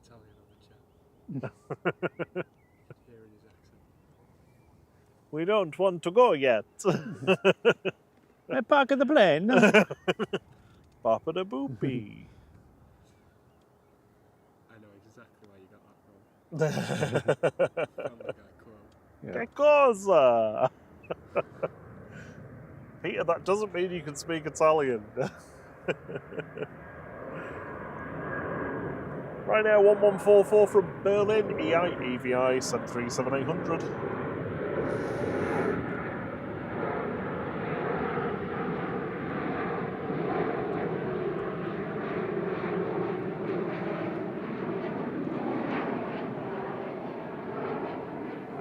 Italian on the chat. Hearing his accent. We don't want to go yet. Hey, parking the plane. Papa da boopy. I know exactly where you got that from. Family Guy quote. Yeah. Che cosa? Peter, that doesn't mean you can speak Italian. Right now, 1144 from Berlin, EVI 737800.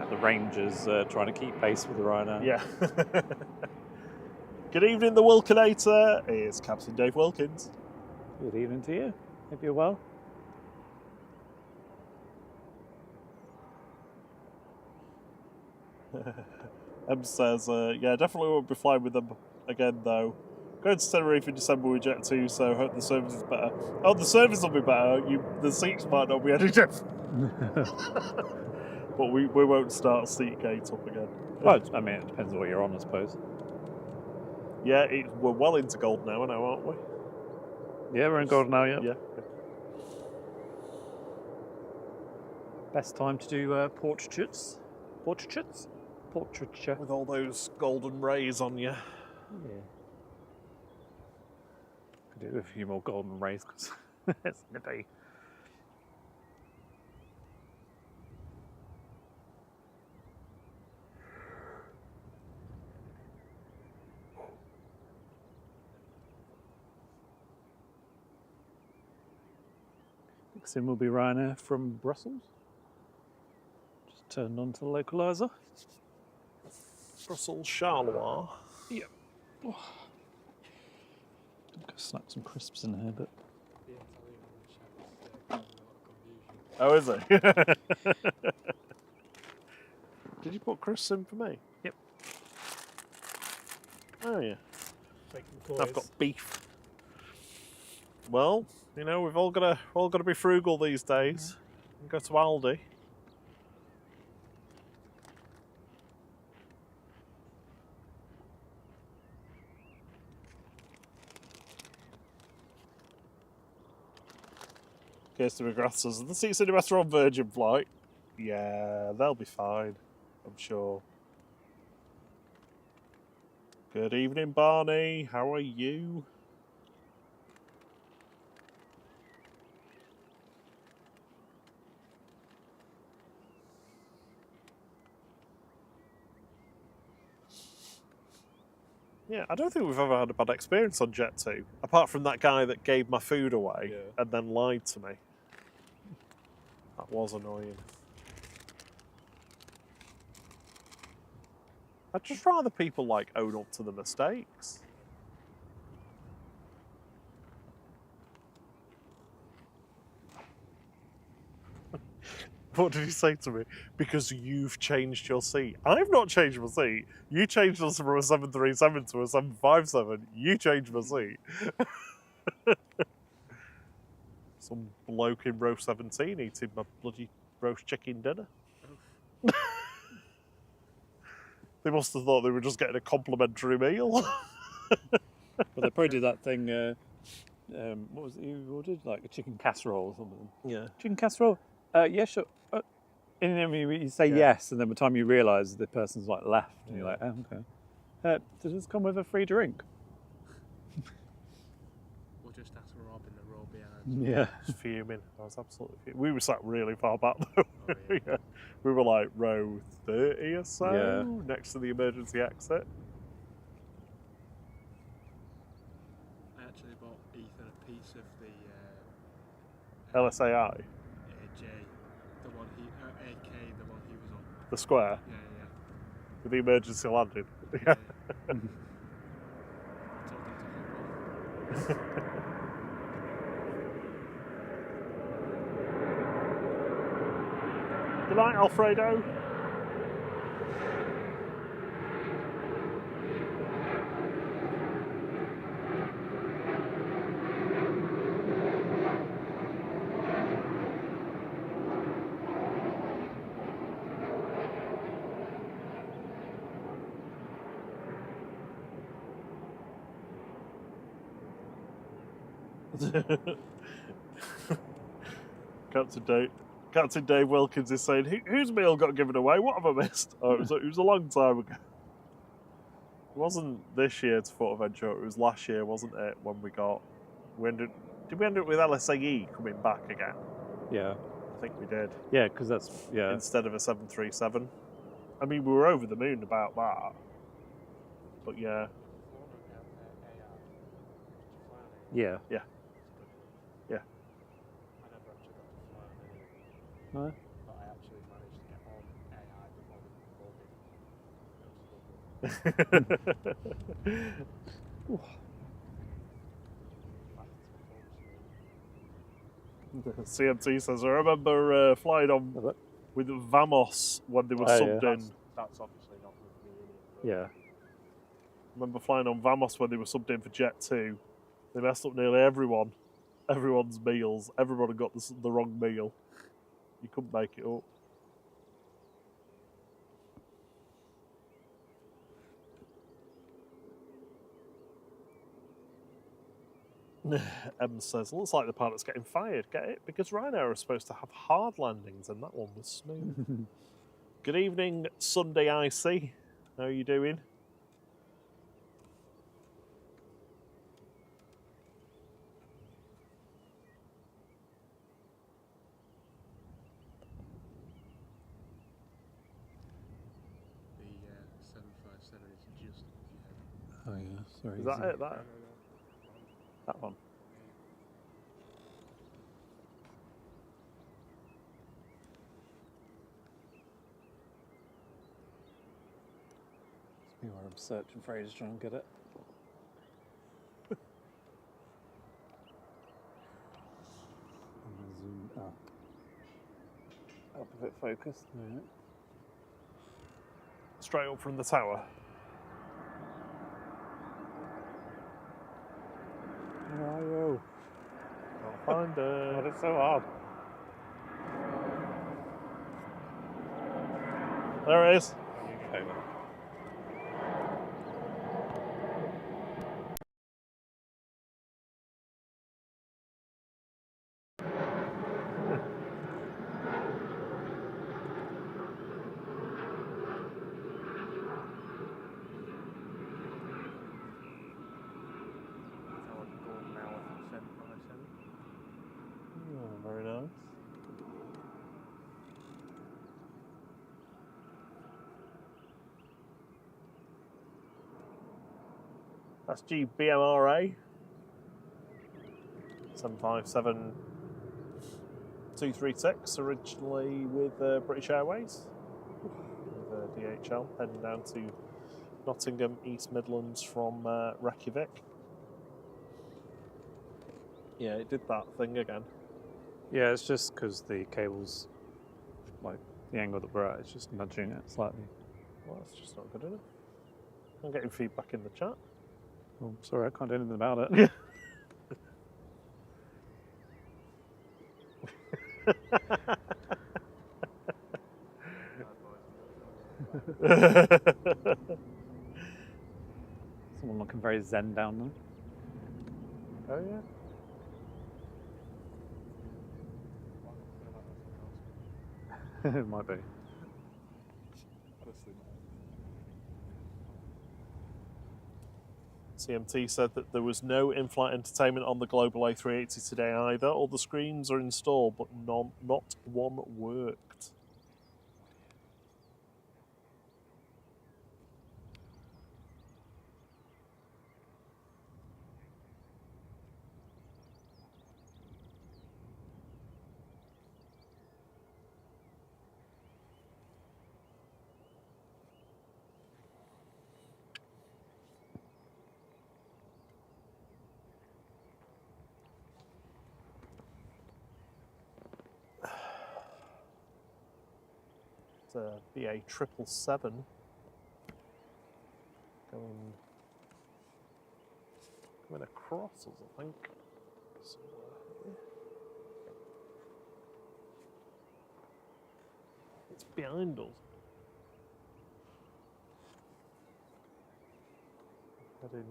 The Rangers trying to keep pace with the Ryanair. Yeah. Good evening, the Wilkinator. It's Captain Dave Wilkins. Good evening to you. Hope you're well. Em says, yeah, definitely won't be flying with them again, though. Going to Tenerife in December with Jet 2, so hope the service is better. Oh, the service will be better. The seats might not be any different. But we won't start Seatgate up again. Well, I mean, it depends on what you're on, I suppose. Yeah, we're well into gold now, aren't we? Yeah, we're in gold now, yeah. Yeah. Best time to do portraitures. Portraiture. With all those golden rays on you. Yeah. Could do with a few more golden rays because it's nippy. Next in will be Ryanair from Brussels. Just turned on to the localizer. Brussels Charleroi. Yep. Oh. I'm going to snap some crisps in here, but The Italian on the chat is causing a lot of confusion. Oh, is it? Did you put crisps in for me? Yep. Oh, yeah. Making I've got beef. Well, you know, we've all got to be frugal these days. And go to Aldi. Kirsty McGrath says, are the seats any better on Virgin Flight? Yeah, they'll be fine, I'm sure. Good evening, Barney. How are you? Yeah, I don't think we've ever had a bad experience on Jet 2, apart from that guy that gave my food away and then lied to me. That was annoying. I'd just rather people, like, own up to the mistakes. What did he say to me? Because you've changed your seat. I've not changed my seat. You changed us from a 737 to a 757. You changed my seat. Some bloke in row 17 eating my bloody roast chicken dinner. They must have thought they were just getting a complimentary meal. well, they probably do that thing what was it you ordered? Like a chicken casserole or something. Yeah. Chicken casserole? Yeah, sure. And then you say Yeah. yes, and then by the time you realise the person's like left, and you're like, oh, okay. Does this come with a free drink? We'll just ask Rob in the row behind. Yeah. I was fuming. I was absolutely fuming. We were sat really far back though. Oh, yeah. Yeah. We were like row 30 or so, Yeah. next to the emergency exit. I actually bought Ethan a piece of the LSAI, J, the one he AK, the one he was on. the square, Yeah, with the emergency landing. yeah. Yeah. I told him to hold on. Good night, Alfredo. Captain Dave Wilkins is saying, whose meal got given away? What have I missed? Oh, it was a long time ago. It wasn't this year's Photo Venture, it was last year, wasn't it? When did we end up with LSAE coming back again? Yeah. I think we did. Yeah, because that's, yeah. Instead of a 737. I mean, we were over the moon about that. But yeah. Yeah. Yeah. Yeah. I never actually got to fly on any, No? but I actually managed to get on AI before we boarded. CMT says, I remember flying on with Vamos when they were subbed in. That's obviously not with me in it. Yeah. I remember flying on Vamos when they were subbed in for Jet 2. They messed up nearly everyone's meals. Everyone got the wrong meal. You couldn't make it up. Em says, looks like the pilot's getting fired. Get it? Because Ryanair are supposed to have hard landings and that one was smooth. Good evening, Sunday IC. How are you doing? The 757 is just above your head. Oh, yeah. Sorry. Is that it? That one. It's me where I'm searching for ages trying to get it. I'm gonna zoom up. Up a bit focused. No. Straight up from the tower. Where are you? Can't find God, her. it's so hard. There it is. Okay. Oh, very nice. That's GBMRA 757-236, originally with British Airways, with DHL, heading down to Nottingham, East Midlands from Reykjavik. Yeah, it did that thing again. Yeah, it's just because the cable's, like, the angle that we're at, it's just nudging it slightly. Well, that's just not good enough. I'm getting feedback in the chat. Oh, sorry, I can't do anything about it. Someone looking very zen down there. Oh yeah. It might be. Honestly, CMT said that there was no in-flight entertainment on the Global A380 today either. All the screens are installed, but not one worked. It's a BA 777 going across us, I think. Somewhere here. It's behind us. Heading.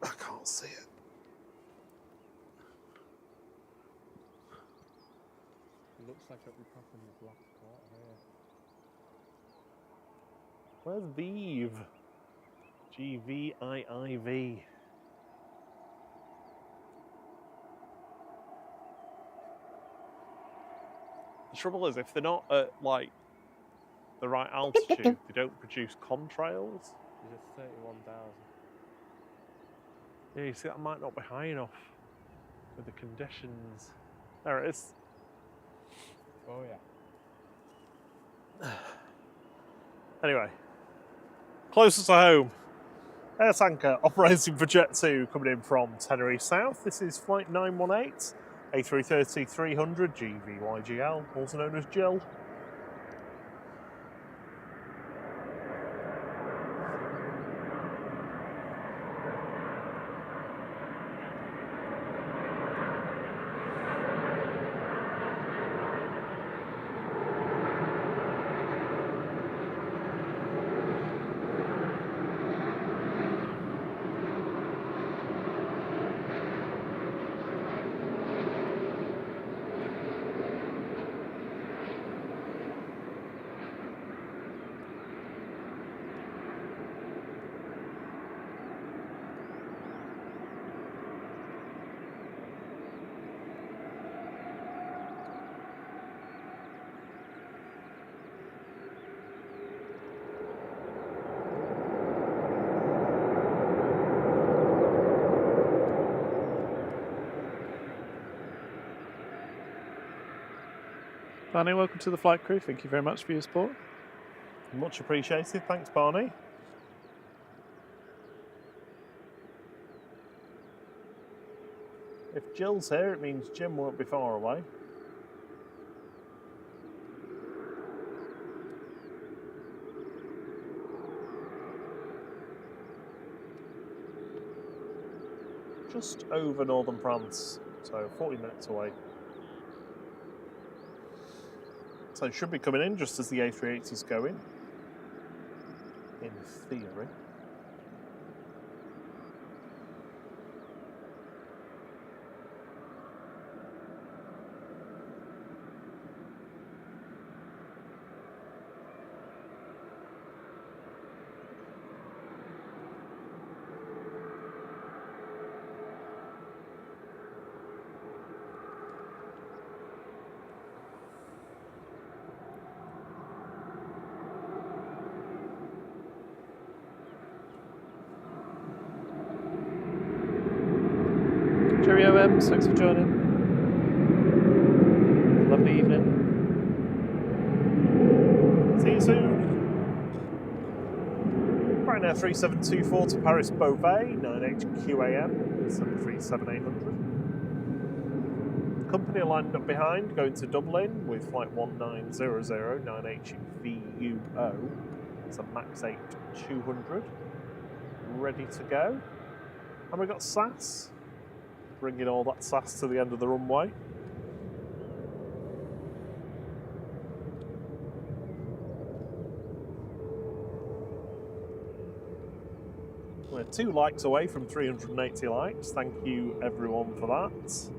I can't see it. It looks like it'll be popping the black quarter here. Where's Vive? GVIIV. The trouble is, if they're not at like the right altitude, they don't produce contrails. Is it 31,000? Yeah, you see, that might not be high enough with the conditions. There it is. Oh yeah. Anyway, closer to home. Air tanker operating for Jet 2 coming in from Tenerife South. This is flight 918, A330-300 GVYGL, also known as Jill. Barney, welcome to the flight crew. Thank you very much for your support. Much appreciated. Thanks, Barney. If Jill's here, it means Jim won't be far away. Just over northern France, so 40 minutes away. So it should be coming in just as the A380 is going, in theory. Cheerio, Ems. Thanks for joining. Lovely evening. See you soon. Ryanair 3724 to Paris Beauvais, 9HQAM, 737-800. Company are lined up behind, going to Dublin with flight 1900, 9HVUO. It's a Max 8 200. Ready to go. And we've got SAS. Bringing all that SAS to the end of the runway. We're 2 likes away from 380 likes. Thank you everyone for that.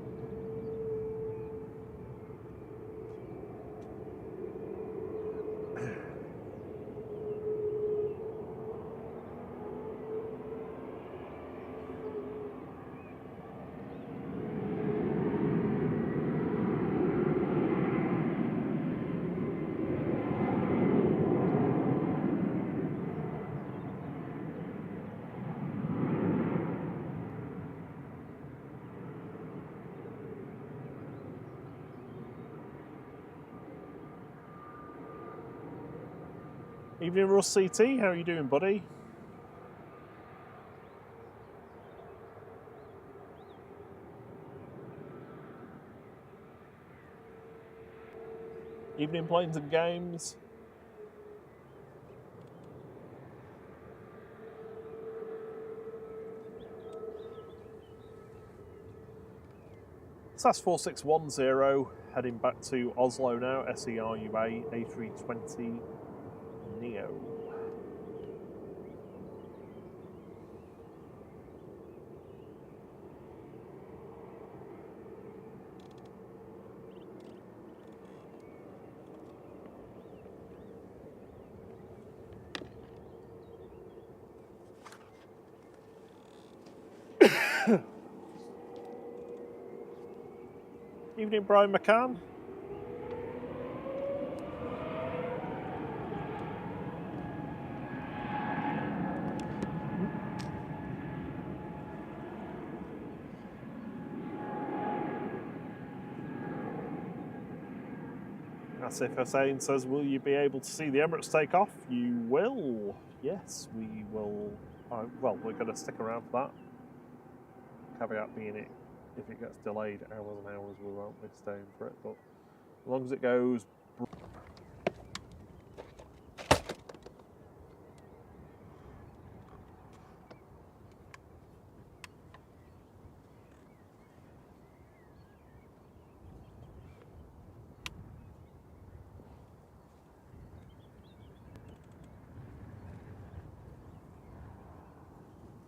Evening, Russ CT. How are you doing, buddy? Evening, Planes and Games. SAS 4610 heading back to Oslo now. SERUA A320 Neo. Evening, Brian McCann. Asif Hussain says, will you be able to see the Emirates take off? You will. Yes, we will. Well, we're going to stick around for that. Caveat being it, if it gets delayed hours and hours, we won't be staying for it. But as long as it goes.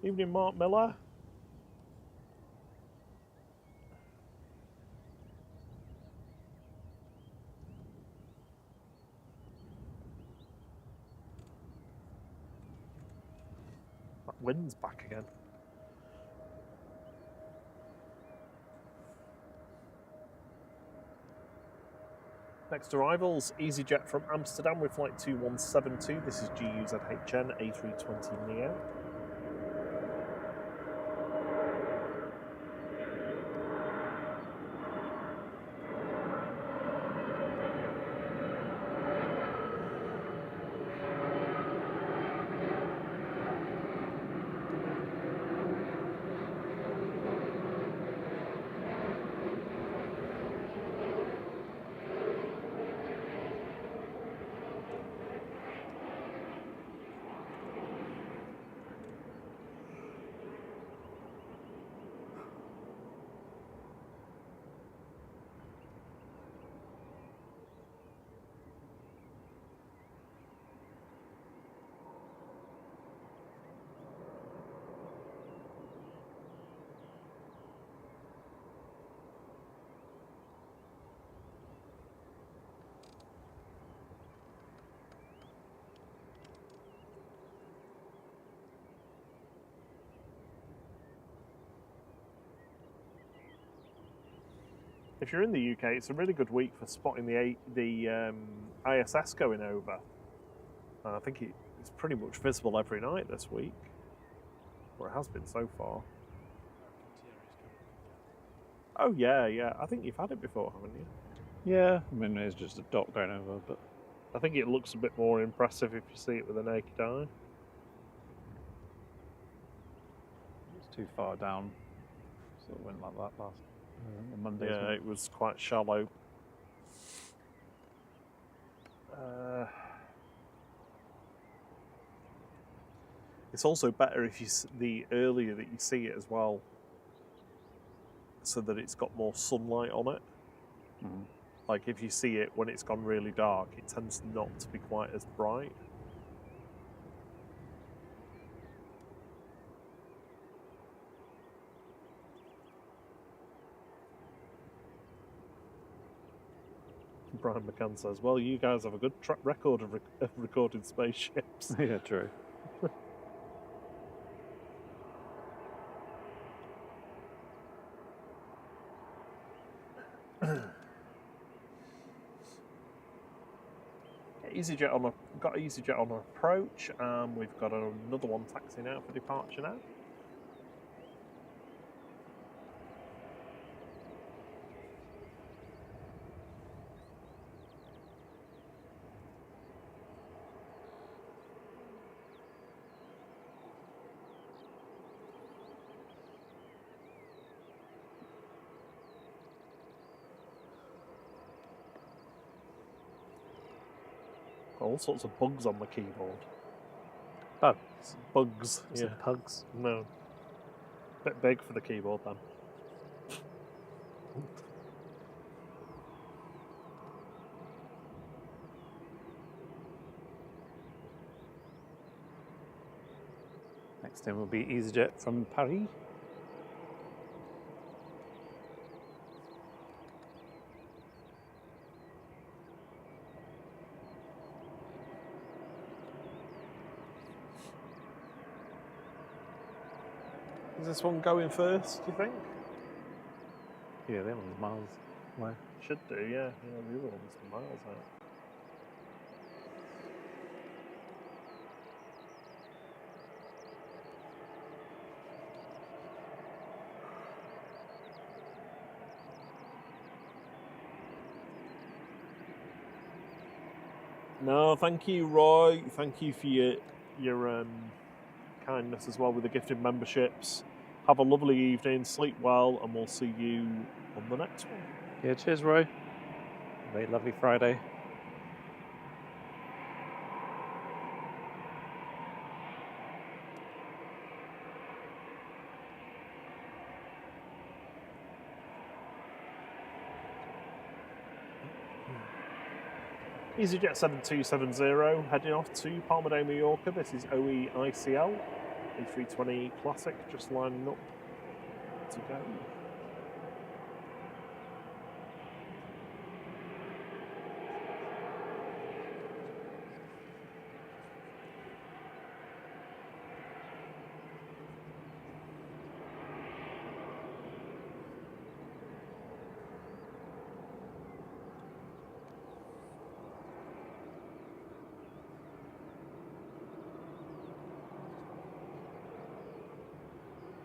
Evening, Mark Miller. That wind's back again. Next arrivals, EasyJet from Amsterdam with flight 2172. This is GUZHN A320 Neo. If you're in the UK, it's a really good week for spotting the ISS going over. I think it's pretty much visible every night this week, or it has been so far. Oh yeah, yeah. I think you've had it before, haven't you? Yeah, I mean it's just a dot going over, but I think it looks a bit more impressive if you see it with a naked eye. it's too far down. So it went like that last Monday. Yeah, it was quite shallow. It's also better if the earlier that you see it as well, so that it's got more sunlight on it. Mm. Like if you see it when it's gone really dark, it tends not to be quite as bright. Brian McCann says, well, you guys have a good track record of recording spaceships. Yeah, true. Got EasyJet on approach, and we've got another one taxiing out for departure now. All sorts of bugs on the keyboard. Bugs. Bugs. Is it pugs? No. Bit big for the keyboard then. Next in will be EasyJet from Paris. Is this one going first, do you think? Yeah, that one's miles away. Should do, yeah. Yeah, the other one's miles out. No, thank you, Roy. Thank you for your kindness as well with the gifted memberships. Have a lovely evening, sleep well, and we'll see you on the next one. Yeah, cheers, Roy. Very lovely Friday. EasyJet 7270 heading off to Palma de Mallorca. This is OE ICL A320 Classic just lining up to go.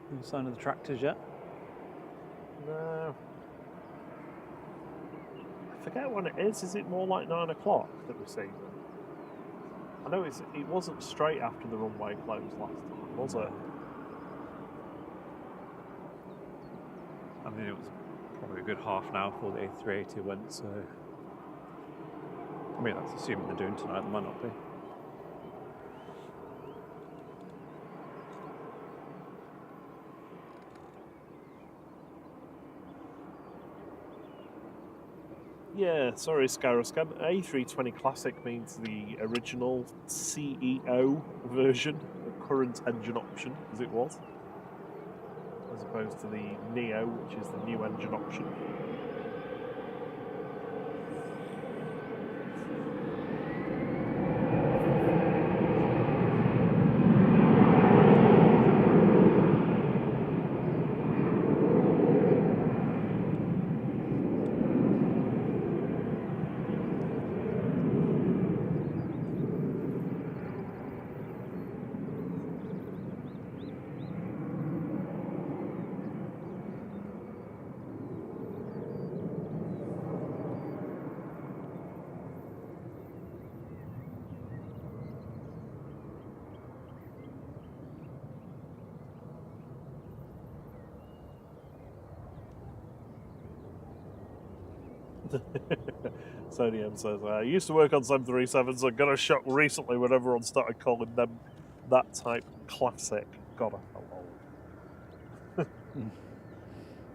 No sign of the tractors yet. No. I forget when it is. Is it more like 9 o'clock that we see them? I know it wasn't straight after the runway closed last time, was it? I mean, it was probably a good half an hour before the A380 went, so... I mean, that's assuming they're doing tonight, they might not be. Yeah, sorry, Skyroscan. A320 Classic means the original CEO version, the current engine option, as it was, as opposed to the Neo, which is the new engine option. Sodium says, I used to work on 737s and got a shock recently when everyone started calling them that type classic. God, I felt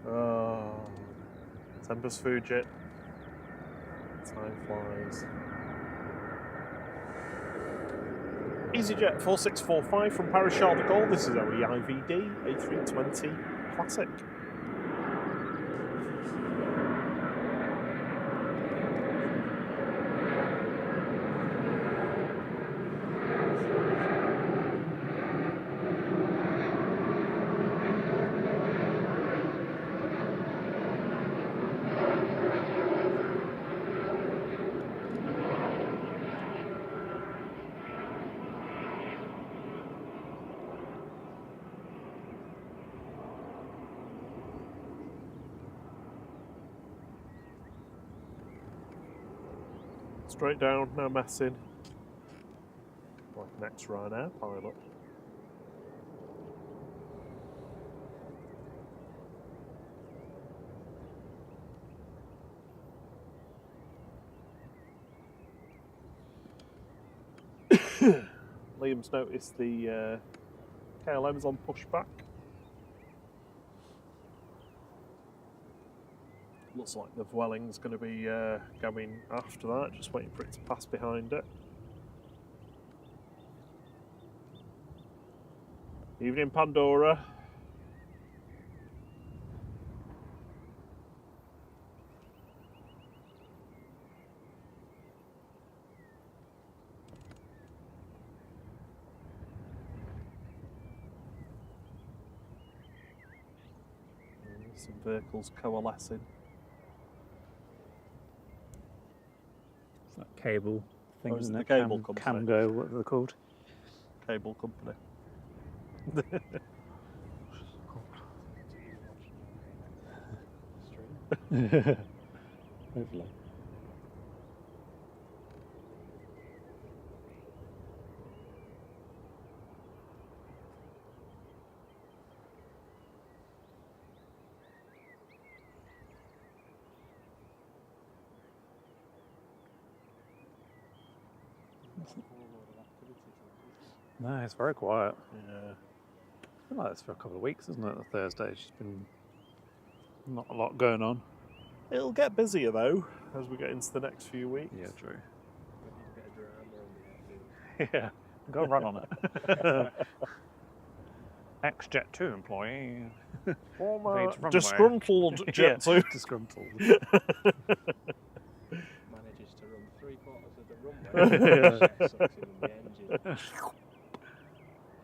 old. Tempest Fugit. Time flies. EasyJet 4645 from Paris Charles de Gaulle. This is OEIVD A320 Classic. Straight down, no messing. Like an ex-Ryanair pilot. Liam's noticed the KLM's on pushback. Looks like the Vueling's going to be going after that, just waiting for it to pass behind it. Evening, Pandora. Some vehicles coalescing. It's that cable thing, Oh, is isn't it it? the cable company? Camgo, what they're called. Cable company. Hopefully. No, it's very quiet. Yeah. It's been like this for a couple of weeks, isn't it? The Thursday's just been not a lot going on. It'll get busier though as we get into the next few weeks. Yeah, true. Yeah, go run on it. Ex-Jet 2 employee. Former Leads runway. disgruntled Jet 2. Disgruntled. Manages to run 3/4 of the runway. Sucks in the engine.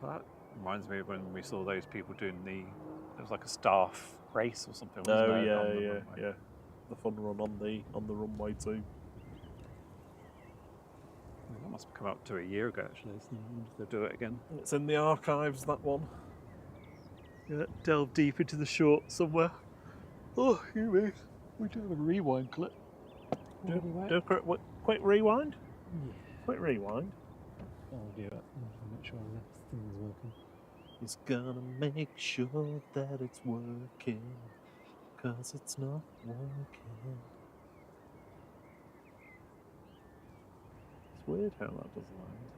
That reminds me of when we saw those people doing it was like a staff race or something, wasn't Oh it? yeah, on the yeah, runway? yeah. The fun run on the runway too. That must have come up to a year ago actually, so I wonder if they'll do it again. It's in the archives, that one. Yeah, delve deep into the short somewhere. Oh, you mean we do have a rewind clip. Do a quick rewind. Yeah. Quick rewind. I'll do it. I'll make sure this thing is working. He's gonna make sure that it's working, 'cause it's not working. It's weird how that does land.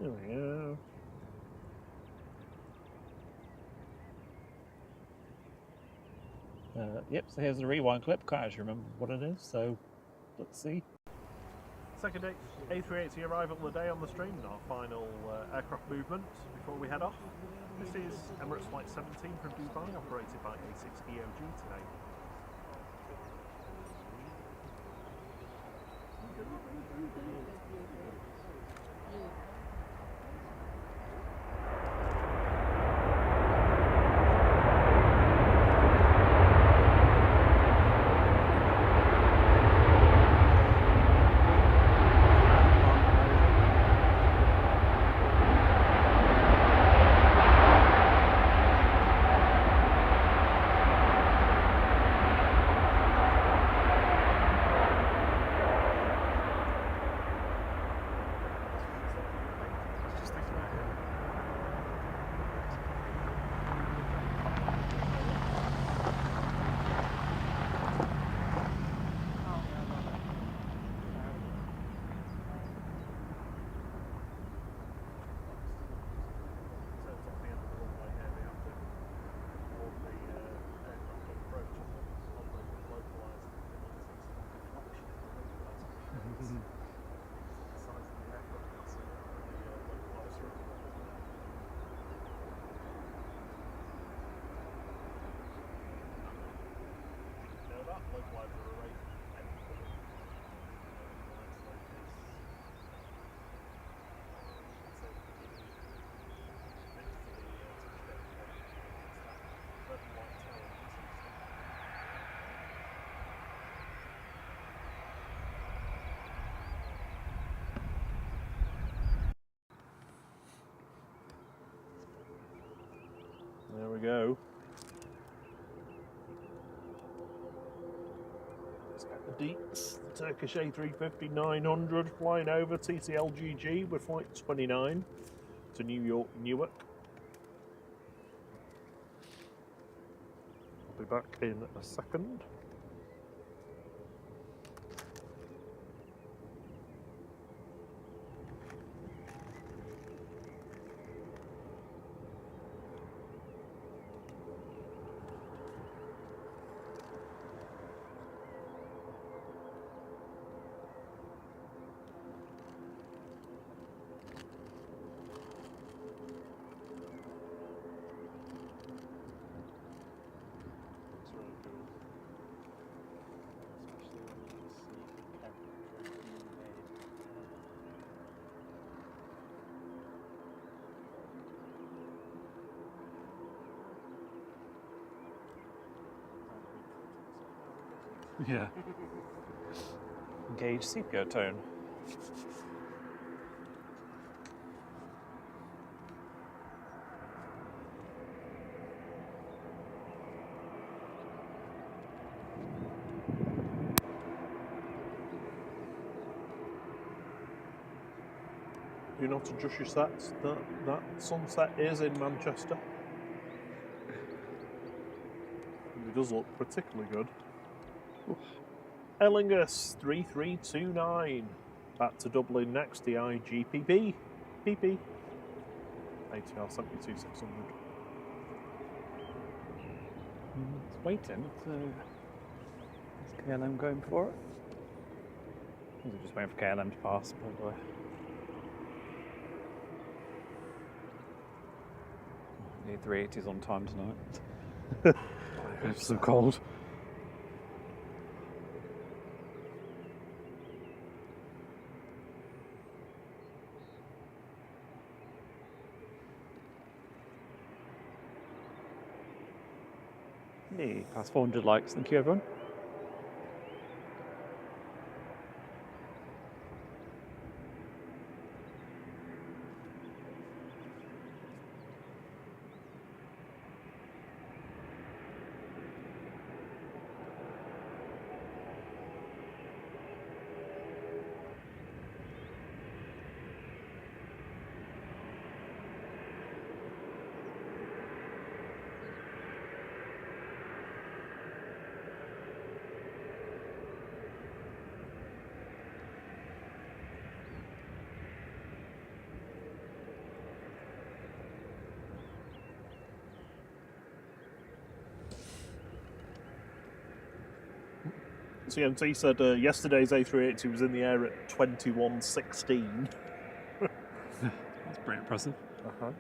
There we go. Yep, so here's the rewind clip. Can't actually remember what it is, so let's see. Second A380 arrival of the day on the stream, and our final aircraft movement before we head off. This is Emirates Flight 17 from Dubai, operated by A6EOG today. There we go. Let's get the deets. The Turkish A350-900 flying over TCLGG with flight 29 to New York, Newark. I'll be back in a second. Yeah. Engage sepia tone. You know to adjust your sets. That sunset is in Manchester. It does look particularly good. Ellingus 3329. Back to Dublin next, the IGPP. PP. ATR 72600. It's waiting. Is KLM going for it? Or is it just waiting for KLM to pass, probably? The 380's on time tonight. It's so cold. Hey, past 400 likes. Thank you, everyone. CMT said yesterday's A380 was in the air at 21:16. That's pretty impressive. Uh-huh.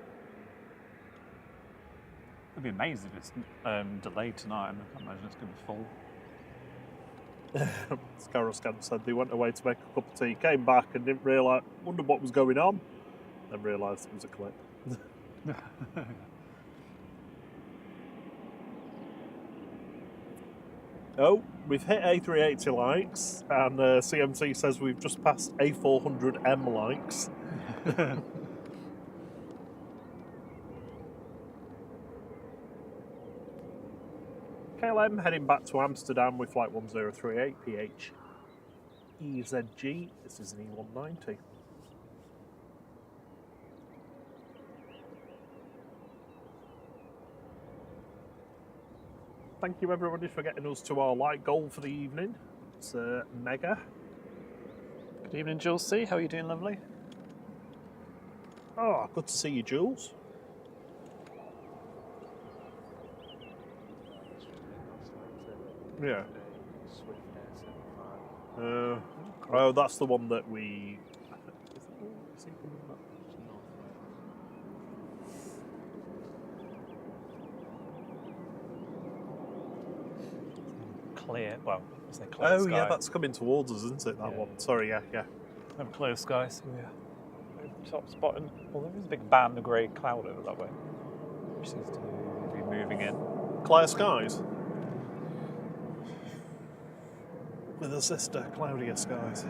I'd be amazed if it's delayed tonight. I can't imagine it's going to be full. Scaroscan said they went away to make a cup of tea, came back and didn't realise, wondered what was going on, then realised it was a clip. Oh, we've hit A380 likes, and CMC says we've just passed A400M likes. KLM heading back to Amsterdam with flight 1038 PH EZG. This is an E190. Thank you everybody for getting us to our light goal for the evening. It's mega. Good evening, Jules C. How are you doing, lovely? Oh, good to see you, Jules. Yeah. Swift Air 75. Oh, that's the one that we. Clear. Well, it's a clear Oh sky. yeah, that's coming towards us, isn't it? That Yeah. one. Sorry, yeah. Have clear skies. Yeah. Top spotting. Well, there is a big band of grey cloud over that way, which seems to be moving in. Clear skies. With a sister, cloudier skies.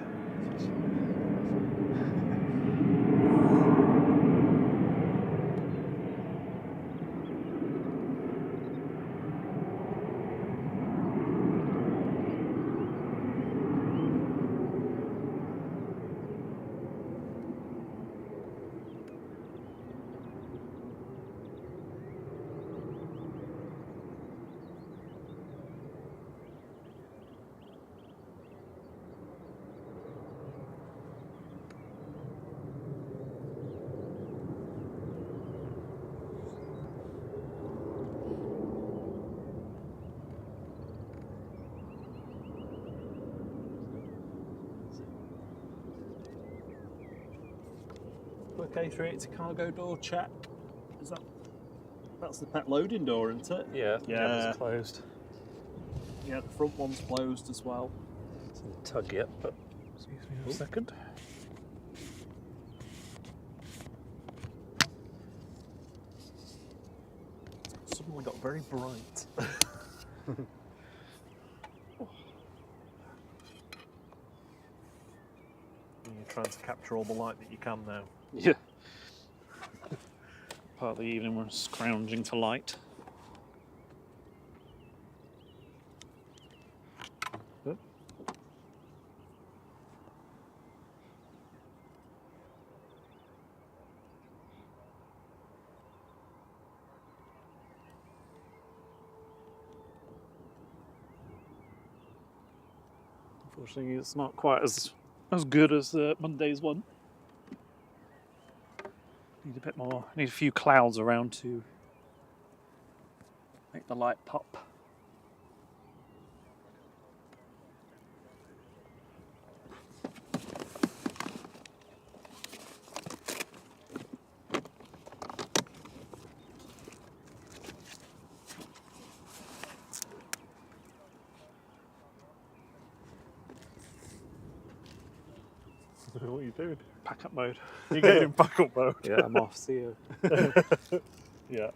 Quick A380 cargo door check. Is that's the pet loading door, isn't it? Yeah. Yeah. It's closed. Yeah, the front one's closed as well. It's in the tug yet, but excuse me for a second. Suddenly got very bright. trying to capture all the light that you can now. Yeah. Part of the evening we're scrounging for light. Unfortunately, it's not quite as good as Monday's one. Need a bit more. Need a few clouds around to make the light pop. What are you doing? Pack up mode. You're getting in backup mode. Yeah, I'm off. See you. Yeah.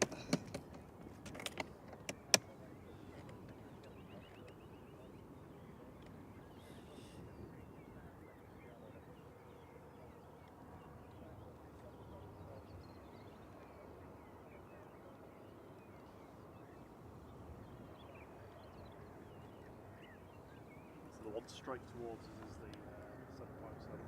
So the one straight towards us is the 757.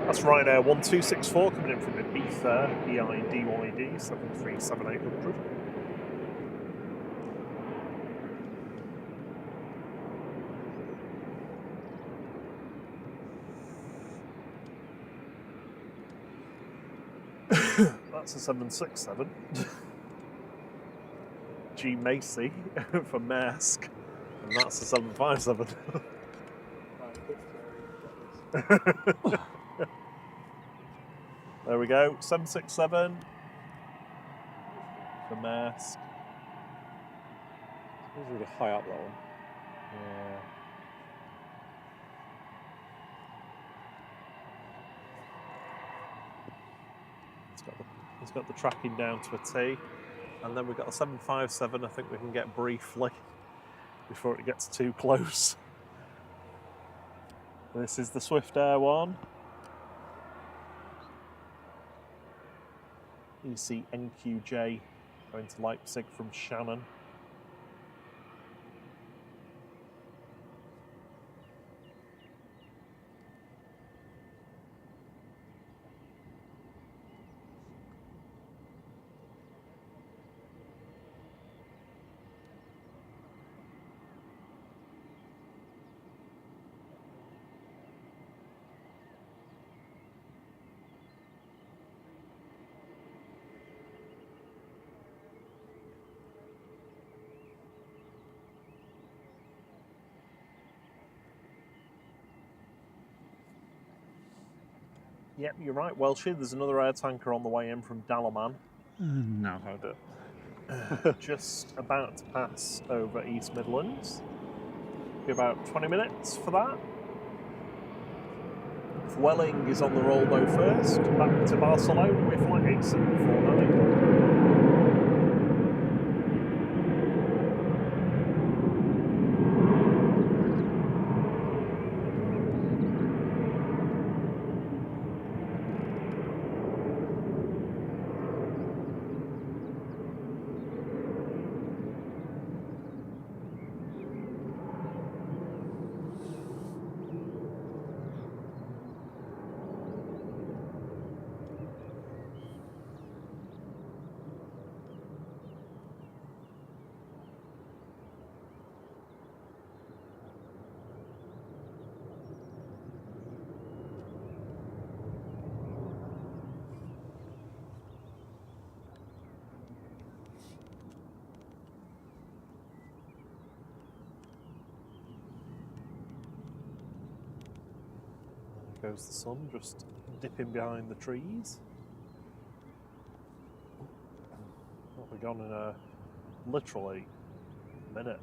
That's Ryanair 1264 coming in from Ibiza, EIDYD 737800. That's a 767. G Macy for Maersk, and that's a 757. There we go, 767 for Maersk. It's really high up, that one. Yeah. It's got the tracking down to a T. And then we've got a 757 I think we can get briefly before it gets too close. This is the Swift Air one. You see NQJ going to Leipzig from Shannon. Yep, you're right, Welshie. There's another air tanker on the way in from Dalaman. No, hold it. Just about to pass over East Midlands. Be about 20 minutes for that. Welling is on the roll though first. Back to Barcelona with flight 8749. goes the sun, just dipping behind the trees. Well, we're gone in a literally minute.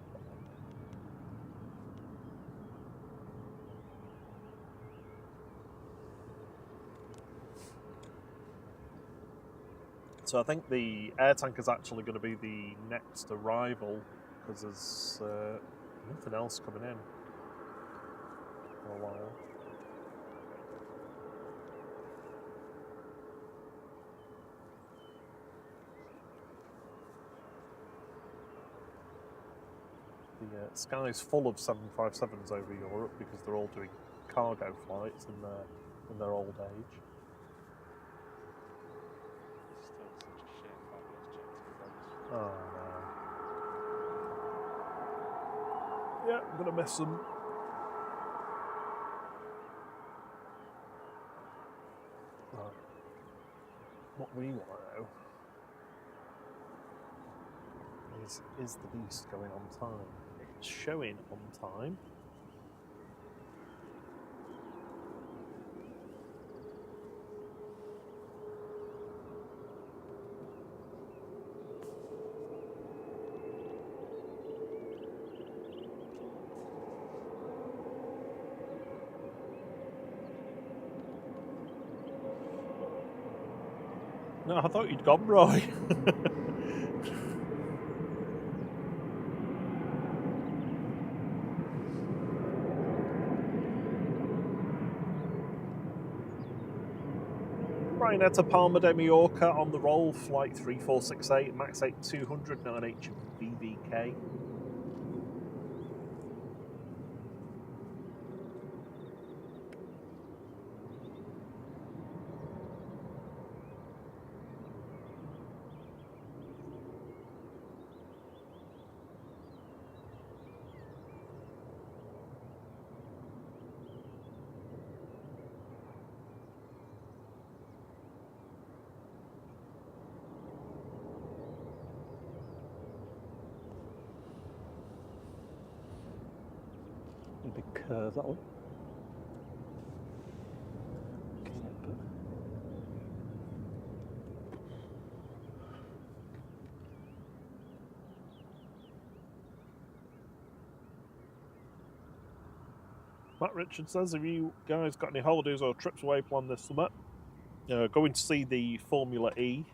So I think the air tank is actually going to be the next arrival because there's nothing else coming in for a while. The sky's full of 757s over Europe because they're all doing cargo flights in their old age. Still such a shit fabulous jet to be honest. Oh no. Yeah, I'm gonna miss them. What we want to know is the beast going on time? It's showing on time. No, I thought you'd gone, Roy. Ryanair to Palma de Mallorca on the roll, flight 3468, max 8200, 9H VVK. A big curve, that one. Okay, but Matt Richard says, have you guys got any holidays or trips away planned this summer? Going to see the Formula E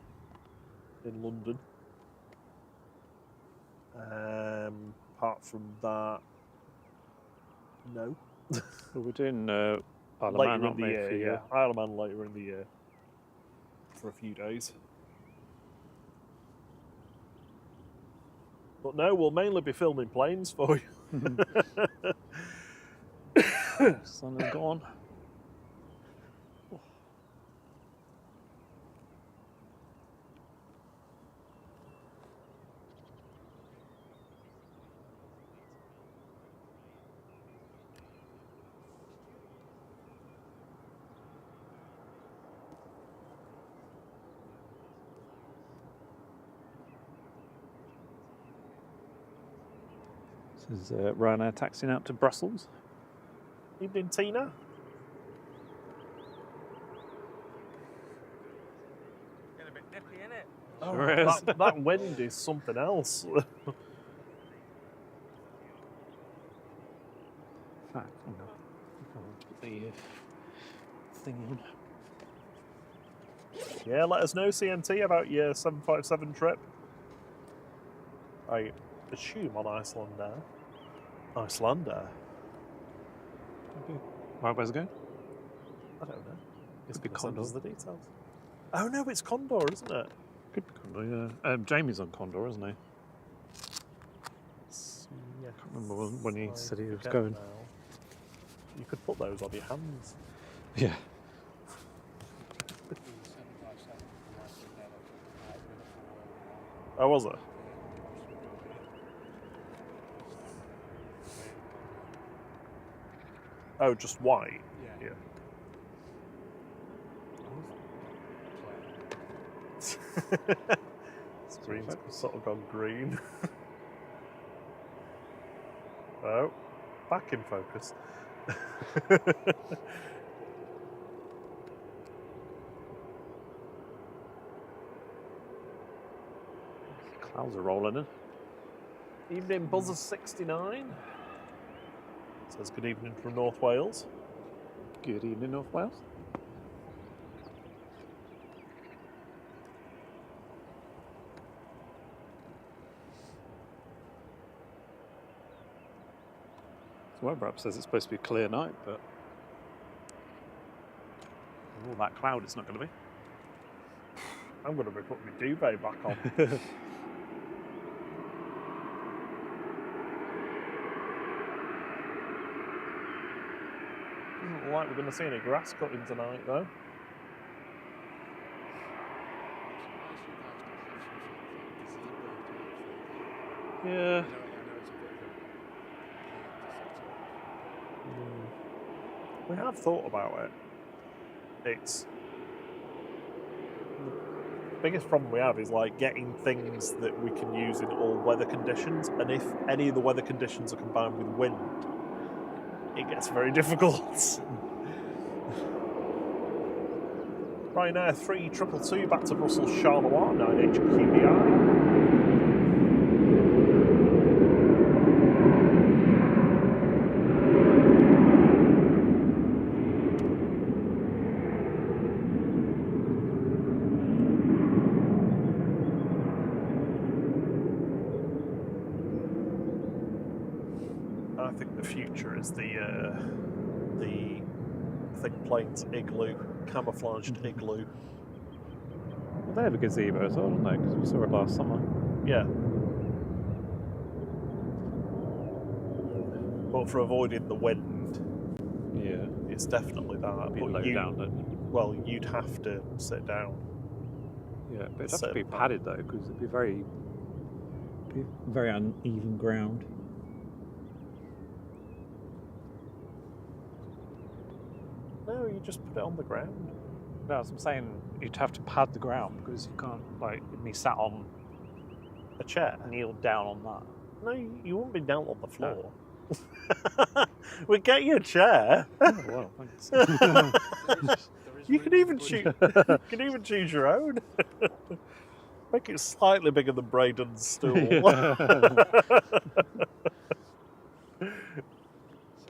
in London. Apart from that, no. we're doing Isle of Later Man, in aren't the we, year, for you? yeah. Isle of Man later in the year. For a few days. But no, we'll mainly be filming planes for you. Sun is gone. This is Ryanair taxiing out to Brussels. Evening, Tina. Getting a bit nippy, innit? Sure is. That wind is something else. In fact, I'll put the thing in. Yeah, let us know, CNT, about your 757 trip. I assume on Icelander. Icelander? Where's it going? I don't know. It's be Send Condor. us the details. Oh no, it's Condor, isn't it? Could be Condor, yeah. Jamie's on Condor, isn't he? Yeah. I can't remember when he said he was forget going. now. You could put those on your hands. Yeah. The 757 was together for World War Oh, was it? Oh, just white? Yeah. Screen's sort of gone green. Oh, back in focus. Clouds are rolling in. Evening Buzzers 69. Says good evening from North Wales. Good evening, North Wales. The weather app says it's supposed to be a clear night, but all that cloud it's not going to be. I'm going to be putting my duvet back on. Doesn't look like we're going to see any grass cutting tonight, though. Yeah. We have thought about it. It's the biggest problem we have is like getting things that we can use in all weather conditions, and if any of the weather conditions are combined with wind, it gets very difficult. Ryanair 3222 back to Brussels Charleroi, 9H QBI. I think the future is the thick planes igloo, camouflaged igloo. Well, they have a gazebo as well, don't they? Because we saw it last summer. Yeah. But for avoiding the wind, Yeah. it's definitely that. Be But low down, don't it? well, you'd have to sit down. Yeah, but it'd have to be Certain part. padded though, because it'd be very uneven ground. No, you just put it on the ground. No, as I'm saying, you'd have to pad the ground because you can't, like, me sat on, A chair. kneeled down on that. No, you wouldn't be down on the floor. We'll get you a chair. Oh, well, thanks. You can even choose. You can even choose your own. Make it slightly bigger than Braden's stool. So it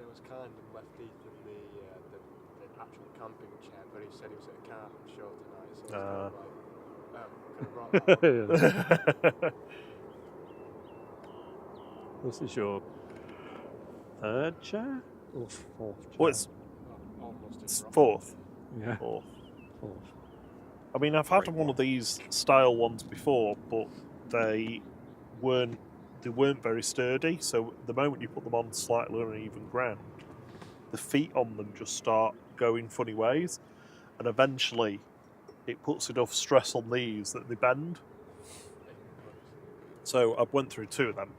was kind and left Ethan the actual camping chair, but he said he was at a karting show tonight, so he's kind of like, could have brought that This is your third chair? Or fourth chair? Well, it's almost it's in fourth. Yeah, Fourth. fourth. I mean, I've had one of these style ones before, but they weren't very sturdy. So the moment you put them on slightly uneven ground, the feet on them just start going funny ways, and eventually it puts enough stress on these that they bend. So I went through two of them.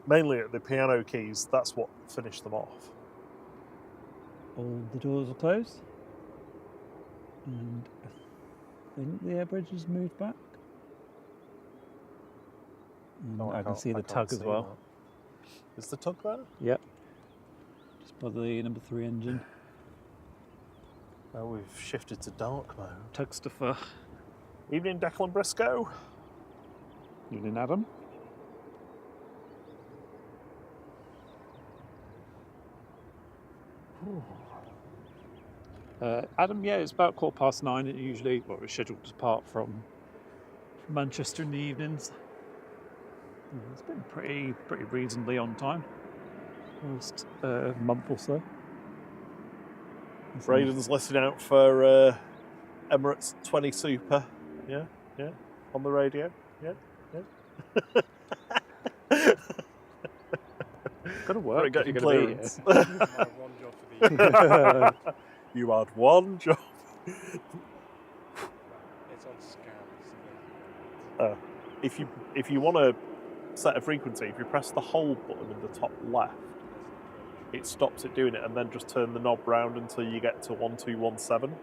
Mainly at the piano keys, that's what finished them off. All the doors are closed. And I think the air bridge has moved back. And I can can't- see the I can't tug as see well. that. Is the tug there? Yep. Just by the number 3 engine. Oh, we've shifted to dark mode. Tugstuffer. Evening, Declan Briscoe. Evening, Adam. Adam, yeah, it's about 9:15. It usually, well, we're scheduled to depart from Manchester in the evenings. It's been pretty reasonably on time. Last month or so. Braden's listening out for Emirates 20 Super. Yeah. On the radio. Yeah. Got to work. Got if your you're gonna be clearance. one job for the evening. You had one job. It's on scans. If you want to set a frequency, if you press the hold button in the top left, it stops it doing it, and then just turn the knob round until you get to 1217.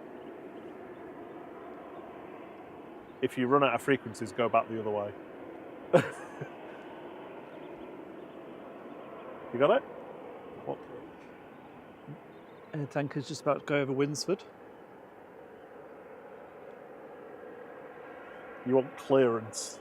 If you run out of frequencies, go back the other way. You got it? What? Air tanker's just about to go over Winsford. You want clearance.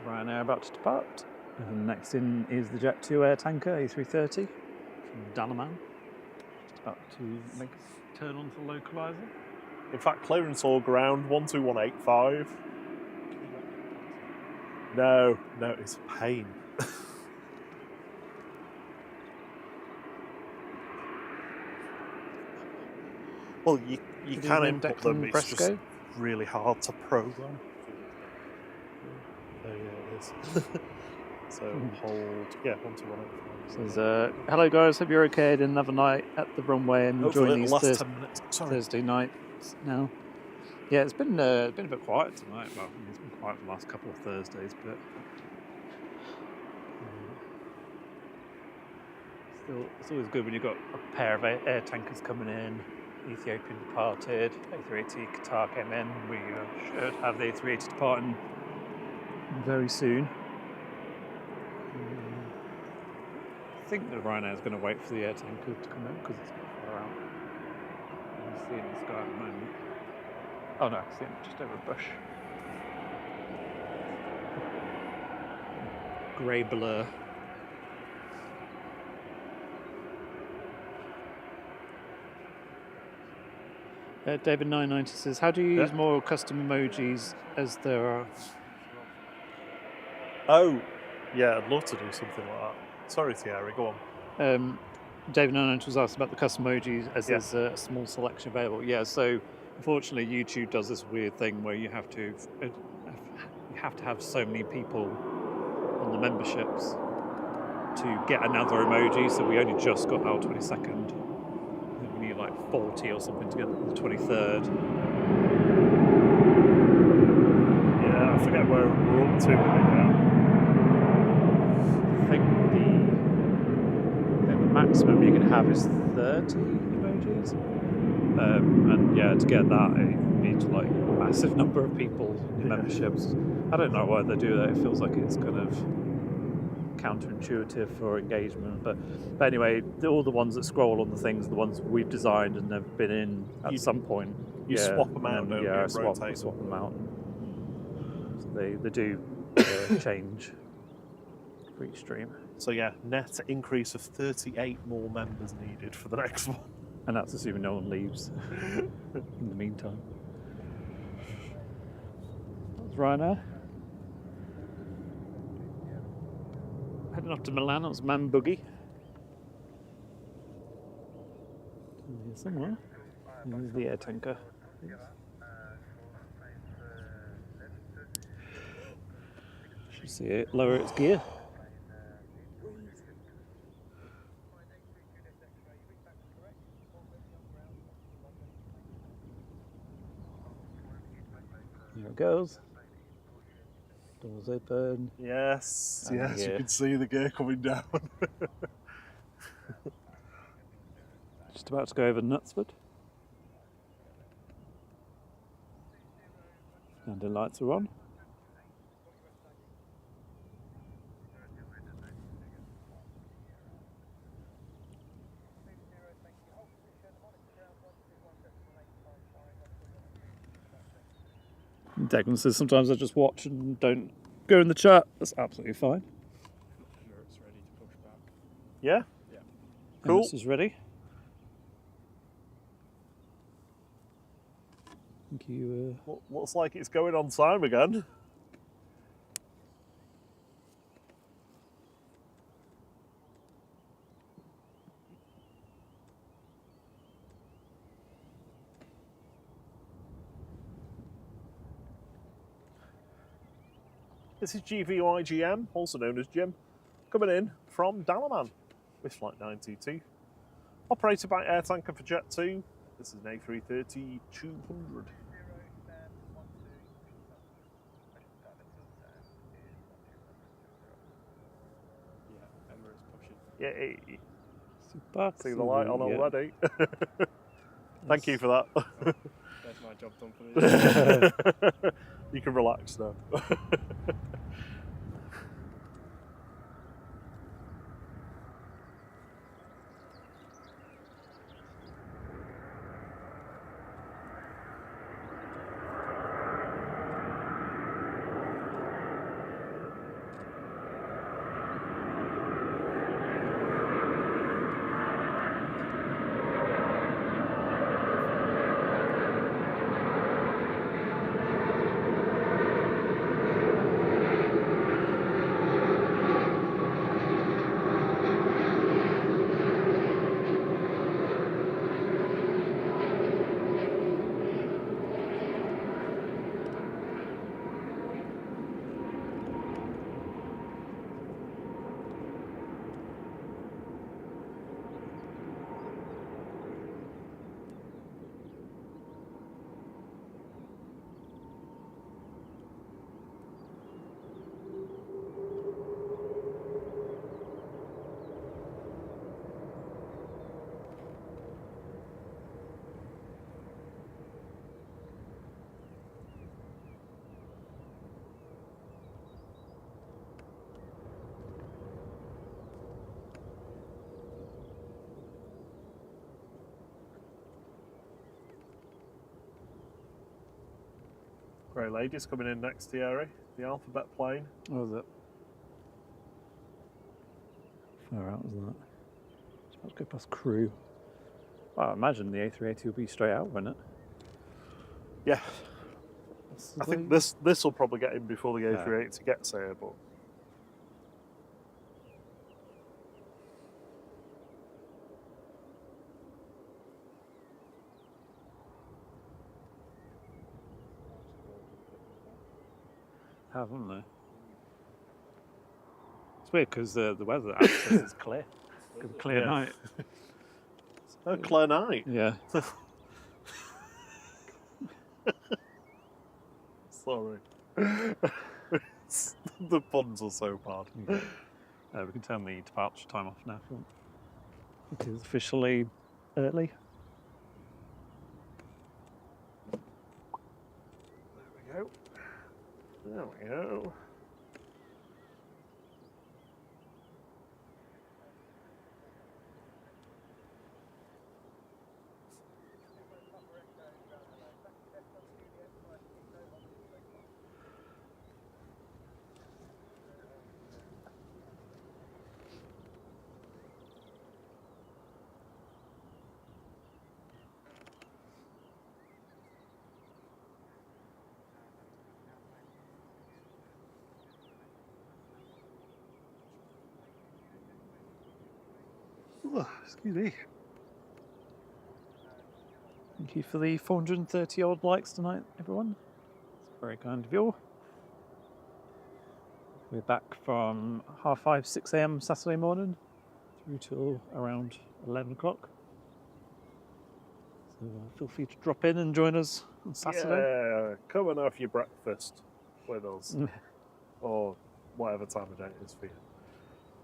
Ryanair about to depart. And next in is the Jet 2 air tanker A330 from Dalaman. Just about to make a turn onto the localizer. In fact, clearance all ground 12185. No, it's a pain. Well, you can input them, it's just really hard to program. Oh yeah, it is. So hold, 12185. Says, hello guys, hope you're okay. Had another night at the runway and enjoying these 10 minutes. Thursday nights now. Yeah, it's been a bit quiet tonight. Well, it's been quiet for the last couple of Thursdays, but still, it's always good when you've got a pair of air tankers coming in. Ethiopian departed, A380 Qatar came in. We should have the A380 departing very soon. I think the Ryanair is going to wait for the air tanker to come in because it's quite far out. You can see it in the sky at the moment. Oh no, I see it just over a bush. Grey blur. David 990 says, how do you use more custom emojis as there are? Oh, yeah, I'd love to do something like that. Sorry, Thierry, go on. David 990 was asked about the custom emojis as there's a small selection available. Yeah, so unfortunately YouTube does this weird thing where you have to have so many people on the memberships to get another emoji. So we only just got our 22nd. I think we need like 40 or something to get the 23rd. Yeah, I forget where we're up to with it now. I think the maximum you can have is 30 emojis. And yeah, to get that, you need like a massive number of people in memberships. I don't know why they do that. It feels like it's kind of counterintuitive for engagement. But anyway, all the ones that scroll on the things are the ones we've designed and have been in at some point. You swap them out, don't you? Yeah, swap them out. So they do change for each stream. So yeah, net increase of 38 more members needed for the next one. And that's assuming no one leaves in the meantime. That's Ryanair. Heading off to Milan, it was Man Boogie. Here somewhere. There's the air tanker. Should see it lower its gear. There it goes. Doors open. Yes, And yes, gear. you can see the gear coming down. Just about to go over Knutsford. And the lights are on. Declan says sometimes I just watch and don't go in the chat. That's absolutely fine. It's ready to push back. Yeah? Yeah. Cool. This is ready. Thank you. Looks like it's going on time again. This is GVYGM, also known as Jim, coming in from Dalaman with Flight 922. Operated by Air Tanker for Jet 2. This is an A330-200. Yeah, Emirates pushing. Yay. Super. See the light on already. Thank you for that. There's my job done for the day. You can relax now. Grey Lady's coming in next, Thierry. The alphabet plane. What was it? Far out was that? It's about to go past crew. Well, I imagine the A380 will be straight out, won't it? Yeah. I think this will probably get in before the A380 gets here, but haven't they? It's weird because the weather app says it's clear. Good clear night. oh, clear night. Yeah. Sorry. The puns are so bad. Yeah. We can turn the departure time off now if you want. It is officially early. There we go. There we go. Oh, excuse me. Thank you for the 430 odd likes tonight, everyone. It's very kind of you. We're back from 5:30, 6 a.m. Saturday morning through till around 11 o'clock. So feel free to drop in and join us on Saturday. Yeah, come and have your breakfast with us. Or whatever time of day it is for you.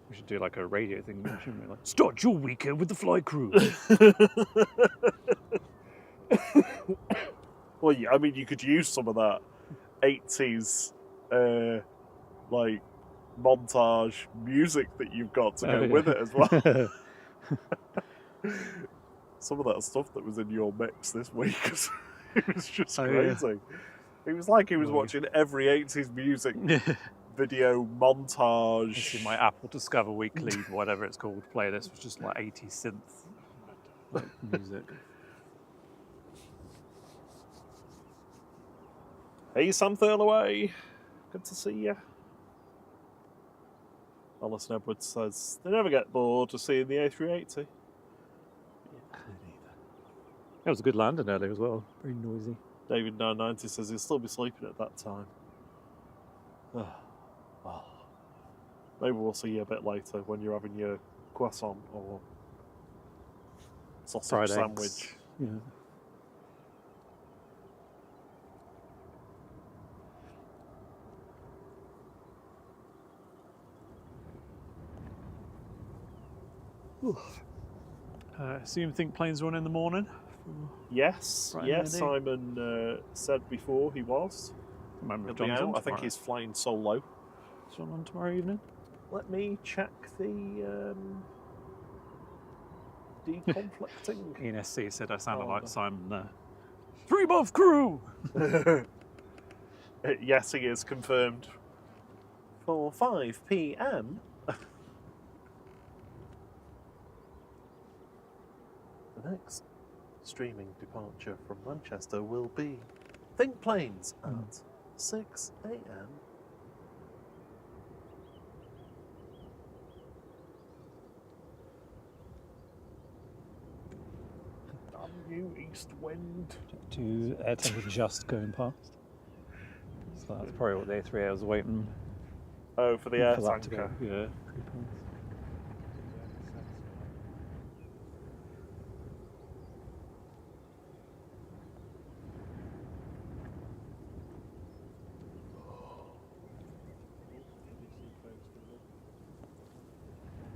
We should do like a radio thing, shouldn't we? Like, start your weekend with the fly crew. Well, yeah, I mean, you could use some of that 80s, like, montage music that you've got to go with it as well. Some of that stuff that was in your mix this week, it was just crazy. Yeah. It was like he was watching every 80s music video montage. This is my Apple Discover Weekly, whatever it's called, playlist was just like 80s synth music. Hey, Sam Thurlaway. Good to see you. Alison Edwards says they never get bored of seeing the A380. It was a good landing earlier as well. Very noisy. David 990 says he'll still be sleeping at that time. Well, maybe we'll see you a bit later when you're having your croissant or sausage Fried sandwich. Eggs. Yeah. So you think planes run in the morning? Yes, Right, yes. maybe. Simon said before he was. Remember He'll be John's on out. I think tomorrow. he's flying solo. Is John on tomorrow evening? Let me check the deconflicting. Ian SC said I sounded Oh, like no. Simon there. 3-month crew! Yes, he is confirmed for 5 p.m. The next streaming departure from Manchester will be Think Planes at 6 a.m. Damn you, east wind. To air temperature just going past. So that's probably what the A3A was waiting Oh, for the air for that to tanker. go. Yeah. Pretty past.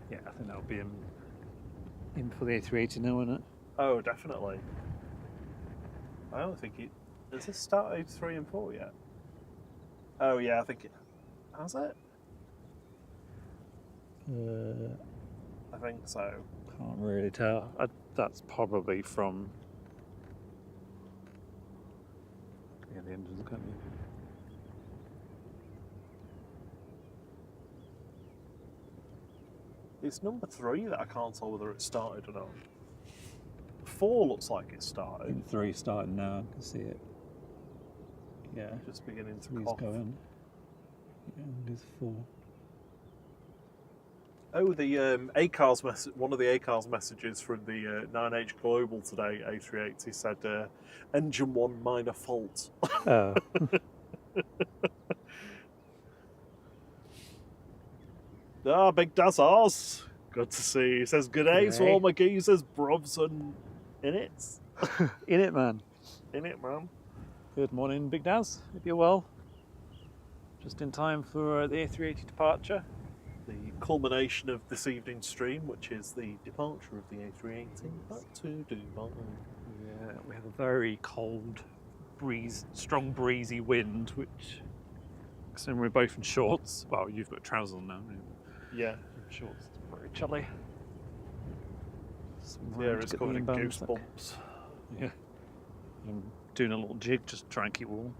Yeah, I think that'll be in for the A380 now, isn't it? Oh, definitely. I don't think it... Has this started 3 and 4 yet? Oh, yeah, I think it... Has it? I think so. Can't really tell. That's probably from... Yeah, the engines, can't you? It's number 3 that I can't tell whether it started or not. 4 looks like it I started. think 3 starting now. I can see it. Yeah, Just beginning to 3's cough. going. Yeah, there's 4. Oh, the ACARS message. One of the ACARS messages from the 9H Global today, A380, said engine 1 minor fault. Oh. Ah, Big Dazars. Good to see you. He says, good day to G'day. all my geezers, bruvs and in it. In it, man. In it, man. Good morning, Big Daz. Hope you're well. Just in time for the A380 departure. The culmination of this evening's stream, which is the departure of the A380 back to Dubai. Yeah, we have a very cold strong breezy wind, which, considering we're both in shorts, well, you've got trousers on now, Yeah. shorts, it's very chilly. Yeah, it's covered in goosebumps. Yeah. I'm doing a little jig just to try and keep warm.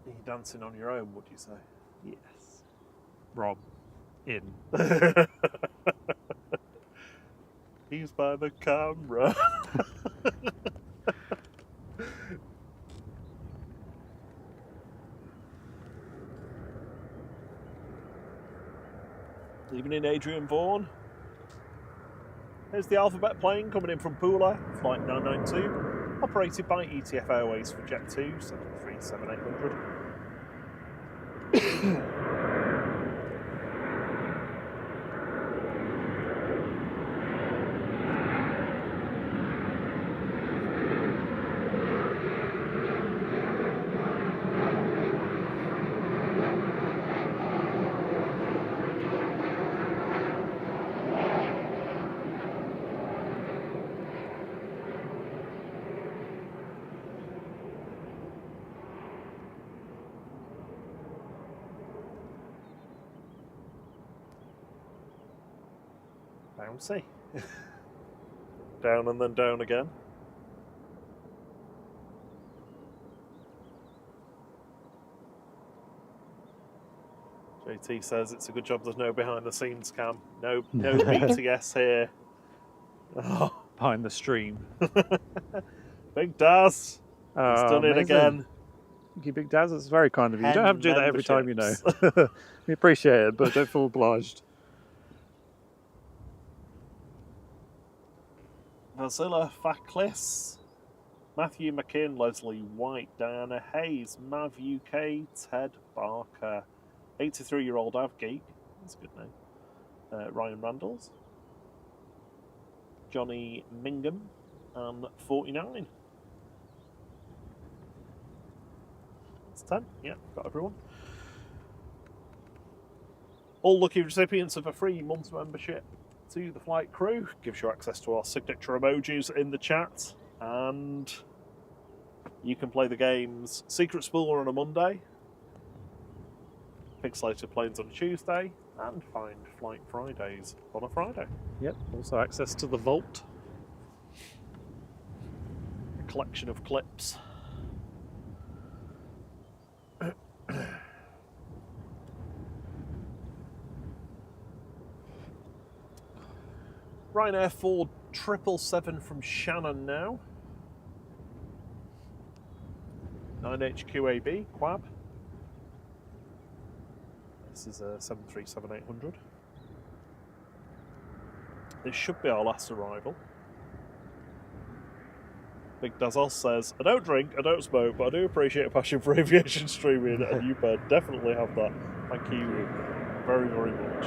Are you dancing on your own, would you say? Yes. Rob, in. He's by the camera. Evening, Adrian Vaughan. Here's the Alphabet plane coming in from Pula, flight 992, operated by ETF Airways for Jet 2, 737-800. Bouncy. Down and then down again. JT says it's a good job there's no behind the scenes cam. No BTS here. Oh. Behind the stream. Big Daz. He's done it amazing. again. Thank you, Big Daz. That's very kind of you. You don't have to do that every time, you know. Memberships. We appreciate it, but don't feel obliged. Vasilla Faklis, Matthew McKinn, Leslie White, Diana Hayes, Mav UK, Ted Barker, 83-year-old Av Geek, that's a good name, Ryan Randalls, Johnny Mingham, and 49. That's 10, yeah, got everyone. All lucky recipients of a free month's membership to the flight crew, gives you access to our signature emojis in the chat, and you can play the games Secret Spooler on a Monday, Pixelated Planes on a Tuesday, and Find Flight Fridays on a Friday. Yep, also access to the vault. A collection of clips. Ryanair 4777 from Shannon now. 9HQAB, Quab. This is a 737-800. This should be our last arrival. Big Dazos says, I don't drink, I don't smoke, but I do appreciate a passion for aviation streaming, and you definitely have that. Thank you very, very much.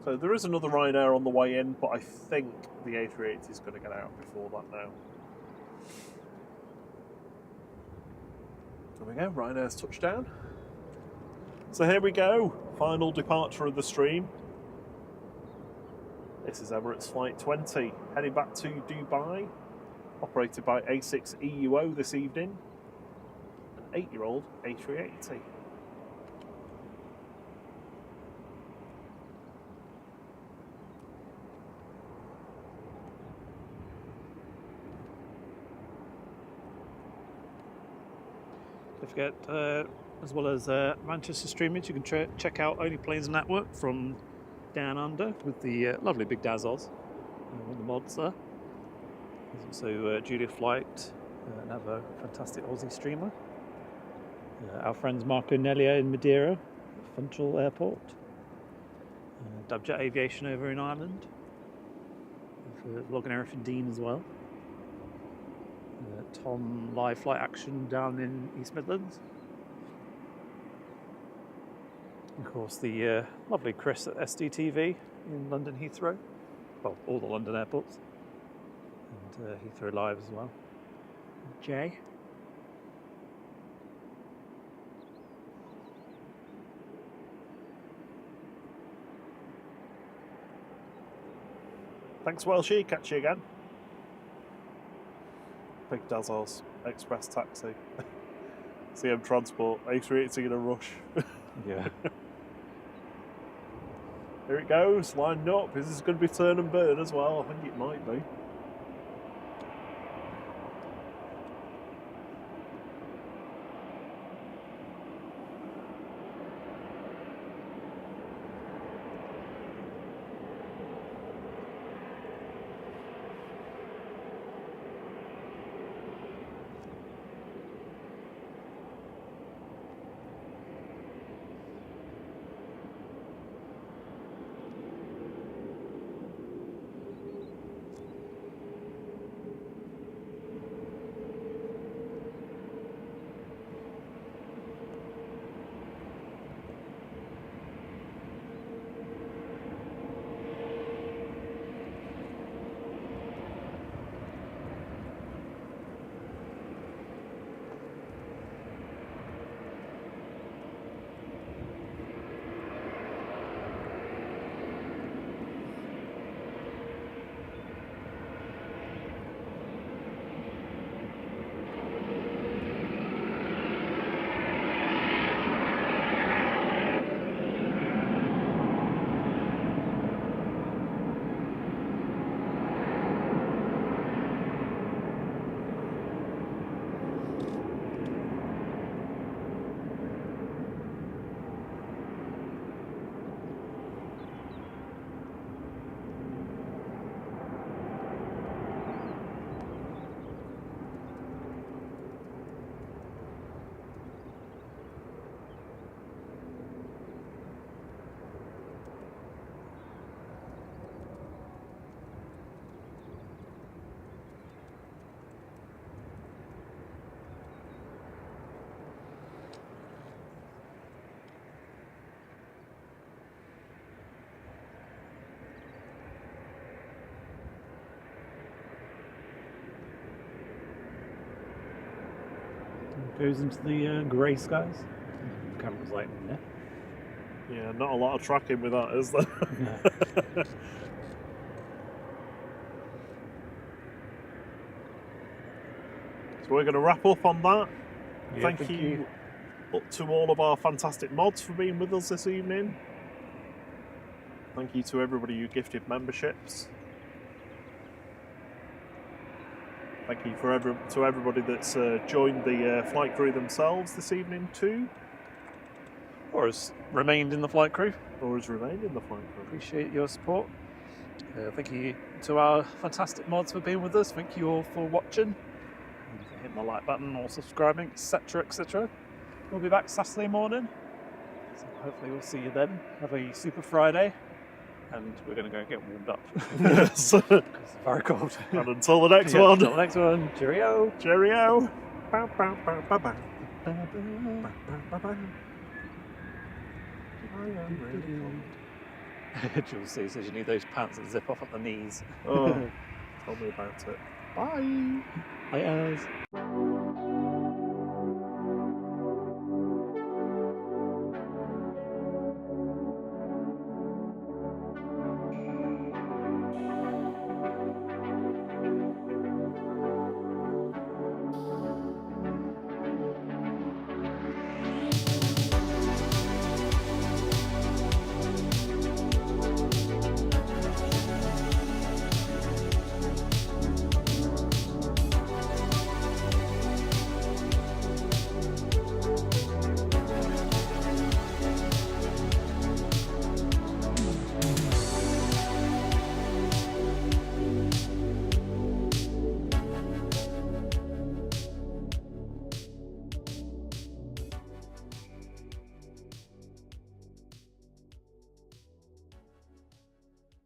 So there is another Ryanair on the way in, but I think the A380 is going to get out before that now. There we go, Ryanair's touchdown. So here we go, final departure of the stream. This is Emirates Flight 20, heading back to Dubai, operated by A6EUO this evening, an 8-year-old A380. Don't forget, as well as Manchester streamers, you can check out Only Planes Network from Down Under with the lovely Big Daz Oz, one of the mods there. There's also Julia Flight, another fantastic Aussie streamer. Our friends Marco Nelia in Madeira, Funchal Airport. Dubjet Aviation over in Ireland. Vlogging everything Dean as well. Tom Live Flight Action down in East Midlands. Of course, the lovely Chris at SDTV in London Heathrow. Well, all the London airports. And Heathrow Live as well. Jay. Thanks, Welshie. Catch you again. Big Dazos, Express Taxi, CM Transport, A380 in a rush. Yeah. Here it goes, lined up. Is this going to be turn and burn as well? I think it might be. Goes into the grey skies. The camera's like, yeah. Yeah, not a lot of tracking with that, is there? No. So we're going to wrap up on that. Yeah, thank you up to all of our fantastic mods for being with us this evening. Thank you to everybody who gifted memberships. Thank you to everybody that's joined the flight crew themselves this evening too. Or has remained in the flight crew. Or has remained in the flight crew. Appreciate your support. Thank you to our fantastic mods for being with us. Thank you all for watching. Hitting the like button or subscribing, etc, etc. We'll be back Saturday morning. So hopefully we'll see you then. Have a super Friday. And we're going to go get warmed up. Yes. Because it's very cold. And until the next Yeah, one. until the next one. Cheerio. Cheerio. Jules C says you need those pants that zip off at the knees. Oh, tell me about it. Bye. Bye, guys.